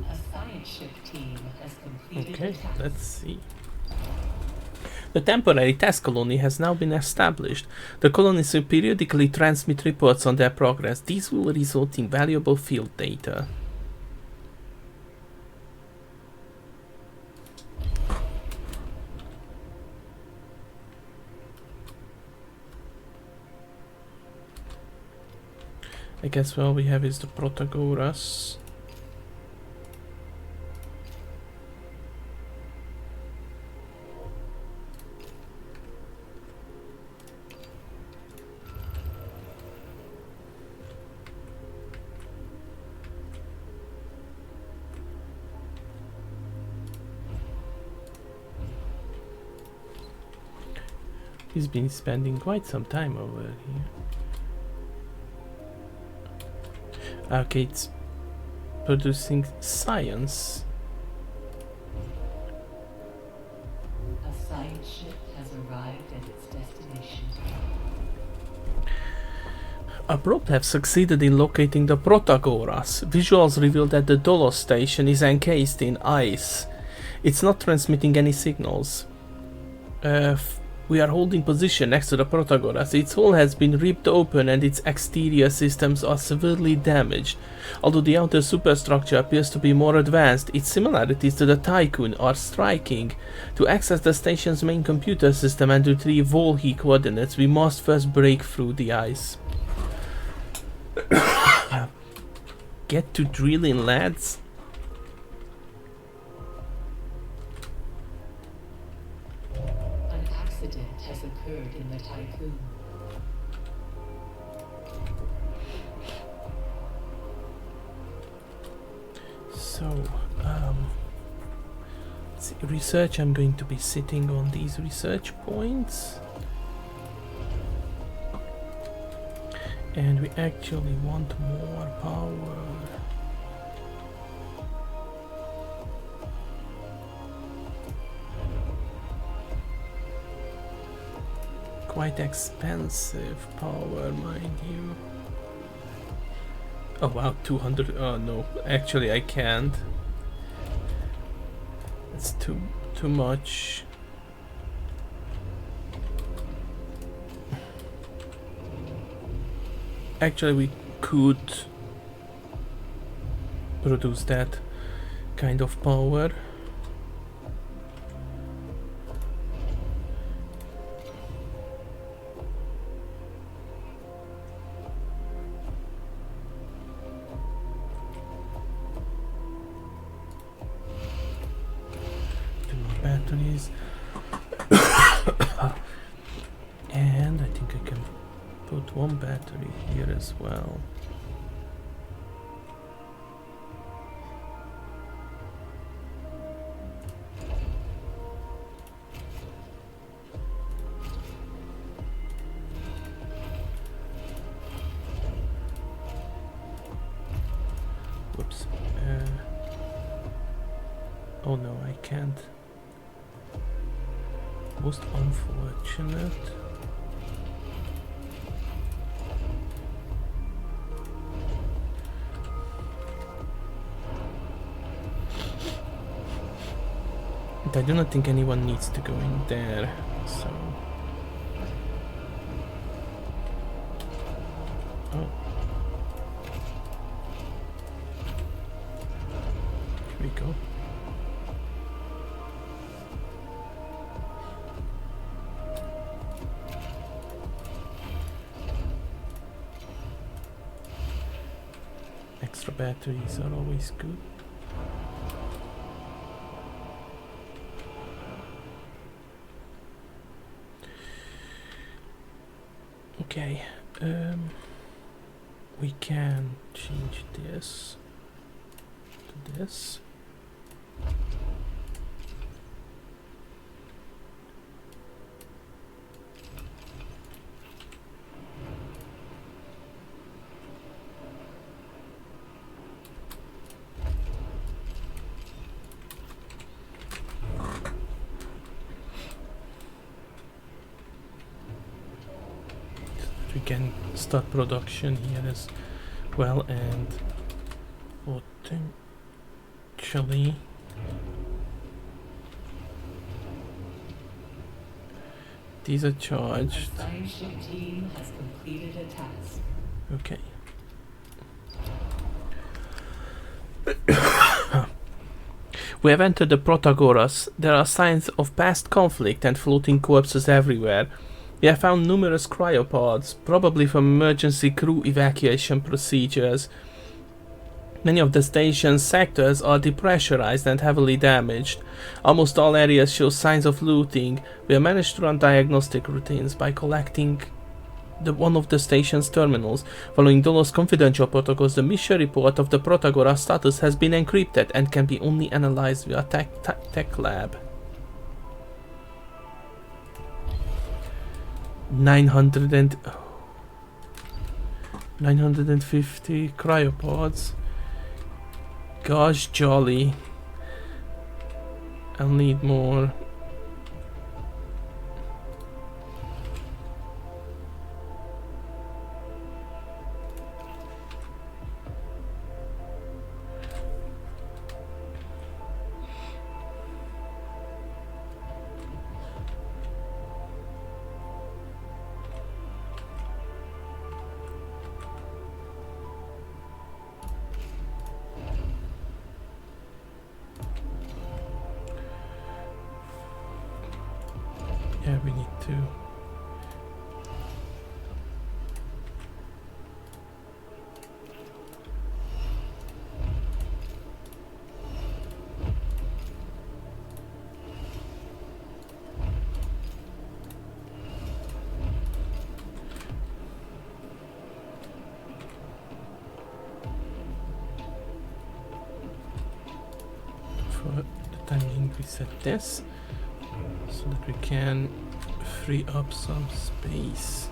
A science ship team has completed. Okay, let's see. The temporary test colony has now been established. The colonies will periodically transmit reports on their progress. These will result in valuable field data. I guess all we have is the Protagoras. He's been spending quite some time over here. Okay, it's producing science. A science ship has arrived at its destination. Abrupt have succeeded in locating the Protagoras. Visuals reveal that the Dolos station is encased in ice. It's not transmitting any signals. We are holding position next to the Protagoras. Its hull has been ripped open and its exterior systems are severely damaged. Although the outer superstructure appears to be more advanced, its similarities to the Tycoon are striking. To access the station's main computer system and retrieve Volhi coordinates, we must first break through the ice. get to drilling, lads. An accident has occurred in the tycoon. So, let's see, research, I'm going to be sitting on these research points. And we actually want more power. Quite expensive power, mind you. Oh wow, 200. Oh no, actually I can't. It's too much. Actually, we could produce that kind of power. Batteries. And I think I can put one battery here as well. Whoops. Oh no, I can't. Most unfortunate. I do not think anyone needs to go in there, so... Oh. Here we go. Extra batteries are always good. Okay, we can change this to this. We can start production here as well, and potentially these are charged. The science ship team has completed a task. Okay. We have entered the Protagoras. There are signs of past conflict and floating corpses everywhere. We have found numerous cryopods, probably from emergency crew evacuation procedures. Many of the station's sectors are depressurized and heavily damaged. Almost all areas show signs of looting. We have managed to run diagnostic routines by collecting one of the station's terminals. Following Dolos' confidential protocols, the mission report of the Protagora status has been encrypted and can be only analyzed via tech lab. 950 cryopods. Gosh jolly. I'll need more. Yeah, we need to. reset this so that we can free up some space.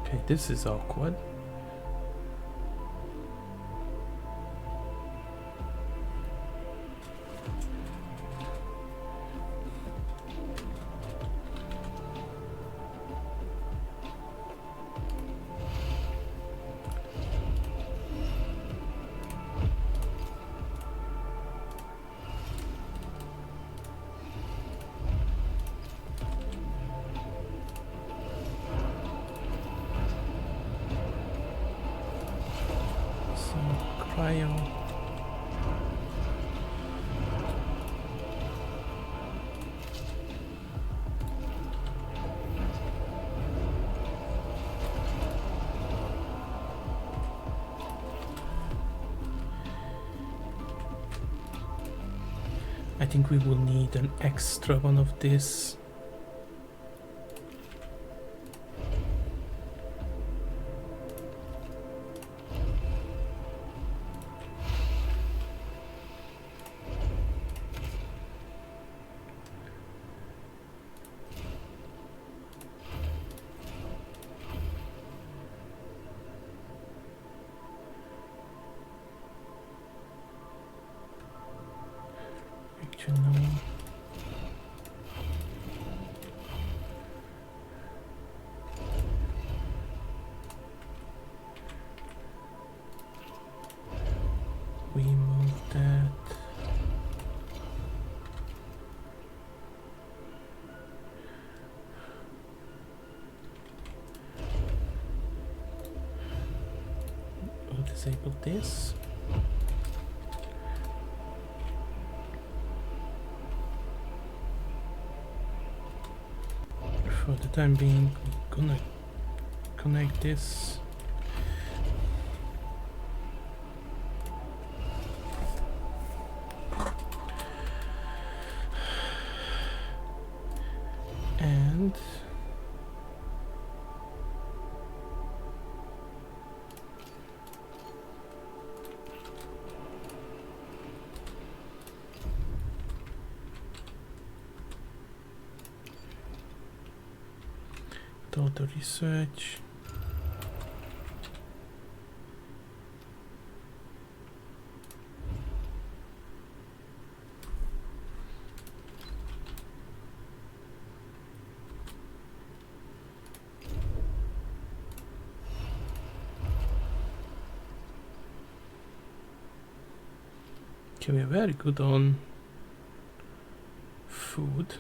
Okay, this is awkward. Cryo. I think we will need an extra one of this. We move that. We'll disable this. For the time being, we're gonna connect this. And all the research. Okay, we're very good on food.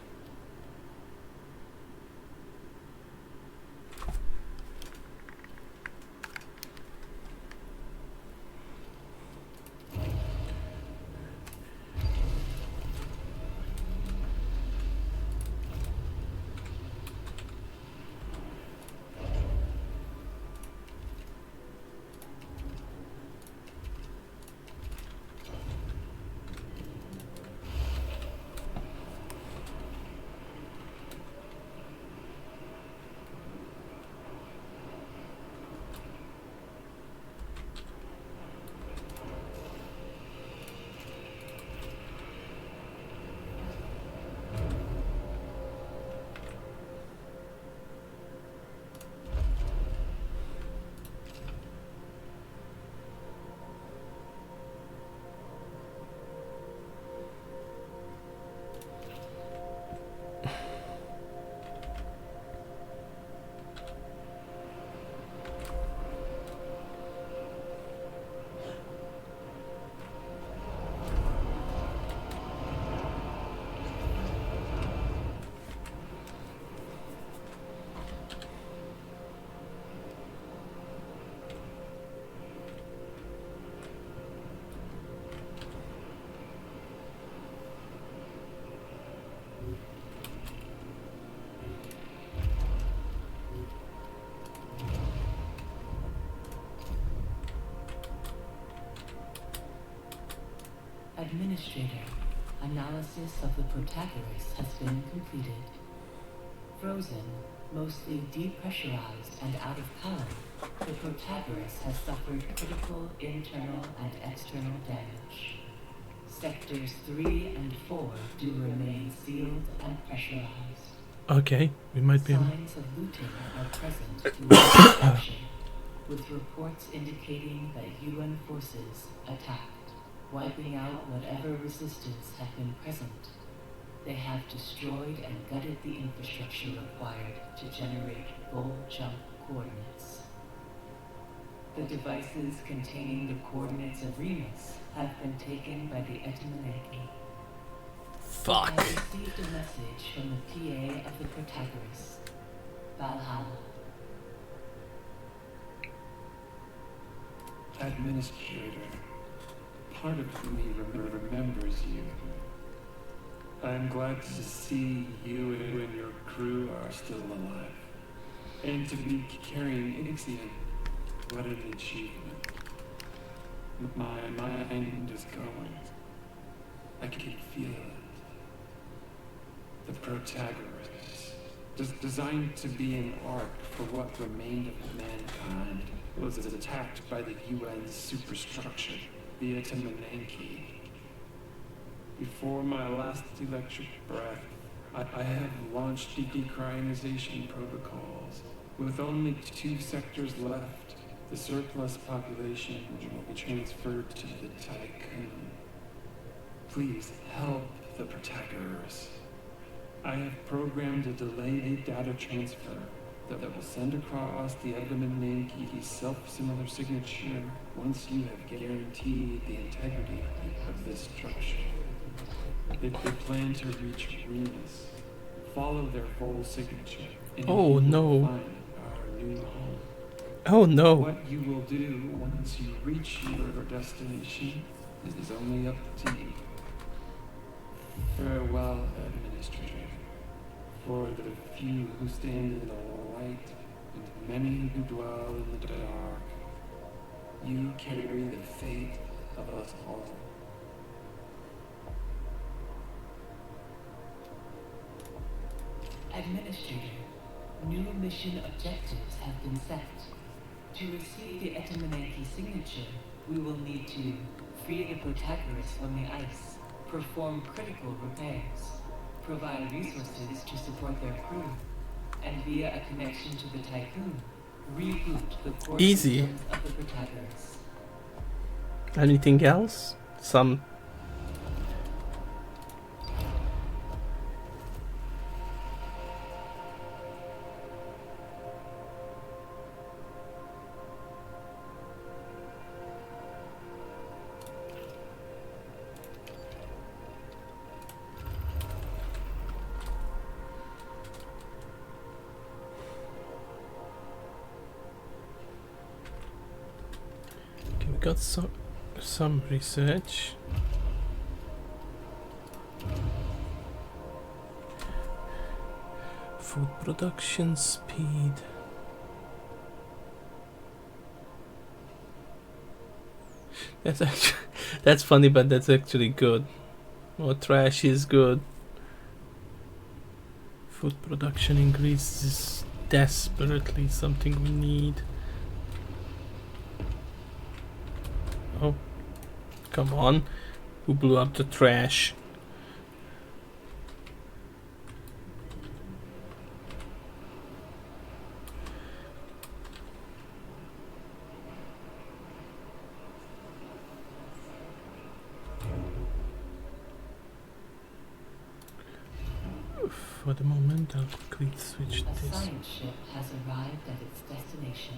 Administrator, analysis of the Protagoras has been completed. Frozen, mostly depressurized and out of power, the Protagoras has suffered critical internal and external damage. Sectors 3 and 4 do remain sealed and pressurized. Okay, we might be. Signs of looting are present throughout the section, with reports indicating that UN forces attacked, wiping out whatever resistance had been present. They have destroyed and gutted the infrastructure required to generate full jump coordinates. The devices containing the coordinates of Remus have been taken by the Etamanaki. Fuck. I received a message from the PA of the Protagoras, Valhalla. Administrator, part of me remembers you. I'm glad to see you and your crew are still alive. And to be carrying Ixion, what an achievement. My mind is going. I can feel it. The Protagoras, designed to be an ark for what remained of mankind, was attacked by the UN superstructure, the Etamanaki. Before my last electric breath, I have launched decryonization protocols. With only 2 sectors left, the surplus population will be transferred to the Tycoon. Please help the Protagoras. I have programmed a delayed data transfer that will send across the Etamananki's self-similar signature once you have guaranteed the integrity of this structure. They plan to reach Remus, follow their full signature, and Oh, you no. will find our new home. Oh no. What you will do once you reach your destination is only up to you. Farewell, Administrator. For the few who stand in the light and many who dwell in the dark, you carry the fate of us all. Administrator, new mission objectives have been set. To receive the Etamanaki signature, we will need to free the Protagoras from the ice, perform critical repairs, provide resources to support their crew, and via a connection to the Tycoon, reboot the core Easy. systems of the Protagoras. Anything else? Some. Okay, we got some research. Food production speed. That's actually that's funny, but that's actually good. More trash is good. Food production increase is desperately something we need. Oh, come on. Who blew up the trash? For the moment, I'll quickly switch A this. science ship has arrived at its destination.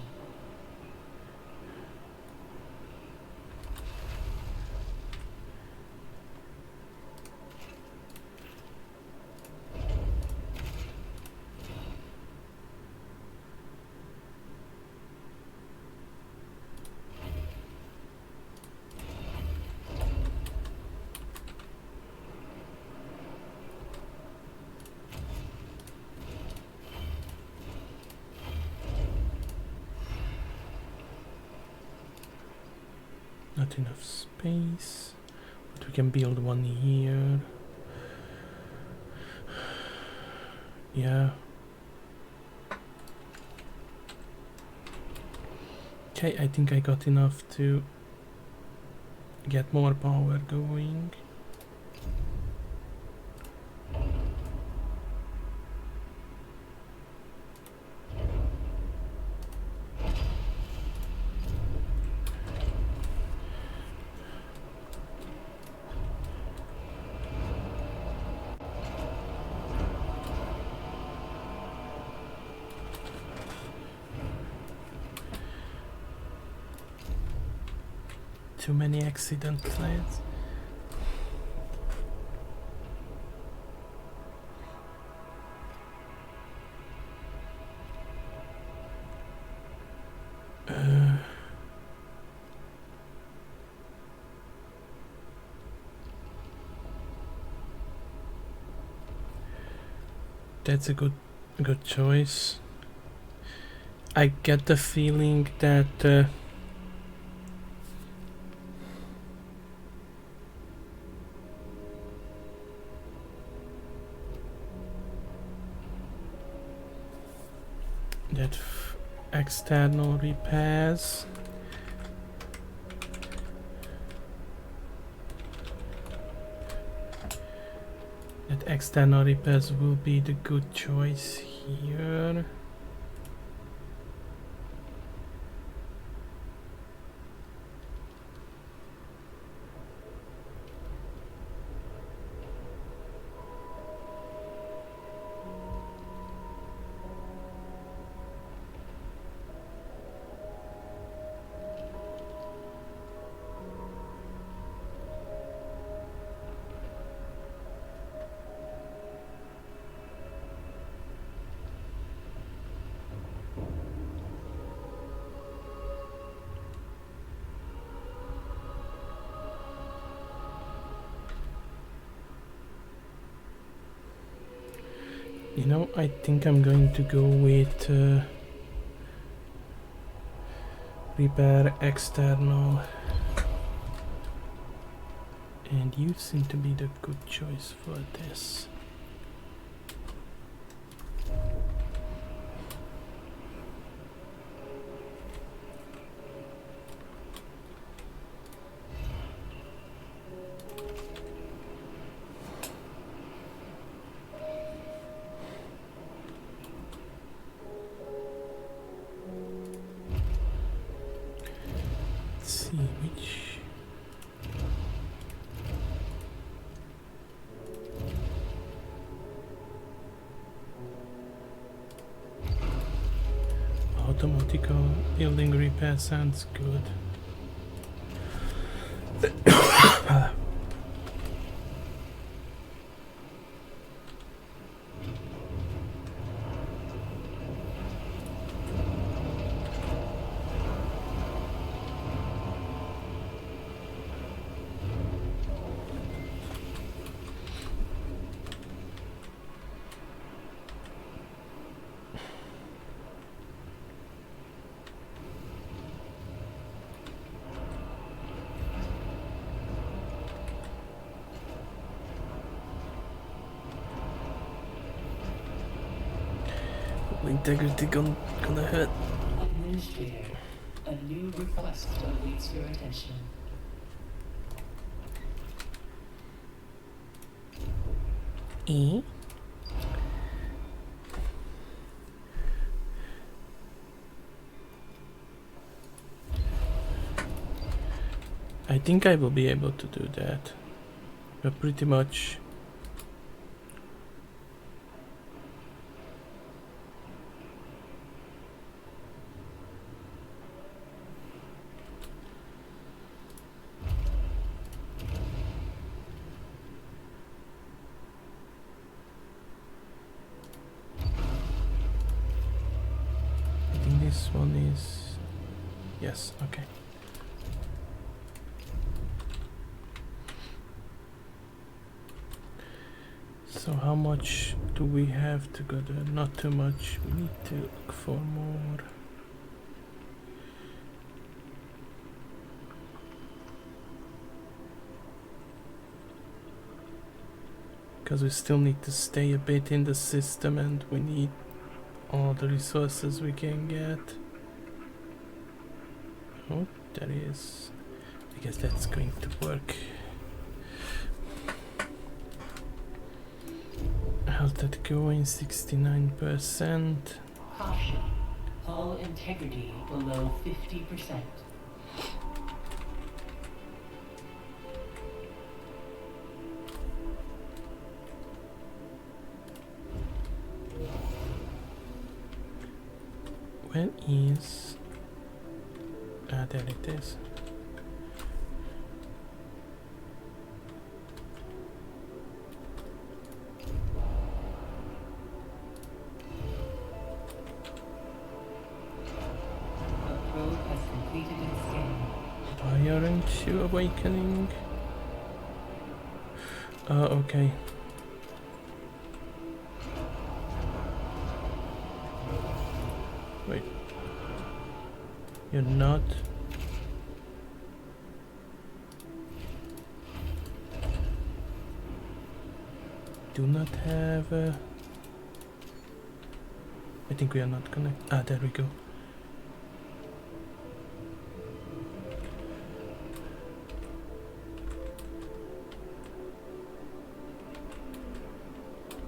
Not enough space, but we can build one here. Yeah. Okay, I think I got enough to get more power going. Too many accident threads. That's a good choice. I get the feeling that external repairs will be the good choice here. You know, I think I'm going to go with repair external, and you seem to be the good choice for this. Automatical building repair sounds good. Integrity gonna hurt. Administrator, a new request awaits your attention. I think I will be able to do that. But pretty much this one is... Yes, okay. So how much do we have to go there? Not too much. We need to look for more. because we still need to stay a bit in the system and we need all the resources we can get. Oh, there is. I guess that's going to work. How's that going? 69%. Caution. Hull integrity below 50%. Where is... Ah, there it is. The probe has completed its scan. Why aren't you awakening? Oh, okay. Wait. You're not? Do not have I think we are not connected. Ah, there we go.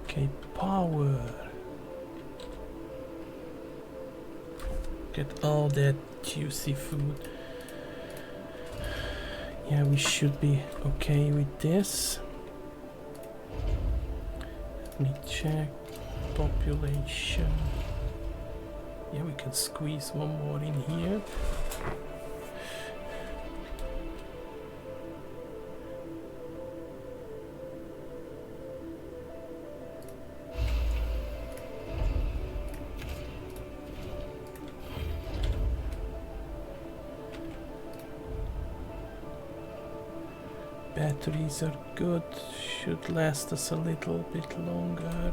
Okay, power. Get all that juicy food. Yeah, we should be okay with this. Let me check population. Yeah, we can squeeze one more in here. Batteries are good, should last us a little bit longer.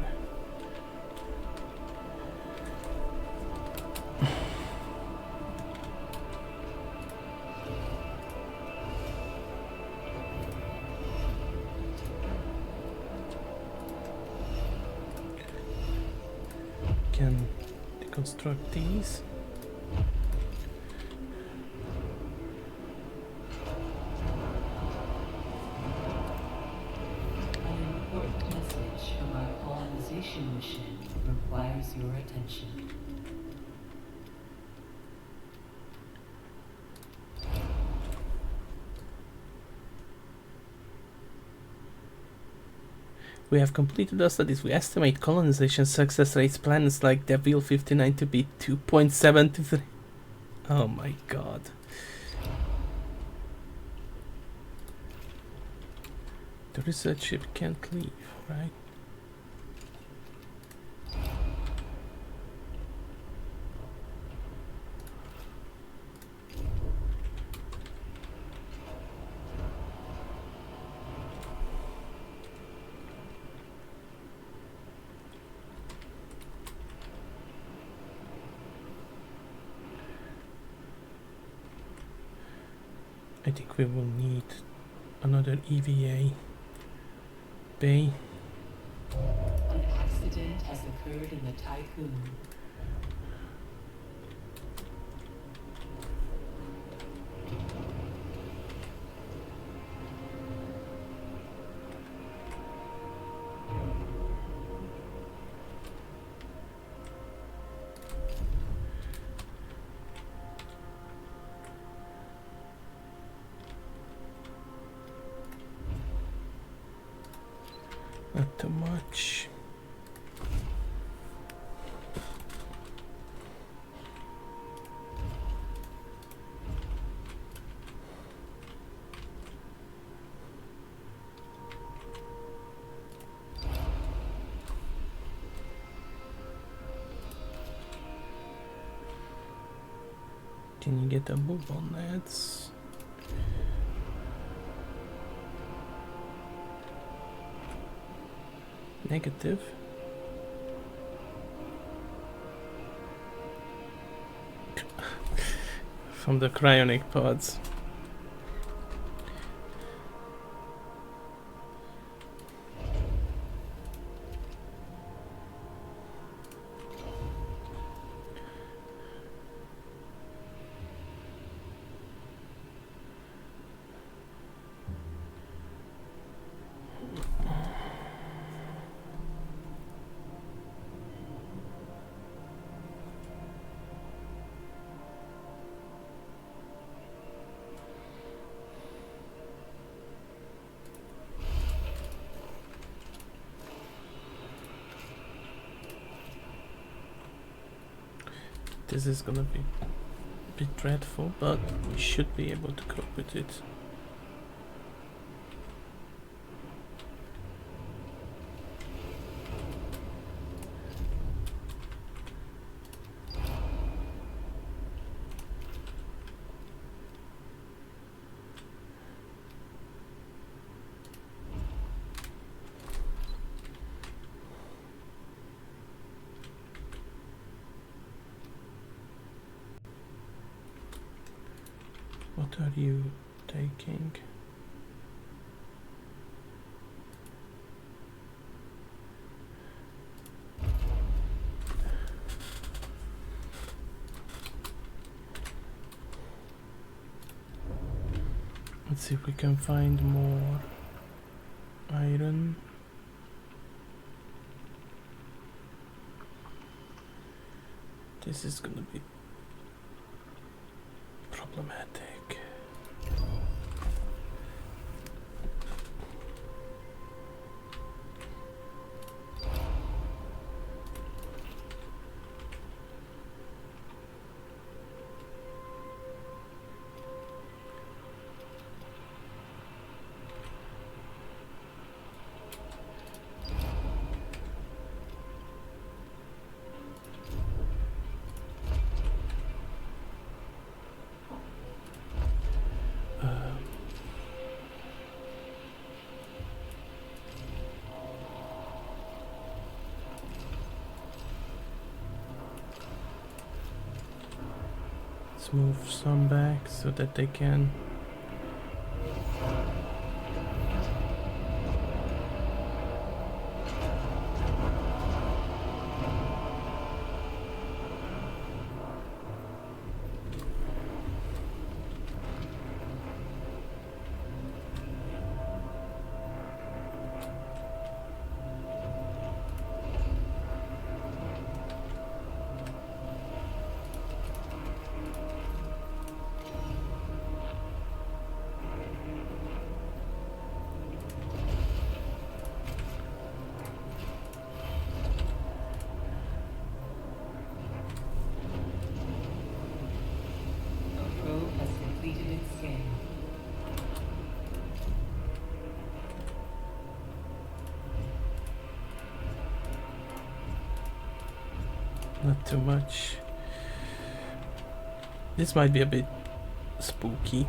Can deconstruct these. Mission requires your attention. We have completed our studies. We estimate colonization success rates planets like Deville 59 to be 2.73. Oh my god. The research ship can't leave, right? I think we will need another EVA bay. An accident has occurred in the Tycoon. Not too much. Can you get a move on that? Negative. From the cryonic pods. This is gonna be a bit dreadful, but we should be able to cope with it. What are you taking? Let's see if we can find more iron. This is gonna be problematic. Let's move some back so that they can. Not too much. This might be a bit spooky.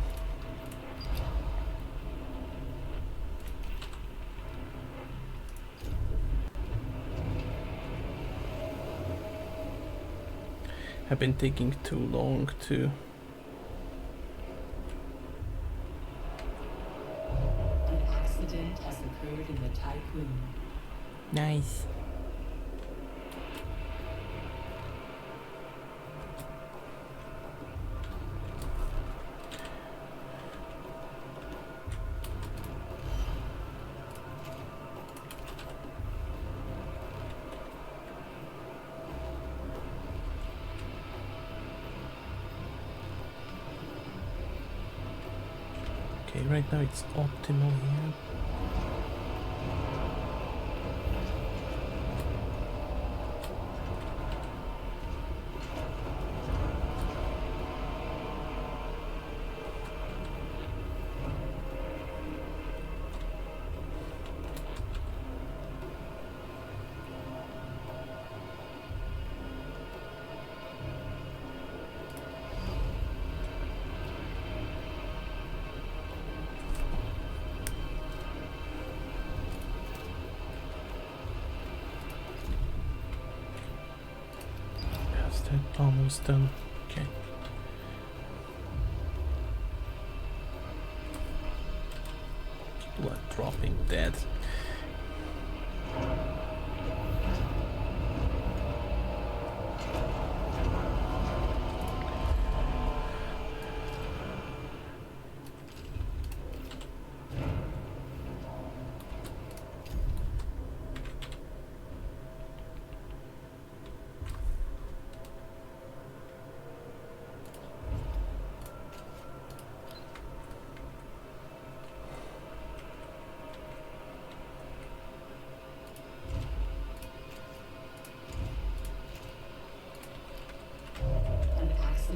Have been taking too long to. An accident has occurred in the tycoon. Nice. Okay, right now it's optimal here. Almost done. Okay. People are dropping dead.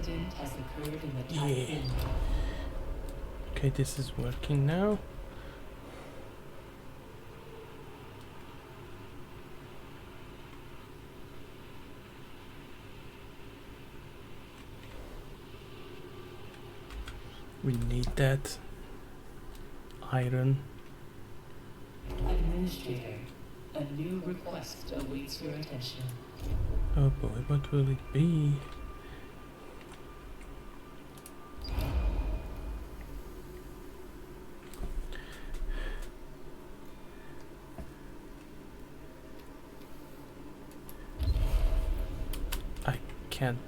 incident has occurred in the Yeah. typhoon. Okay, this is working now. We need that iron. Administrator, a new request awaits your attention. Oh boy, what will it be? I can't.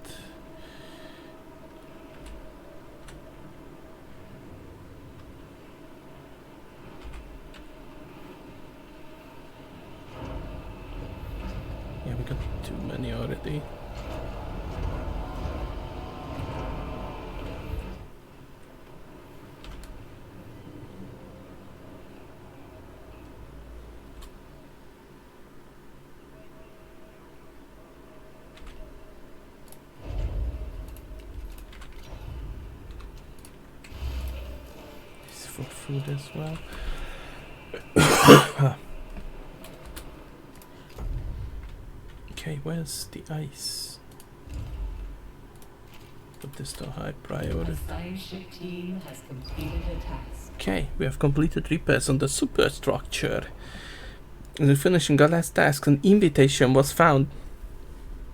Yeah, we got too many already. This is for food as well. Okay, where's the ice? Put this to high priority. The science ship team has completed a task. Okay, we have completed repairs on the superstructure. In finishing our last task, an invitation was found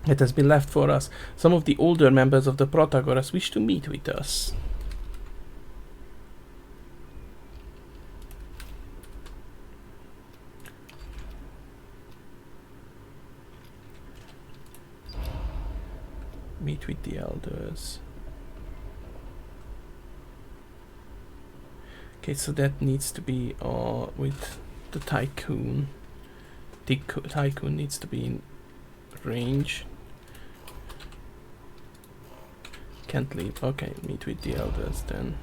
that has been left for us. Some of the older members of the Protagoras wish to meet with us. Meet with the elders. Okay, so that needs to be with the tycoon. The tycoon needs to be in range. Can't leave. Okay, meet with the elders then.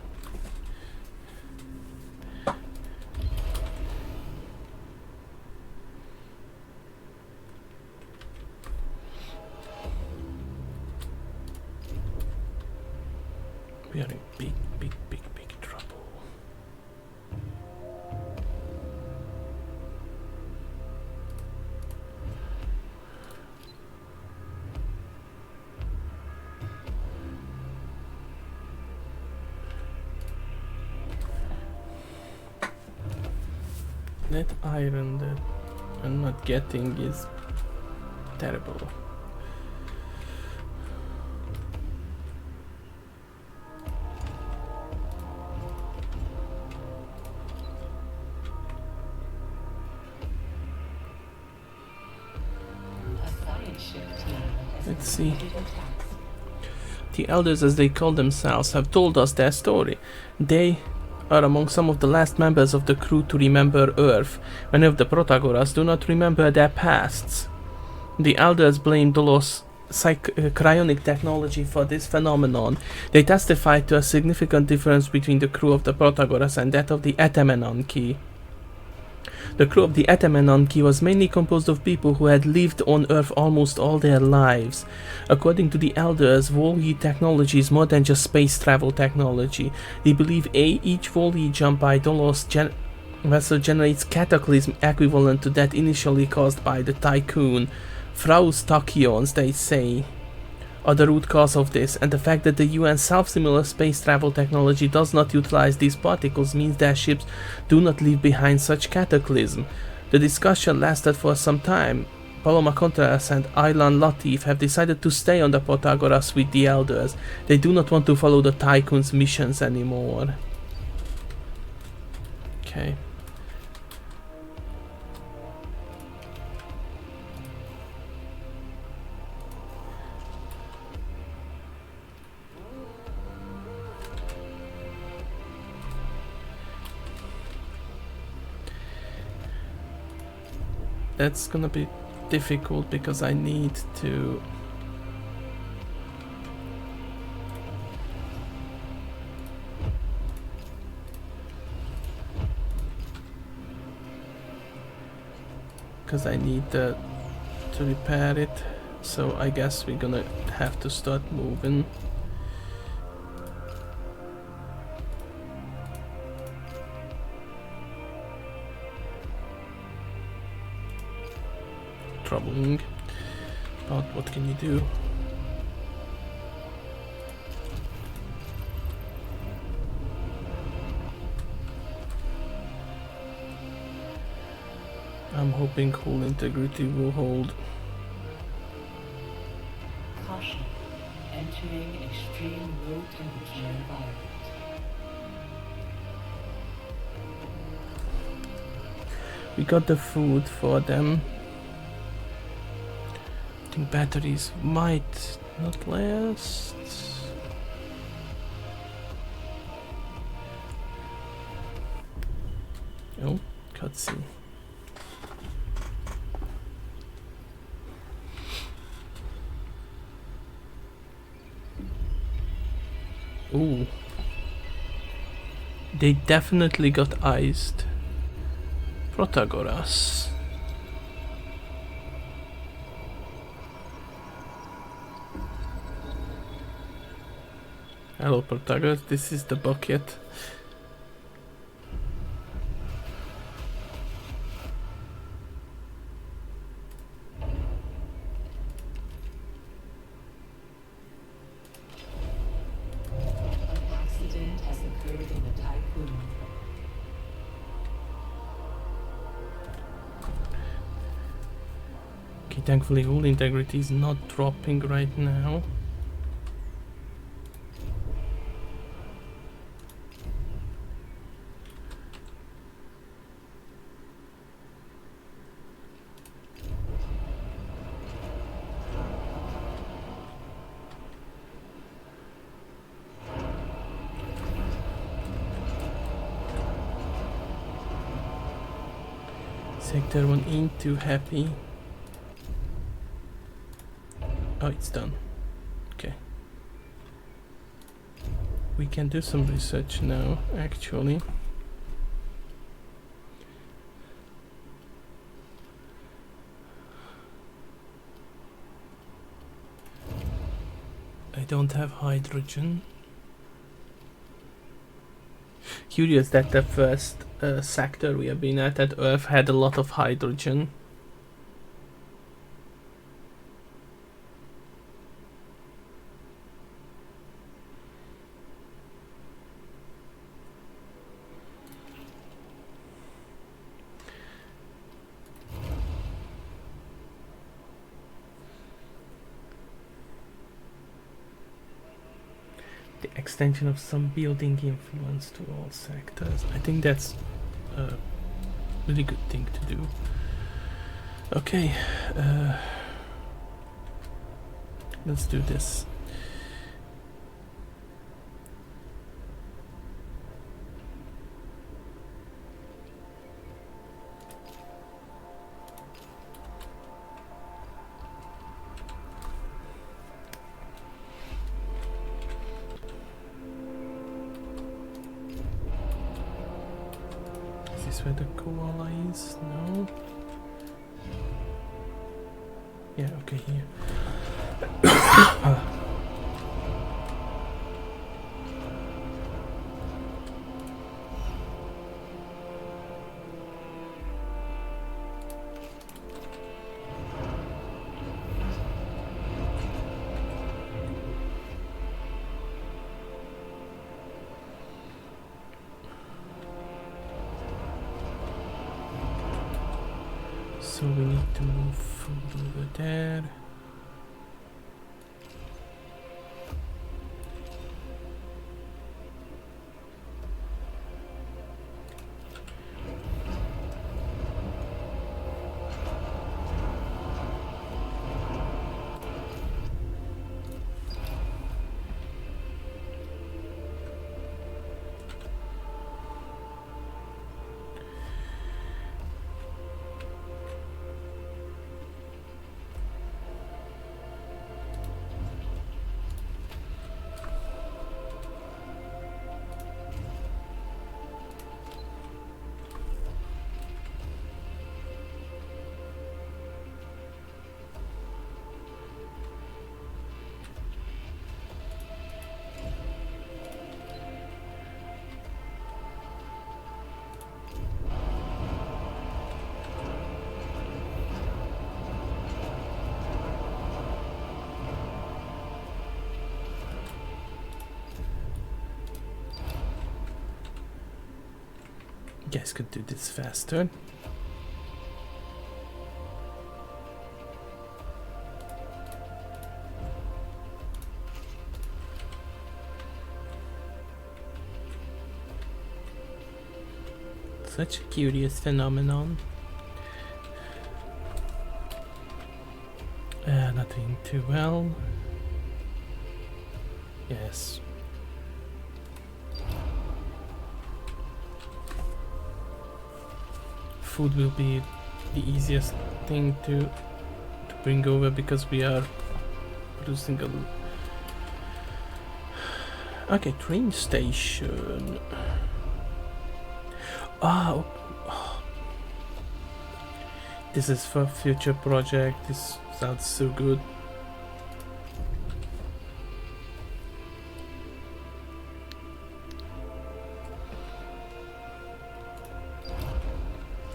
We are in big, big, big, big trouble. That iron that I'm not getting is terrible. A science ship team has Let's see. completed a task. The elders, as they call themselves, have told us their story. They are among some of the last members of the crew to remember Earth. Many of the Protagoras do not remember their pasts. The elders blame Dolos' cryonic technology for this phenomenon. They testified to a significant difference between the crew of the Protagoras and that of the Etemenanki. The crew of the Etemenanki was mainly composed of people who had lived on Earth almost all their lives. According to the elders, Volgi technology is more than just space travel technology. They believe each Volgi jump by Dolos vessel generates cataclysm equivalent to that initially caused by the tycoon. Fraus tachyons, they say, are the root cause of this, and the fact that the UN self-similar space travel technology does not utilize these particles means their ships do not leave behind such cataclysm. The discussion lasted for some time. Paloma Contreras and Aylan Latif have decided to stay on the Protagoras with the elders. They do not want to follow the Tycoon's missions anymore. Okay. That's gonna be difficult because I need to to repair it, so I guess we're gonna have to start moving. troubling. But what can you do? I'm hoping hull integrity will hold. Caution. Entering extreme low temperature environment. We got the food for them. I think batteries might not last. Oh, cutscene. Ooh. They definitely got iced. Protagoras. Hello Protagoras, this is the bucket. An accident has occurred in the typhoon. Okay, thankfully hull integrity is not dropping right now. Sector 1 ain't too happy. Oh, it's done. Okay. We can do some research now, actually. I don't have hydrogen. Curious that the first sector we have been at Earth had a lot of hydrogen. The extension of some building influence to all sectors. I think that's a really good thing to do. Okay, let's do this. Is this where the koala is? No? Yeah, okay, here. So we need to move food over there. guys could do this faster. Such a curious phenomenon. Not doing too well. Yes. Food will be the easiest thing to bring over because we are producing a... Okay, train station. Oh, this is for future project. This sounds so good.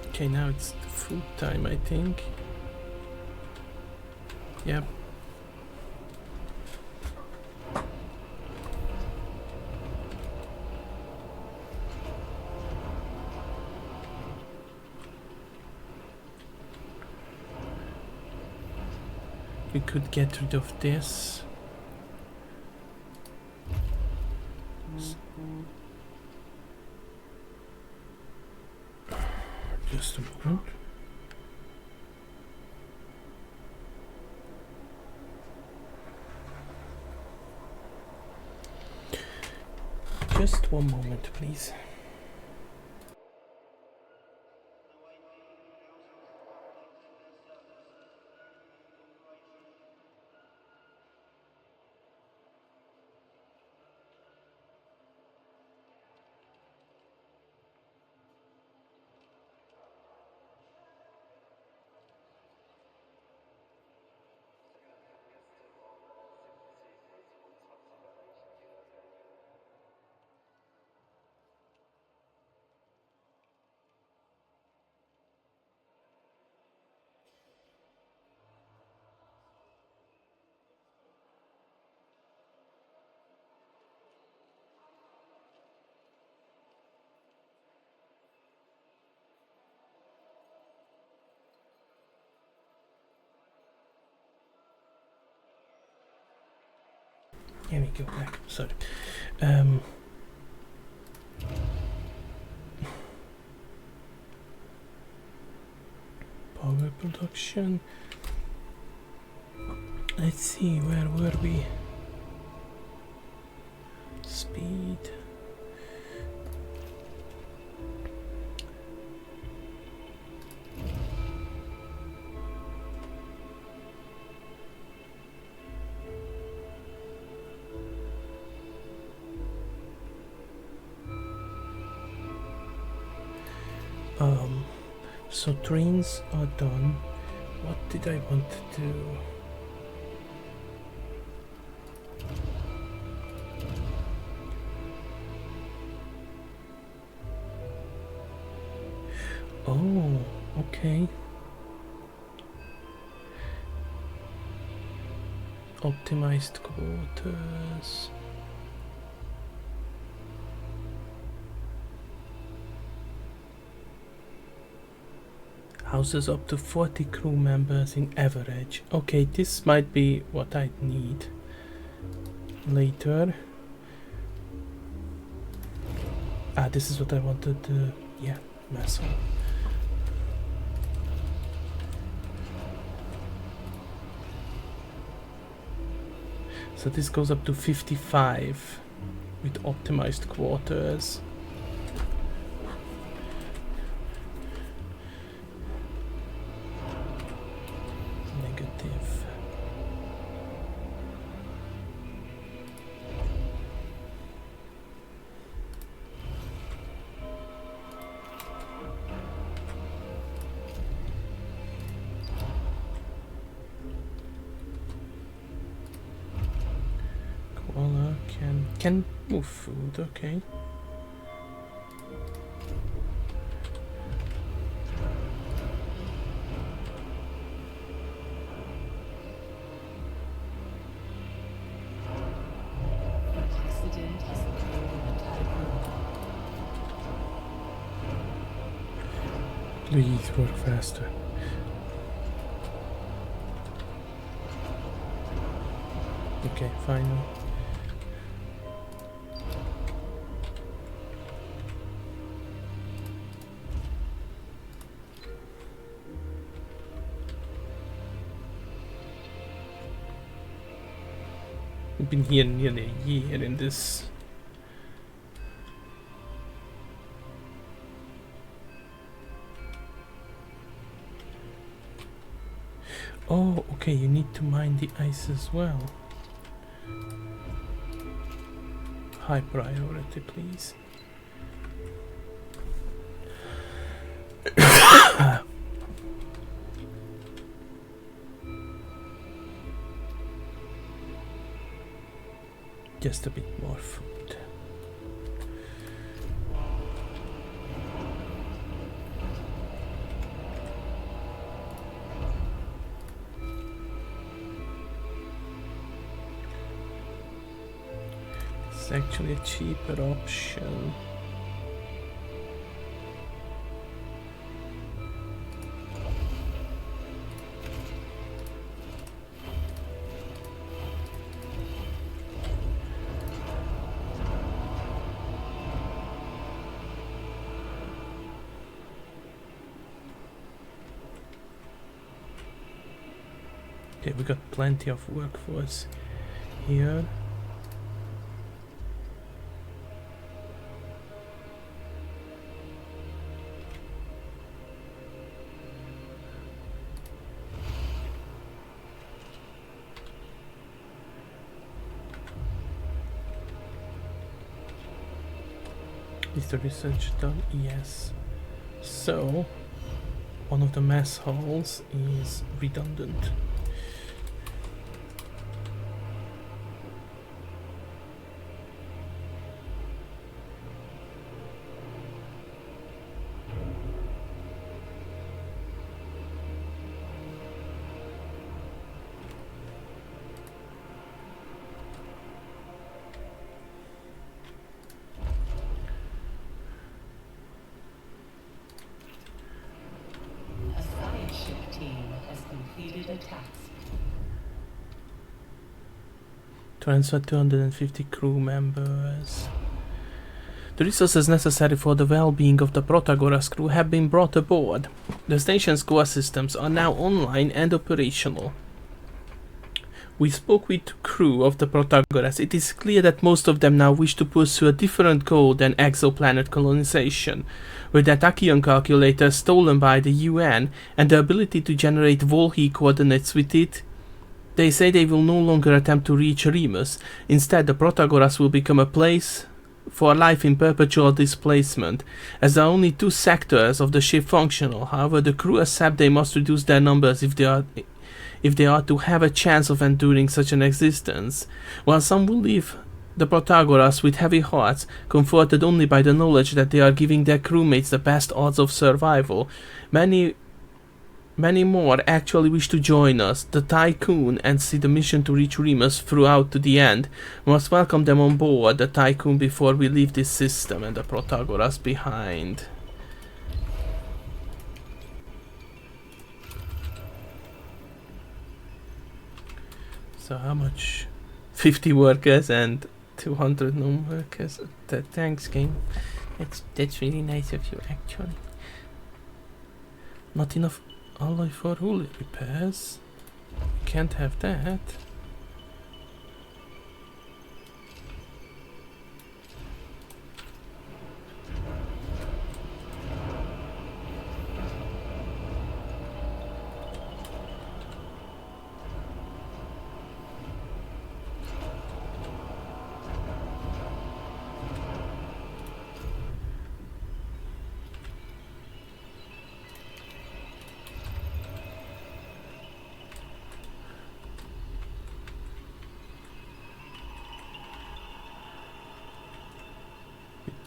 Okay, now it's the food time, I think. Yep. We could get rid of this. Just a moment. Just one moment, please. Here we go back. Sorry. Power production. Let's see, where were we? Speed. So trains are done. What did I want to do? Oh, okay. Optimized quarters. Houses up to 40 crew members in average. Okay, this might be what I need later. Ah, this is what I wanted to... yeah, mess up. So this goes up to 55 with optimized quarters. Negative. Koala can move food, okay. Accident has occurred in the typhoon. Please work faster. Okay, finally. We've been here nearly a year in this. Oh, okay, you need to mine the ice as well. High priority, please. Just a bit more food. It's actually a cheaper option. Okay, we got plenty of workforce here. Is the research done? Yes. So, one of the mess halls is redundant. A science ship team has completed a task. Transfer 250 crew members. The resources necessary for the well-being of the Protagoras crew have been brought aboard. The station's core systems are now online and operational. We spoke with crew of the Protagoras. It is clear that most of them now wish to pursue a different goal than exoplanet colonization. With that Ixion calculator stolen by the UN and the ability to generate Volhy coordinates with it, they say they will no longer attempt to reach Remus. Instead, the Protagoras will become a place for life in perpetual displacement. As there are only 2 sectors of the ship functional, however, the crew accept they must reduce their numbers if they are to have a chance of enduring such an existence. While some will leave the Protagoras with heavy hearts, comforted only by the knowledge that they are giving their crewmates the best odds of survival, many more actually wish to join us, the Tycoon, and see the mission to reach Remus throughout to the end. We must welcome them on board the Tycoon before we leave this system and the Protagoras behind. So how much? 50 workers and 200 non-workers. Thanks, game. That's really nice of you, actually. Not enough alloy for hull repairs. Can't have that.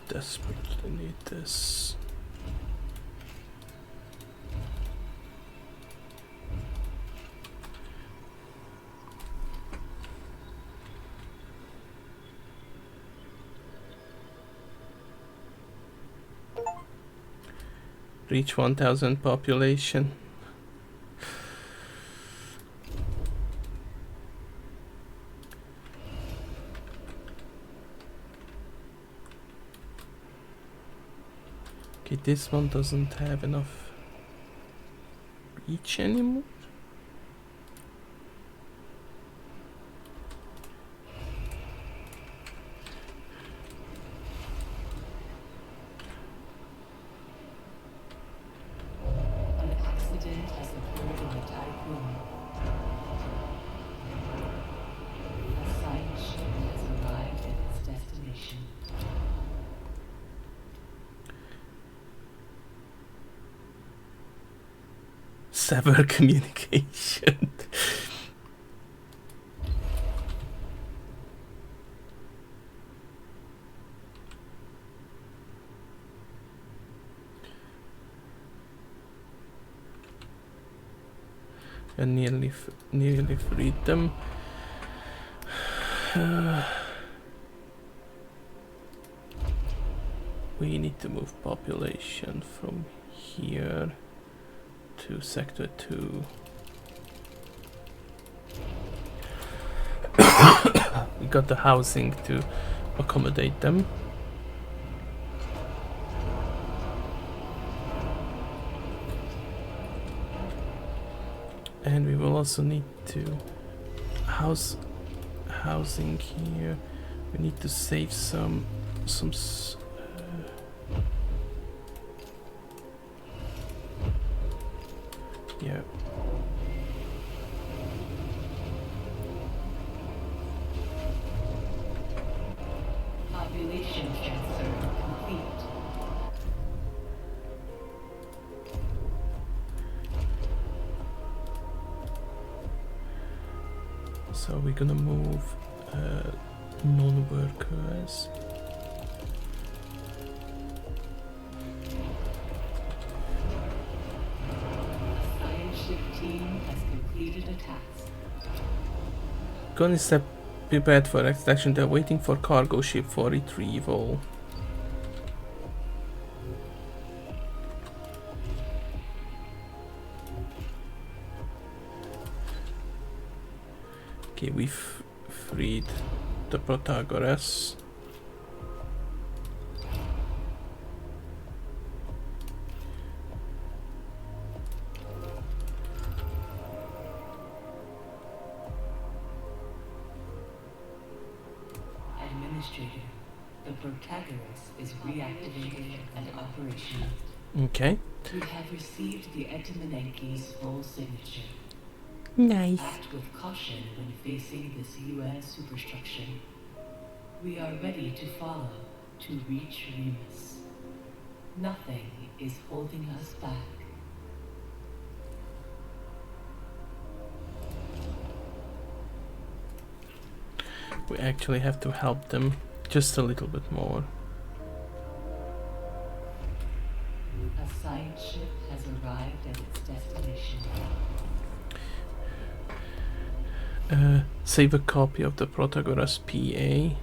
Desperately need this. Reach 1000 population. Okay, this one doesn't have enough reach anymore. An accident has occurred in the typhoon. A science ship has arrived at its destination. Sever communication. And nearly freed them. We need to move population from here to sector 2. We got the housing to accommodate them. And we will also need to housing here. We need to save some yeah. Population transfer complete. So we're gonna move non-workers. Science ship team has completed a task. Gonna step prepared for extraction. They're waiting for cargo ship for retrieval. Okay, we've freed the Protagoras. Administrator, the Protagoras is reactivated and operational. Okay. We have received the Etimanenki's full signature. Nice. Act with caution when facing this UN superstructure. We are ready to follow to reach Remus. Nothing is holding us back. We actually have to help them just a little bit more. A science ship has arrived at its destination. Save a copy of the Protagoras PA.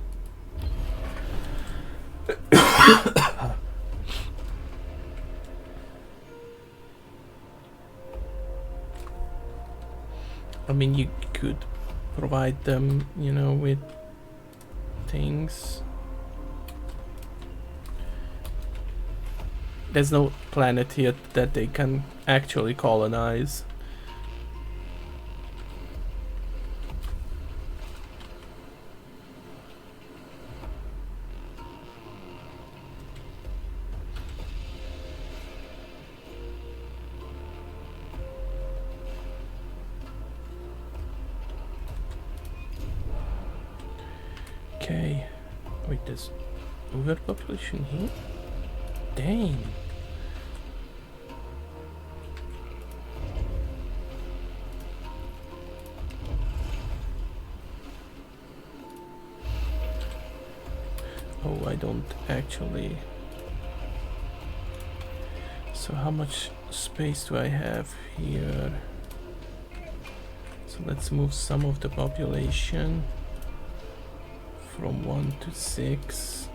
I mean, you could provide them, you know, with things. There's no planet here that they can actually colonize. Okay. Wait, there's overpopulation here? Dang. Oh, I don't actually. So how much space do I have here? So let's move some of the population from 1 to 6.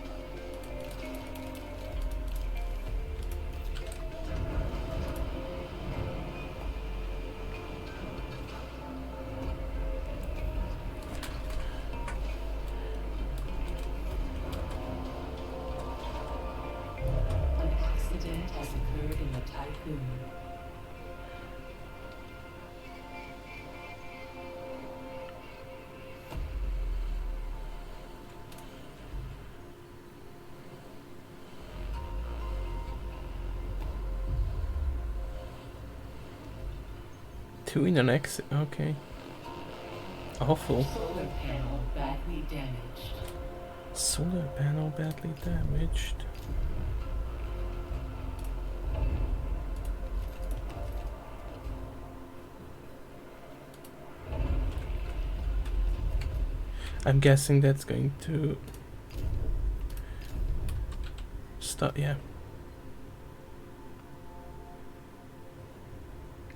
Two in an X. Okay. Awful. Solar panel badly damaged. Solar panel badly damaged. I'm guessing that's going to start. Yeah.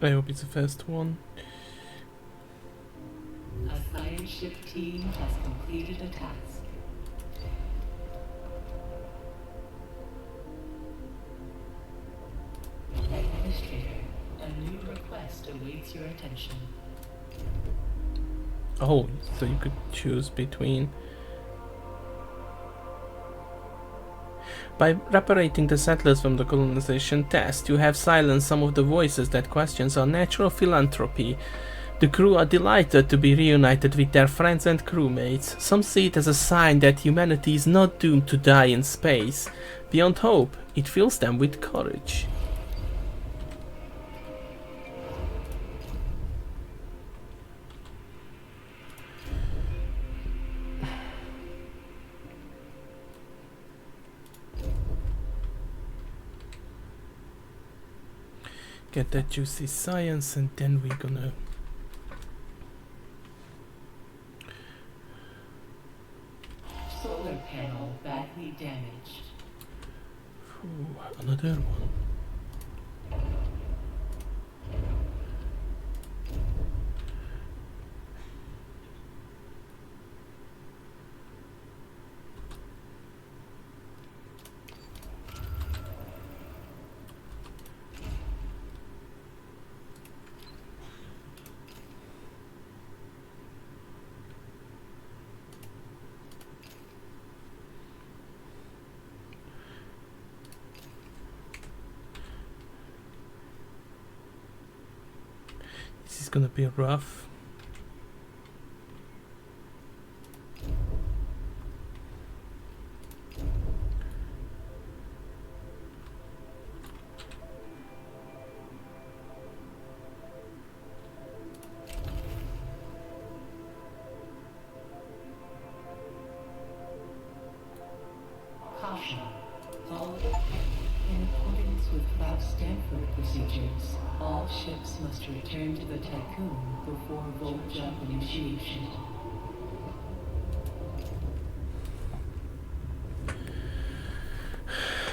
I hope it's the first one. A science ship team has completed a task. Administrator, a new request awaits your attention. Oh, so you could choose between. By separating the settlers from the colonization test, you have silenced some of the voices that questions our natural philanthropy. The crew are delighted to be reunited with their friends and crewmates. Some see it as a sign that humanity is not doomed to die in space. Beyond hope, it fills them with courage. Get that juicy science, and then we're gonna Solar panel badly damaged. ooh, another one. This is gonna be rough. Caution. All in accordance with Cloud Stanford procedures, all ships must return to the Tycoon before Volt jump initiation.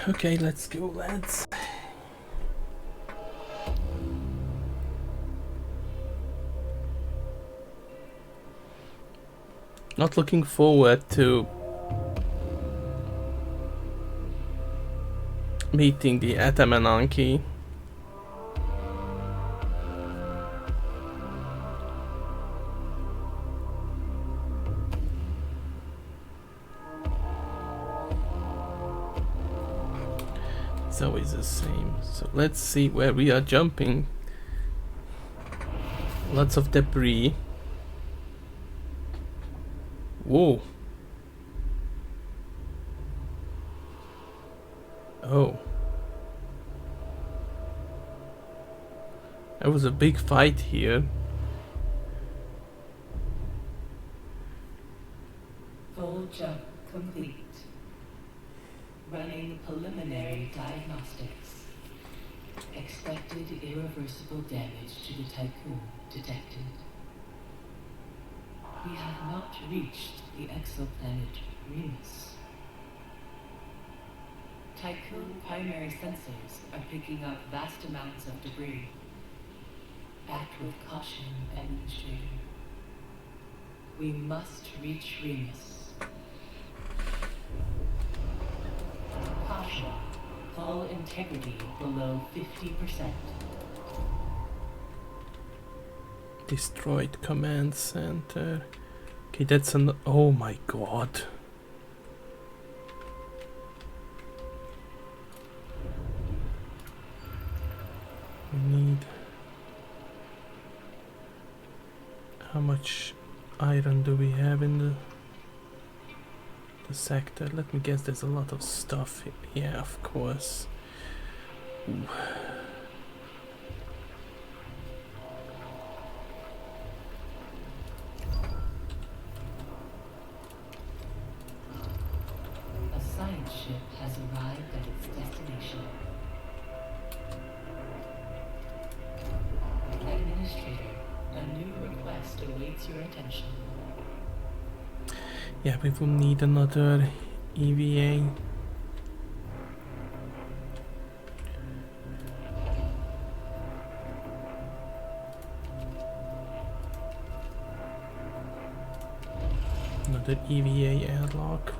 Okay, let's go, lads. Not looking forward to meeting the Atamananki. It's always the same. So let's see where we are jumping. Lots of debris. Whoa. Oh. There was a big fight here. Full jump complete. Running preliminary diagnostics. Expected irreversible damage to the Tycoon detected. We have not reached the exoplanet Remus. Tycoon primary sensors are picking up vast amounts of debris. Act with caution, Administrator. We must reach Remus. Caution. Hull integrity below 50%. Destroyed command center. Okay, that's an. Oh my god. We need. How much iron do we have in the sector? Let me guess, there's a lot of stuff. Yeah, of course. Ooh. ship has arrived at its destination. Administrator, a new request awaits your attention. Yeah, we will need another EVA. Another EVA airlock.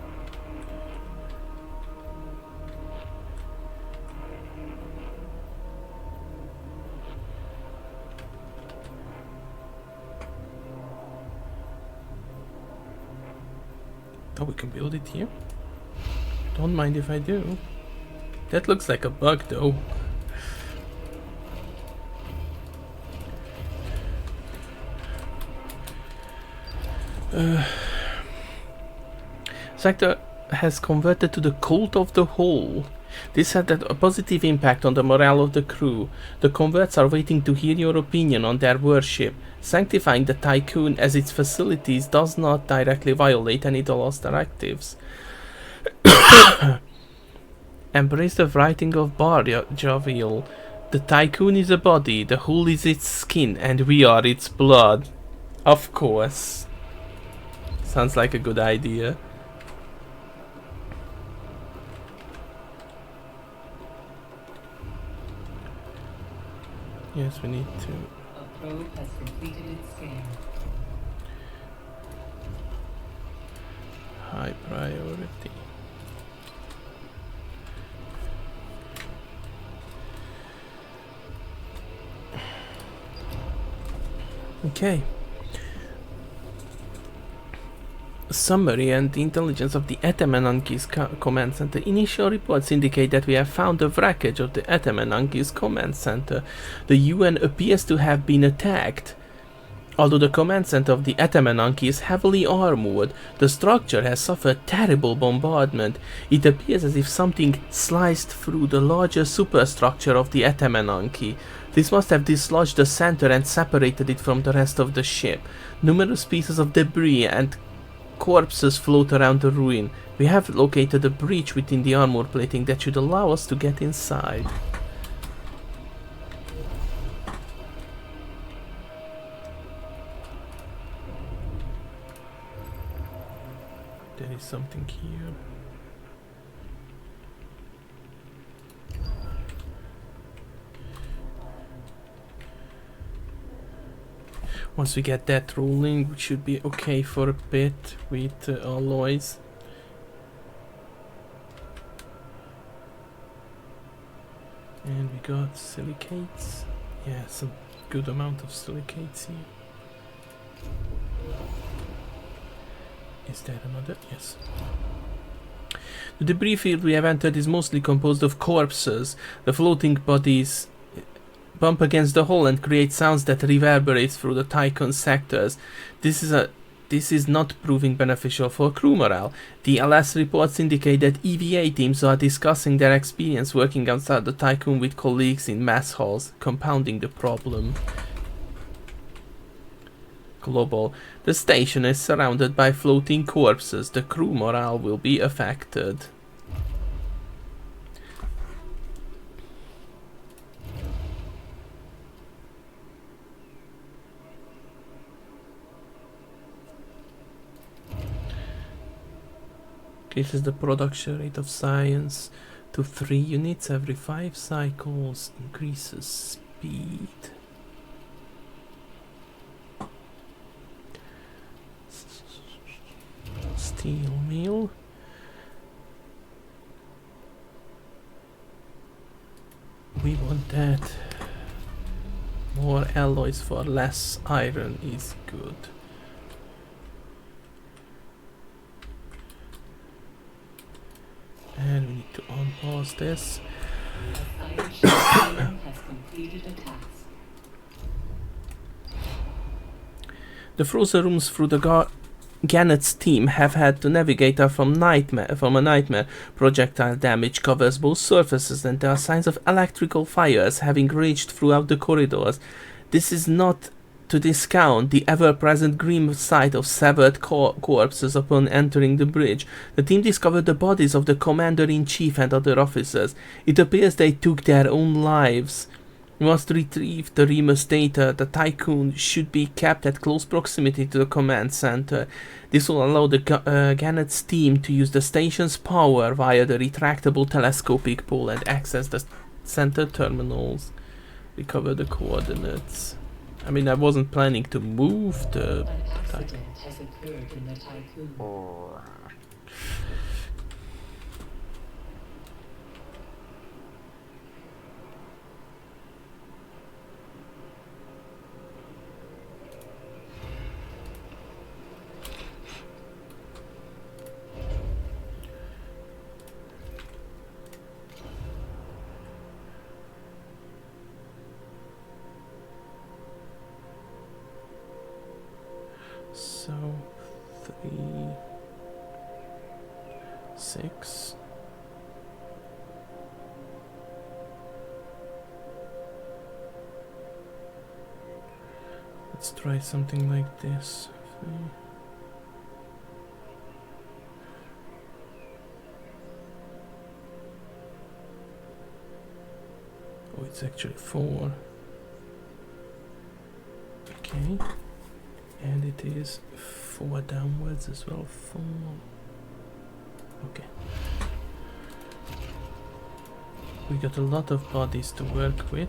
Oh, we can build it here. Don't mind if I do. That looks like a bug though. Sector has converted to the cult of the whole. This had a positive impact on the morale of the crew. The converts are waiting to hear your opinion on their worship. Sanctifying the Tycoon as its facilities does not directly violate any Dolos directives. Embrace the writing of Bar Javiel. The Tycoon is a body, the whole is its skin, and we are its blood. Of course. Sounds like a good idea. Yes, we need to. A probe has completed its scan. High priority. Okay. Summary and the intelligence of the Etemenanki's command center. Initial reports indicate that we have found the wreckage of the Etemenanki's command center. The UN appears to have been attacked. Although the command center of the Etemenanki is heavily armored, the structure has suffered terrible bombardment. It appears as if something sliced through the larger superstructure of the Etemenanki. This must have dislodged the center and separated it from the rest of the ship. Numerous pieces of debris and corpses float around the ruin. We have located a breach within the armor plating that should allow us to get inside. There is something here. Once we get that rolling, we should be okay for a bit with alloys. And we got silicates. Yeah, some good amount of silicates here. Is there another? Yes. The debris field we have entered is mostly composed of corpses. The floating bodies bump against the hull and create sounds that reverberate through the Tycoon sectors. This is not proving beneficial for crew morale. The LS reports indicate that EVA teams are discussing their experience working outside the Tycoon with colleagues in mess halls, compounding the problem. Global. The station is surrounded by floating corpses. The crew morale will be affected. Increases the production rate of science to 3 units every 5 cycles. Increases speed. Steel mill. We want that. More alloys for less iron is good. And we need to unpause this. The fire ship has completed a task. The frozen rooms through the Gannett's team have had to navigate from a nightmare. Projectile damage covers both surfaces and there are signs of electrical fires having raged throughout the corridors. This is not to discount the ever-present grim sight of severed corpses upon entering the bridge. The team discovered the bodies of the commander-in-chief and other officers. It appears they took their own lives. We must retrieve the Remus data. The Tycoon should be kept at close proximity to the command center. This will allow the Gannett's team to use the station's power via the retractable telescopic pole and access the center terminals. Recover the coordinates. I mean, I wasn't planning to move the... An accident has occurred in the Tycoon. So, 3, 6. Let's try something like this. 3. Oh, it's actually 4. Okay. And it is 4 downwards as well. 4. Okay. We got a lot of bodies to work with.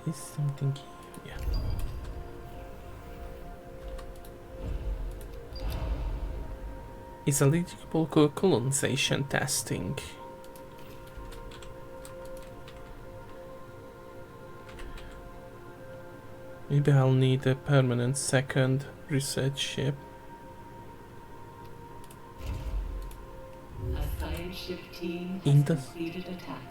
Is something here? Yeah. Is eligible colonization testing. Maybe I'll need a permanent second research ship. A science ship team In has the completed a task.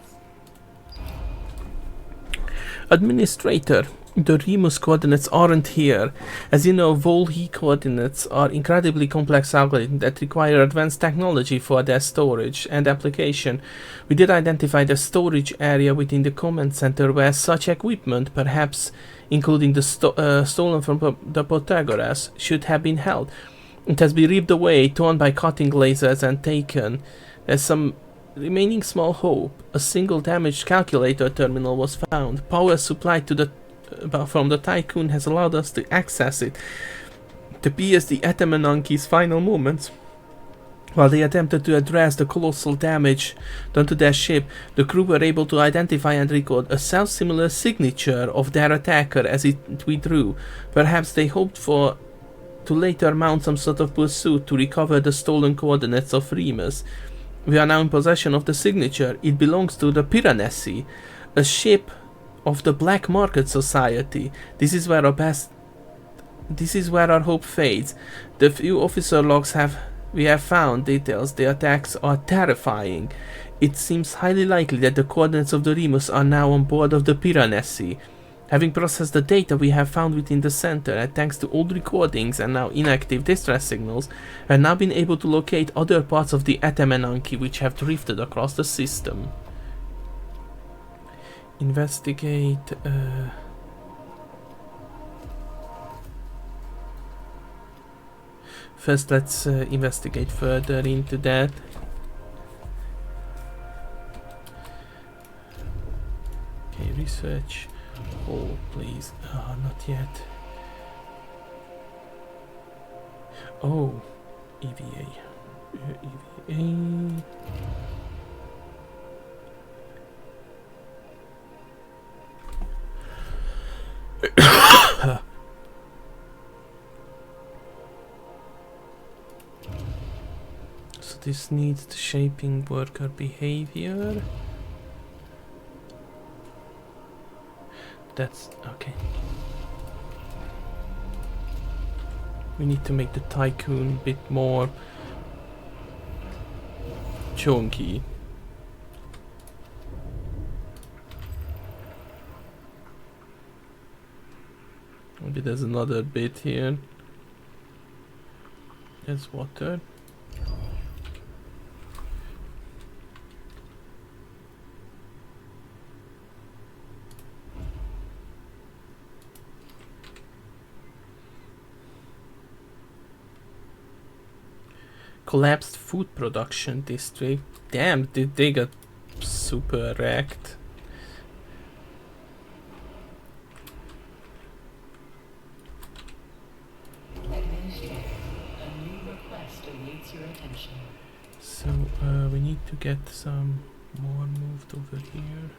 Administrator, the Remus coordinates aren't here. As you know, Volhy coordinates are incredibly complex algorithms that require advanced technology for their storage and application. We did identify the storage area within the command center where such equipment, perhaps including the stolen from the Protagoras, should have been held. It has been ripped away, torn by cutting lasers and taken. There's some remaining small hope. A single damaged calculator terminal was found. Power supplied to the from the Tycoon has allowed us to access it to pierce the Atamananki's final moments. While they attempted to address the colossal damage done to their ship, the crew were able to identify and record a self-similar signature of their attacker as it withdrew. Perhaps they hoped to later mount some sort of pursuit to recover the stolen coordinates of Remus. We are now in possession of the signature. It belongs to the Piranesi, a ship of the Black Market Society. This is where our hope fades. The few officer logs we have found details the attacks are terrifying. It seems highly likely that the coordinates of the Remus are now on board of the Piranesi. Having processed the data we have found within the center, and thanks to old recordings and now inactive distress signals, we have now been able to locate other parts of the Atamananki which have drifted across the system. Investigate... First, let's investigate further into that. Okay, research. Oh, please. Not yet. Oh, EVA. EVA. this needs the shaping worker behavior. That's okay. We need to make the tycoon a bit more chunky. Maybe there's another bit here. There's water. Collapsed food production district. Damn, they got super wrecked. Administrator, a new request awaits your attention. So we need to get some more moved over here.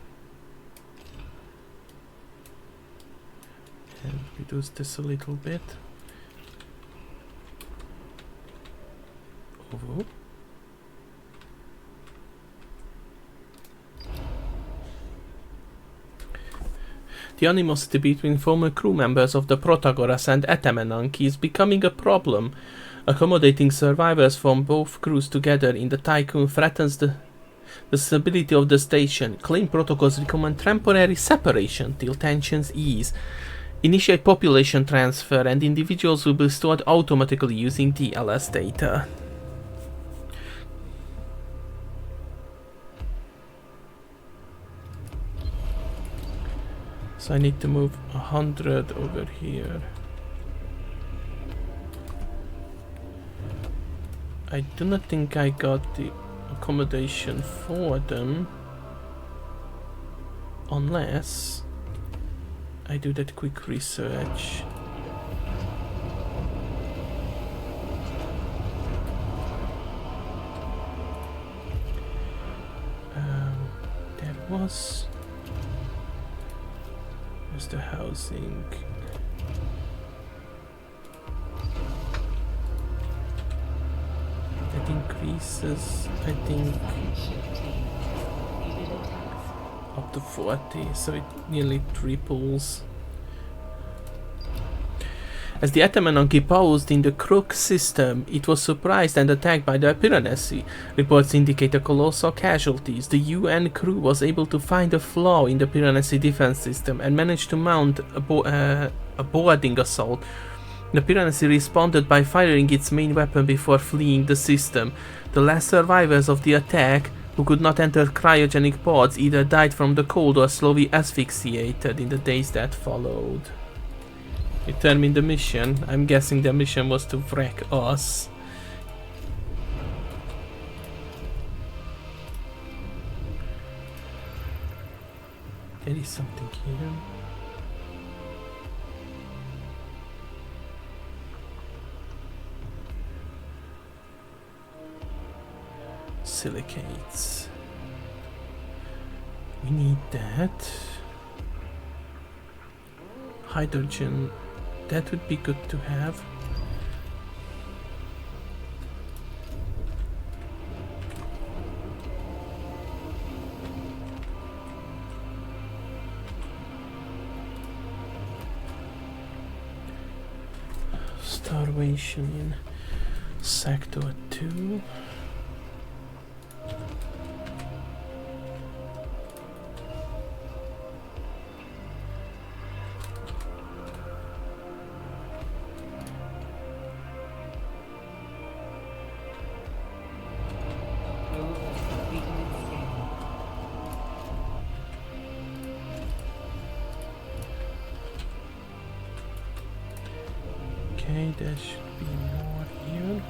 And reduce this a little bit. Over. The animosity between former crew members of the Protagoras and Etemenanki is becoming a problem. Accommodating survivors from both crews together in the Tycoon threatens the stability of the station. Claim protocols recommend temporary separation till tensions ease. Initiate population transfer and individuals will be stored automatically using DLS data. So I need to move 100 over here. I do not think I got the accommodation for them, unless I do that quick research. There was... Where's the housing? That increases, I think, up to 40, so it nearly triples. As the Etemenanki paused in the Crook system, it was surprised and attacked by the Piranesi. Reports indicate a colossal casualties. The UN crew was able to find a flaw in the Piranesi defense system and managed to mount a boarding assault. The Piranesi responded by firing its main weapon before fleeing the system. The last survivors of the attack, who could not enter cryogenic pods, either died from the cold or slowly asphyxiated in the days that followed. Determine the mission. I'm guessing the mission was to wreck us. There is something here. Silicates. We need that. Hydrogen. That would be good to have. Starvation in Sector 2. Okay, there should be more here.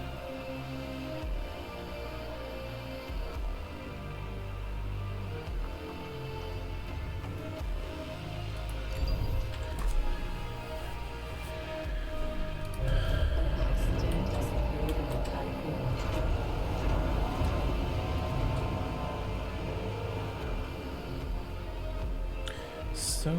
So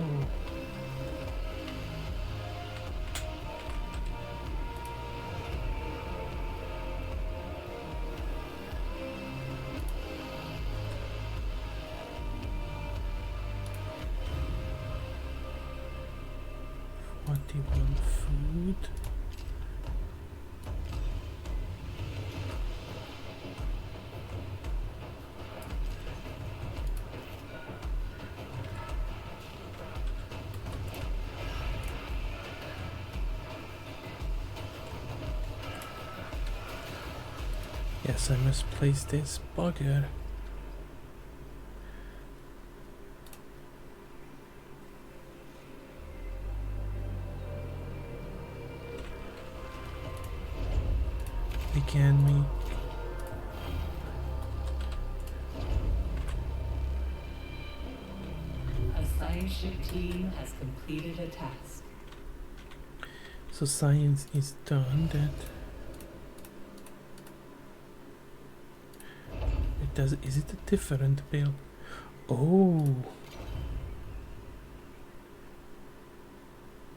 41 food. Yes, I must place this bugger. We can make A science ship team has completed a task. so science is done. That it does. Is it a different build? Oh.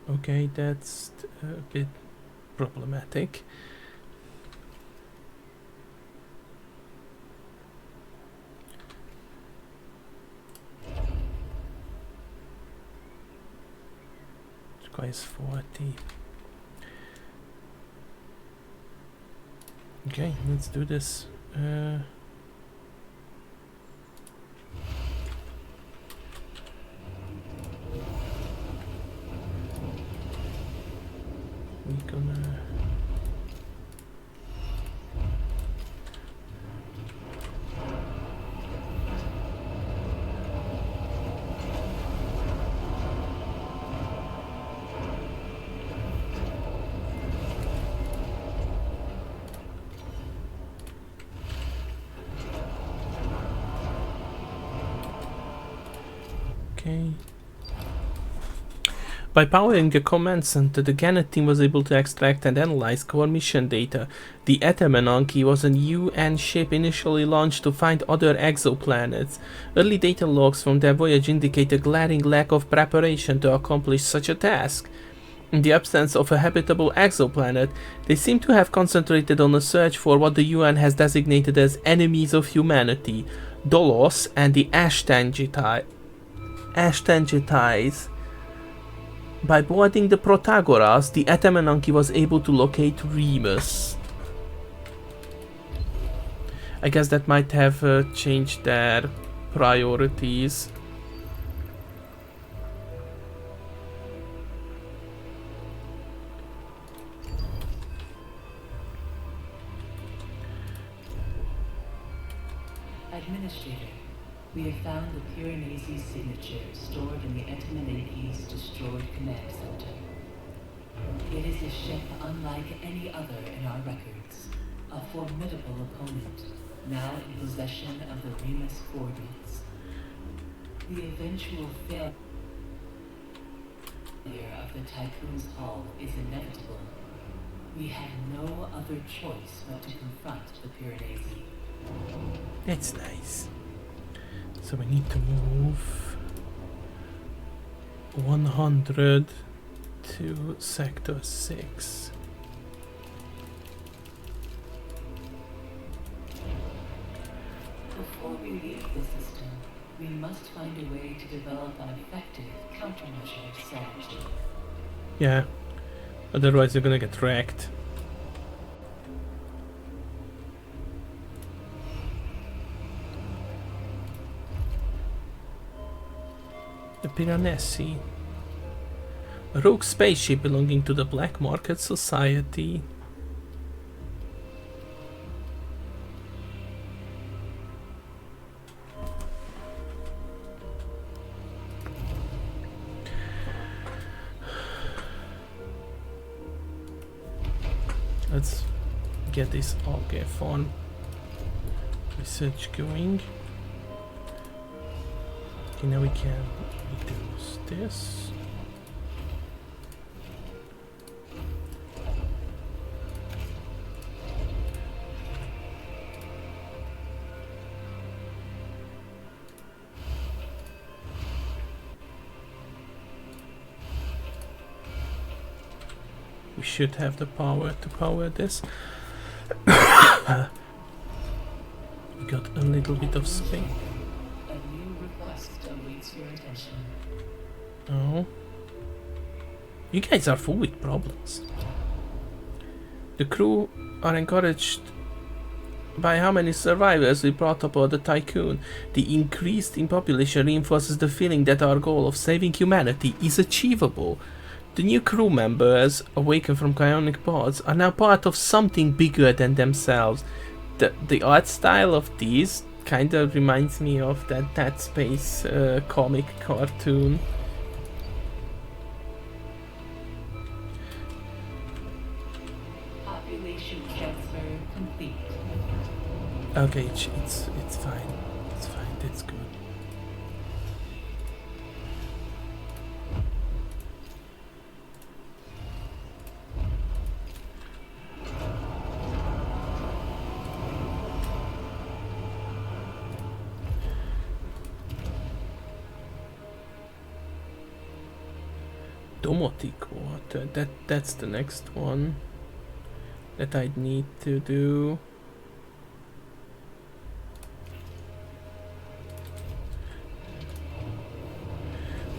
Okay, that's a bit problematic. Requires 40. Okay, let's do this. We're gonna okay. By powering the command center, the Gannett team was able to extract and analyze core mission data. The Etemenanki was a UN ship initially launched to find other exoplanets. Early data logs from their voyage indicate a glaring lack of preparation to accomplish such a task. In the absence of a habitable exoplanet, they seem to have concentrated on a search for what the UN has designated as enemies of humanity, Dolos and the Ashtangetites. By boarding the Protagoras, the Etemenanki was able to locate Remus. I guess that might have changed their priorities. Administrator, we have found the Piranesi signature stored in the Etemenanki's destroyed command center. It is a ship unlike any other in our records, a formidable opponent, now in possession of the Remus coordinates. The eventual failure of the Tycoon's hull is inevitable. We have no other choice but to confront the Piranesi. That's nice. So we need to move 100 to sector 6. Before we leave the system, we must find a way to develop an effective countermeasure strategy. Yeah, otherwise you're gonna get wrecked. The Piranesi, a rogue spaceship belonging to the Black Market Society. Let's get this algae farm research going. Okay, now we can reduce this. We should have the power to power this. We got a little bit of space. A new request awaits your attention. Oh. You guys are full with problems. The crew are encouraged by how many survivors we brought aboard the Tycoon. The increase in population reinforces the feeling that our goal of saving humanity is achievable. The new crew members, awakened from cryonic pods, are now part of something bigger than themselves. The art style of these kind of reminds me of that space comic cartoon. Population transfer complete. Okay, it's fine. It's fine. That's good. Domotic water. That's the next one that I'd need to do.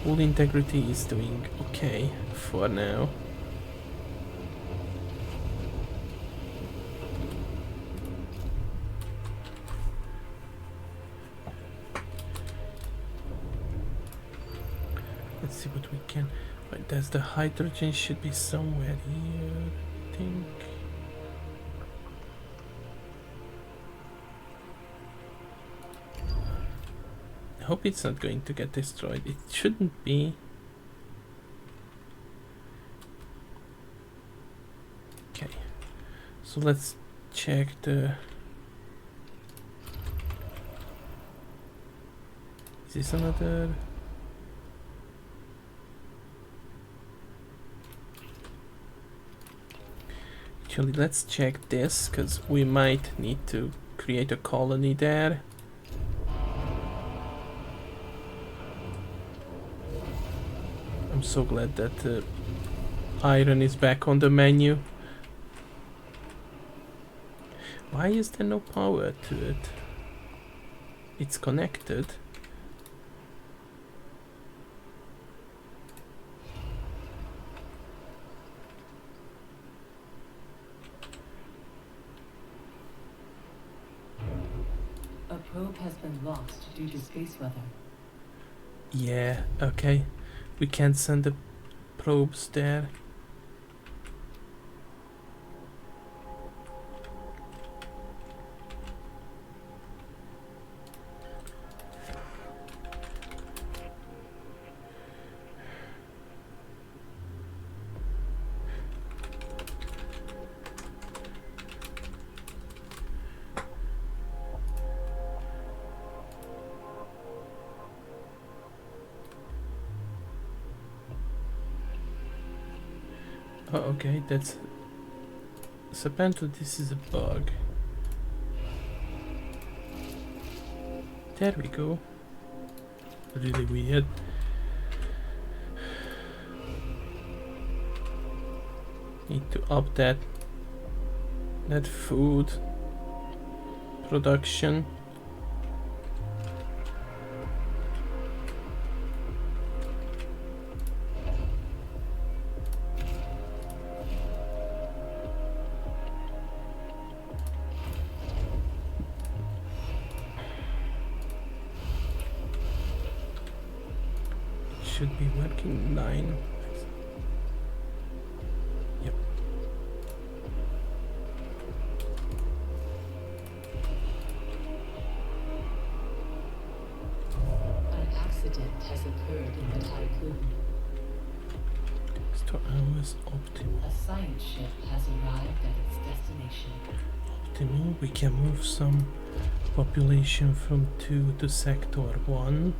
All integrity is doing okay for now. Let's see what we can. Right, there's the hydrogen, should be somewhere here, I think. I hope it's not going to get destroyed. It shouldn't be. Okay, so let's check the. Is this another? Actually, let's check this, because we might need to create a colony there. I'm so glad that iron is back on the menu. Why is there no power to it? It's connected. A probe has been lost due to space weather. Yeah, okay. We can't send the probes there. Oh, okay, that's... So apparently this is a bug. There we go. Really weird. Need to up that food production. Should be working 9. Yep. An accident has occurred in the Tycoon. Store hours optimal. A science ship has arrived at its destination. Optimal. We can move some population from 2 to sector 1.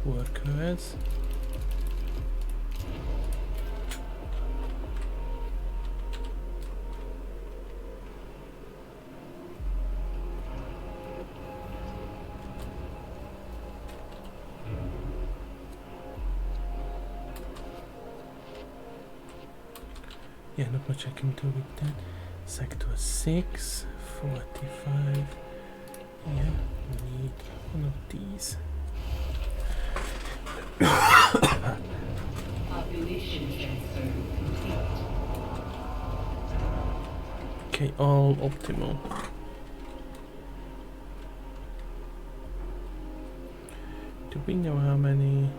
Workers. Yeah, not much I can do with that. Sector 6, 45. Yeah, we need one of these. Population transfer Okay, all optimal. Do we know how many?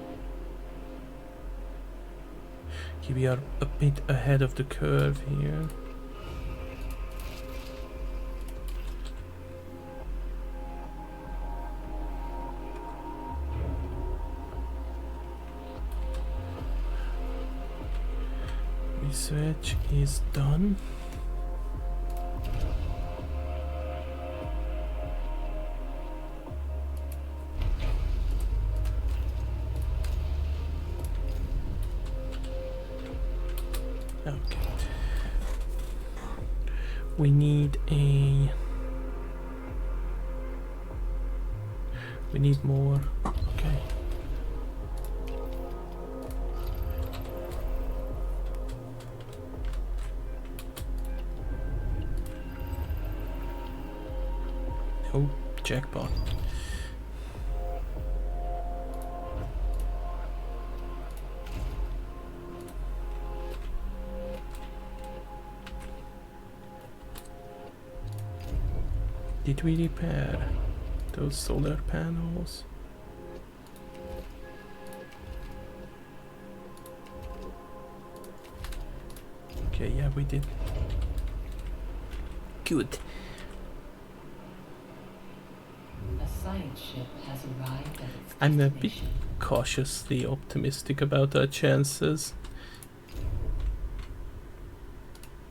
Okay, we are a bit ahead of the curve here. Research is done. Okay. We need more. Okay. Oh, jackpot. Did we repair those solar panels? Okay, yeah, we did. Good. A science ship has arrived at its I'm a bit destination. cautiously optimistic about our chances.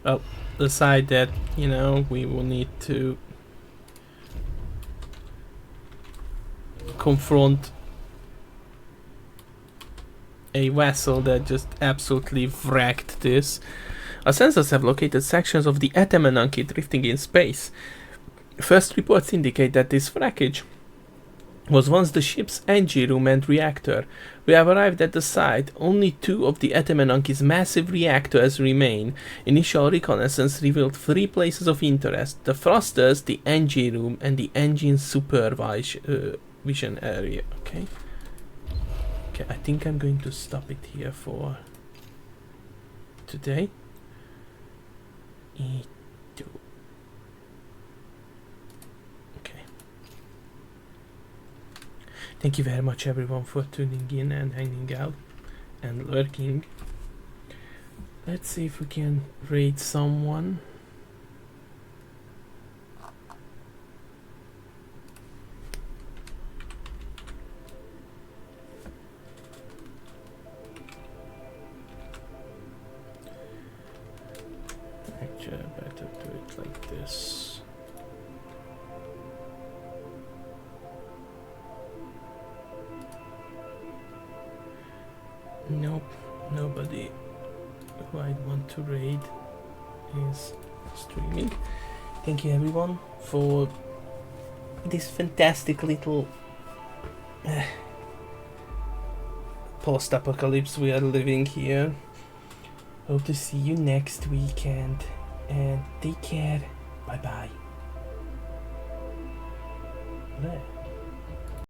Well, aside that, you know, we will need to confront a vessel that just absolutely wrecked this. Our sensors have located sections of the Atamananki drifting in space. First reports indicate that this wreckage was once the ship's engine room and reactor. We have arrived at the site. Only 2 of the Atamananki's massive reactors remain. Initial reconnaissance revealed 3 places of interest: the thrusters, the engine room, and the engine supervision area. Okay. Okay, I think I'm going to stop it here for today. Okay. Thank you very much everyone for tuning in and hanging out and lurking. Let's see if we can raid someone. Actually, I better do it like this. Nope, nobody who I'd want to raid is streaming. Thank you everyone for this fantastic little post-apocalypse we are living here. Hope to see you next weekend and take care. Bye bye.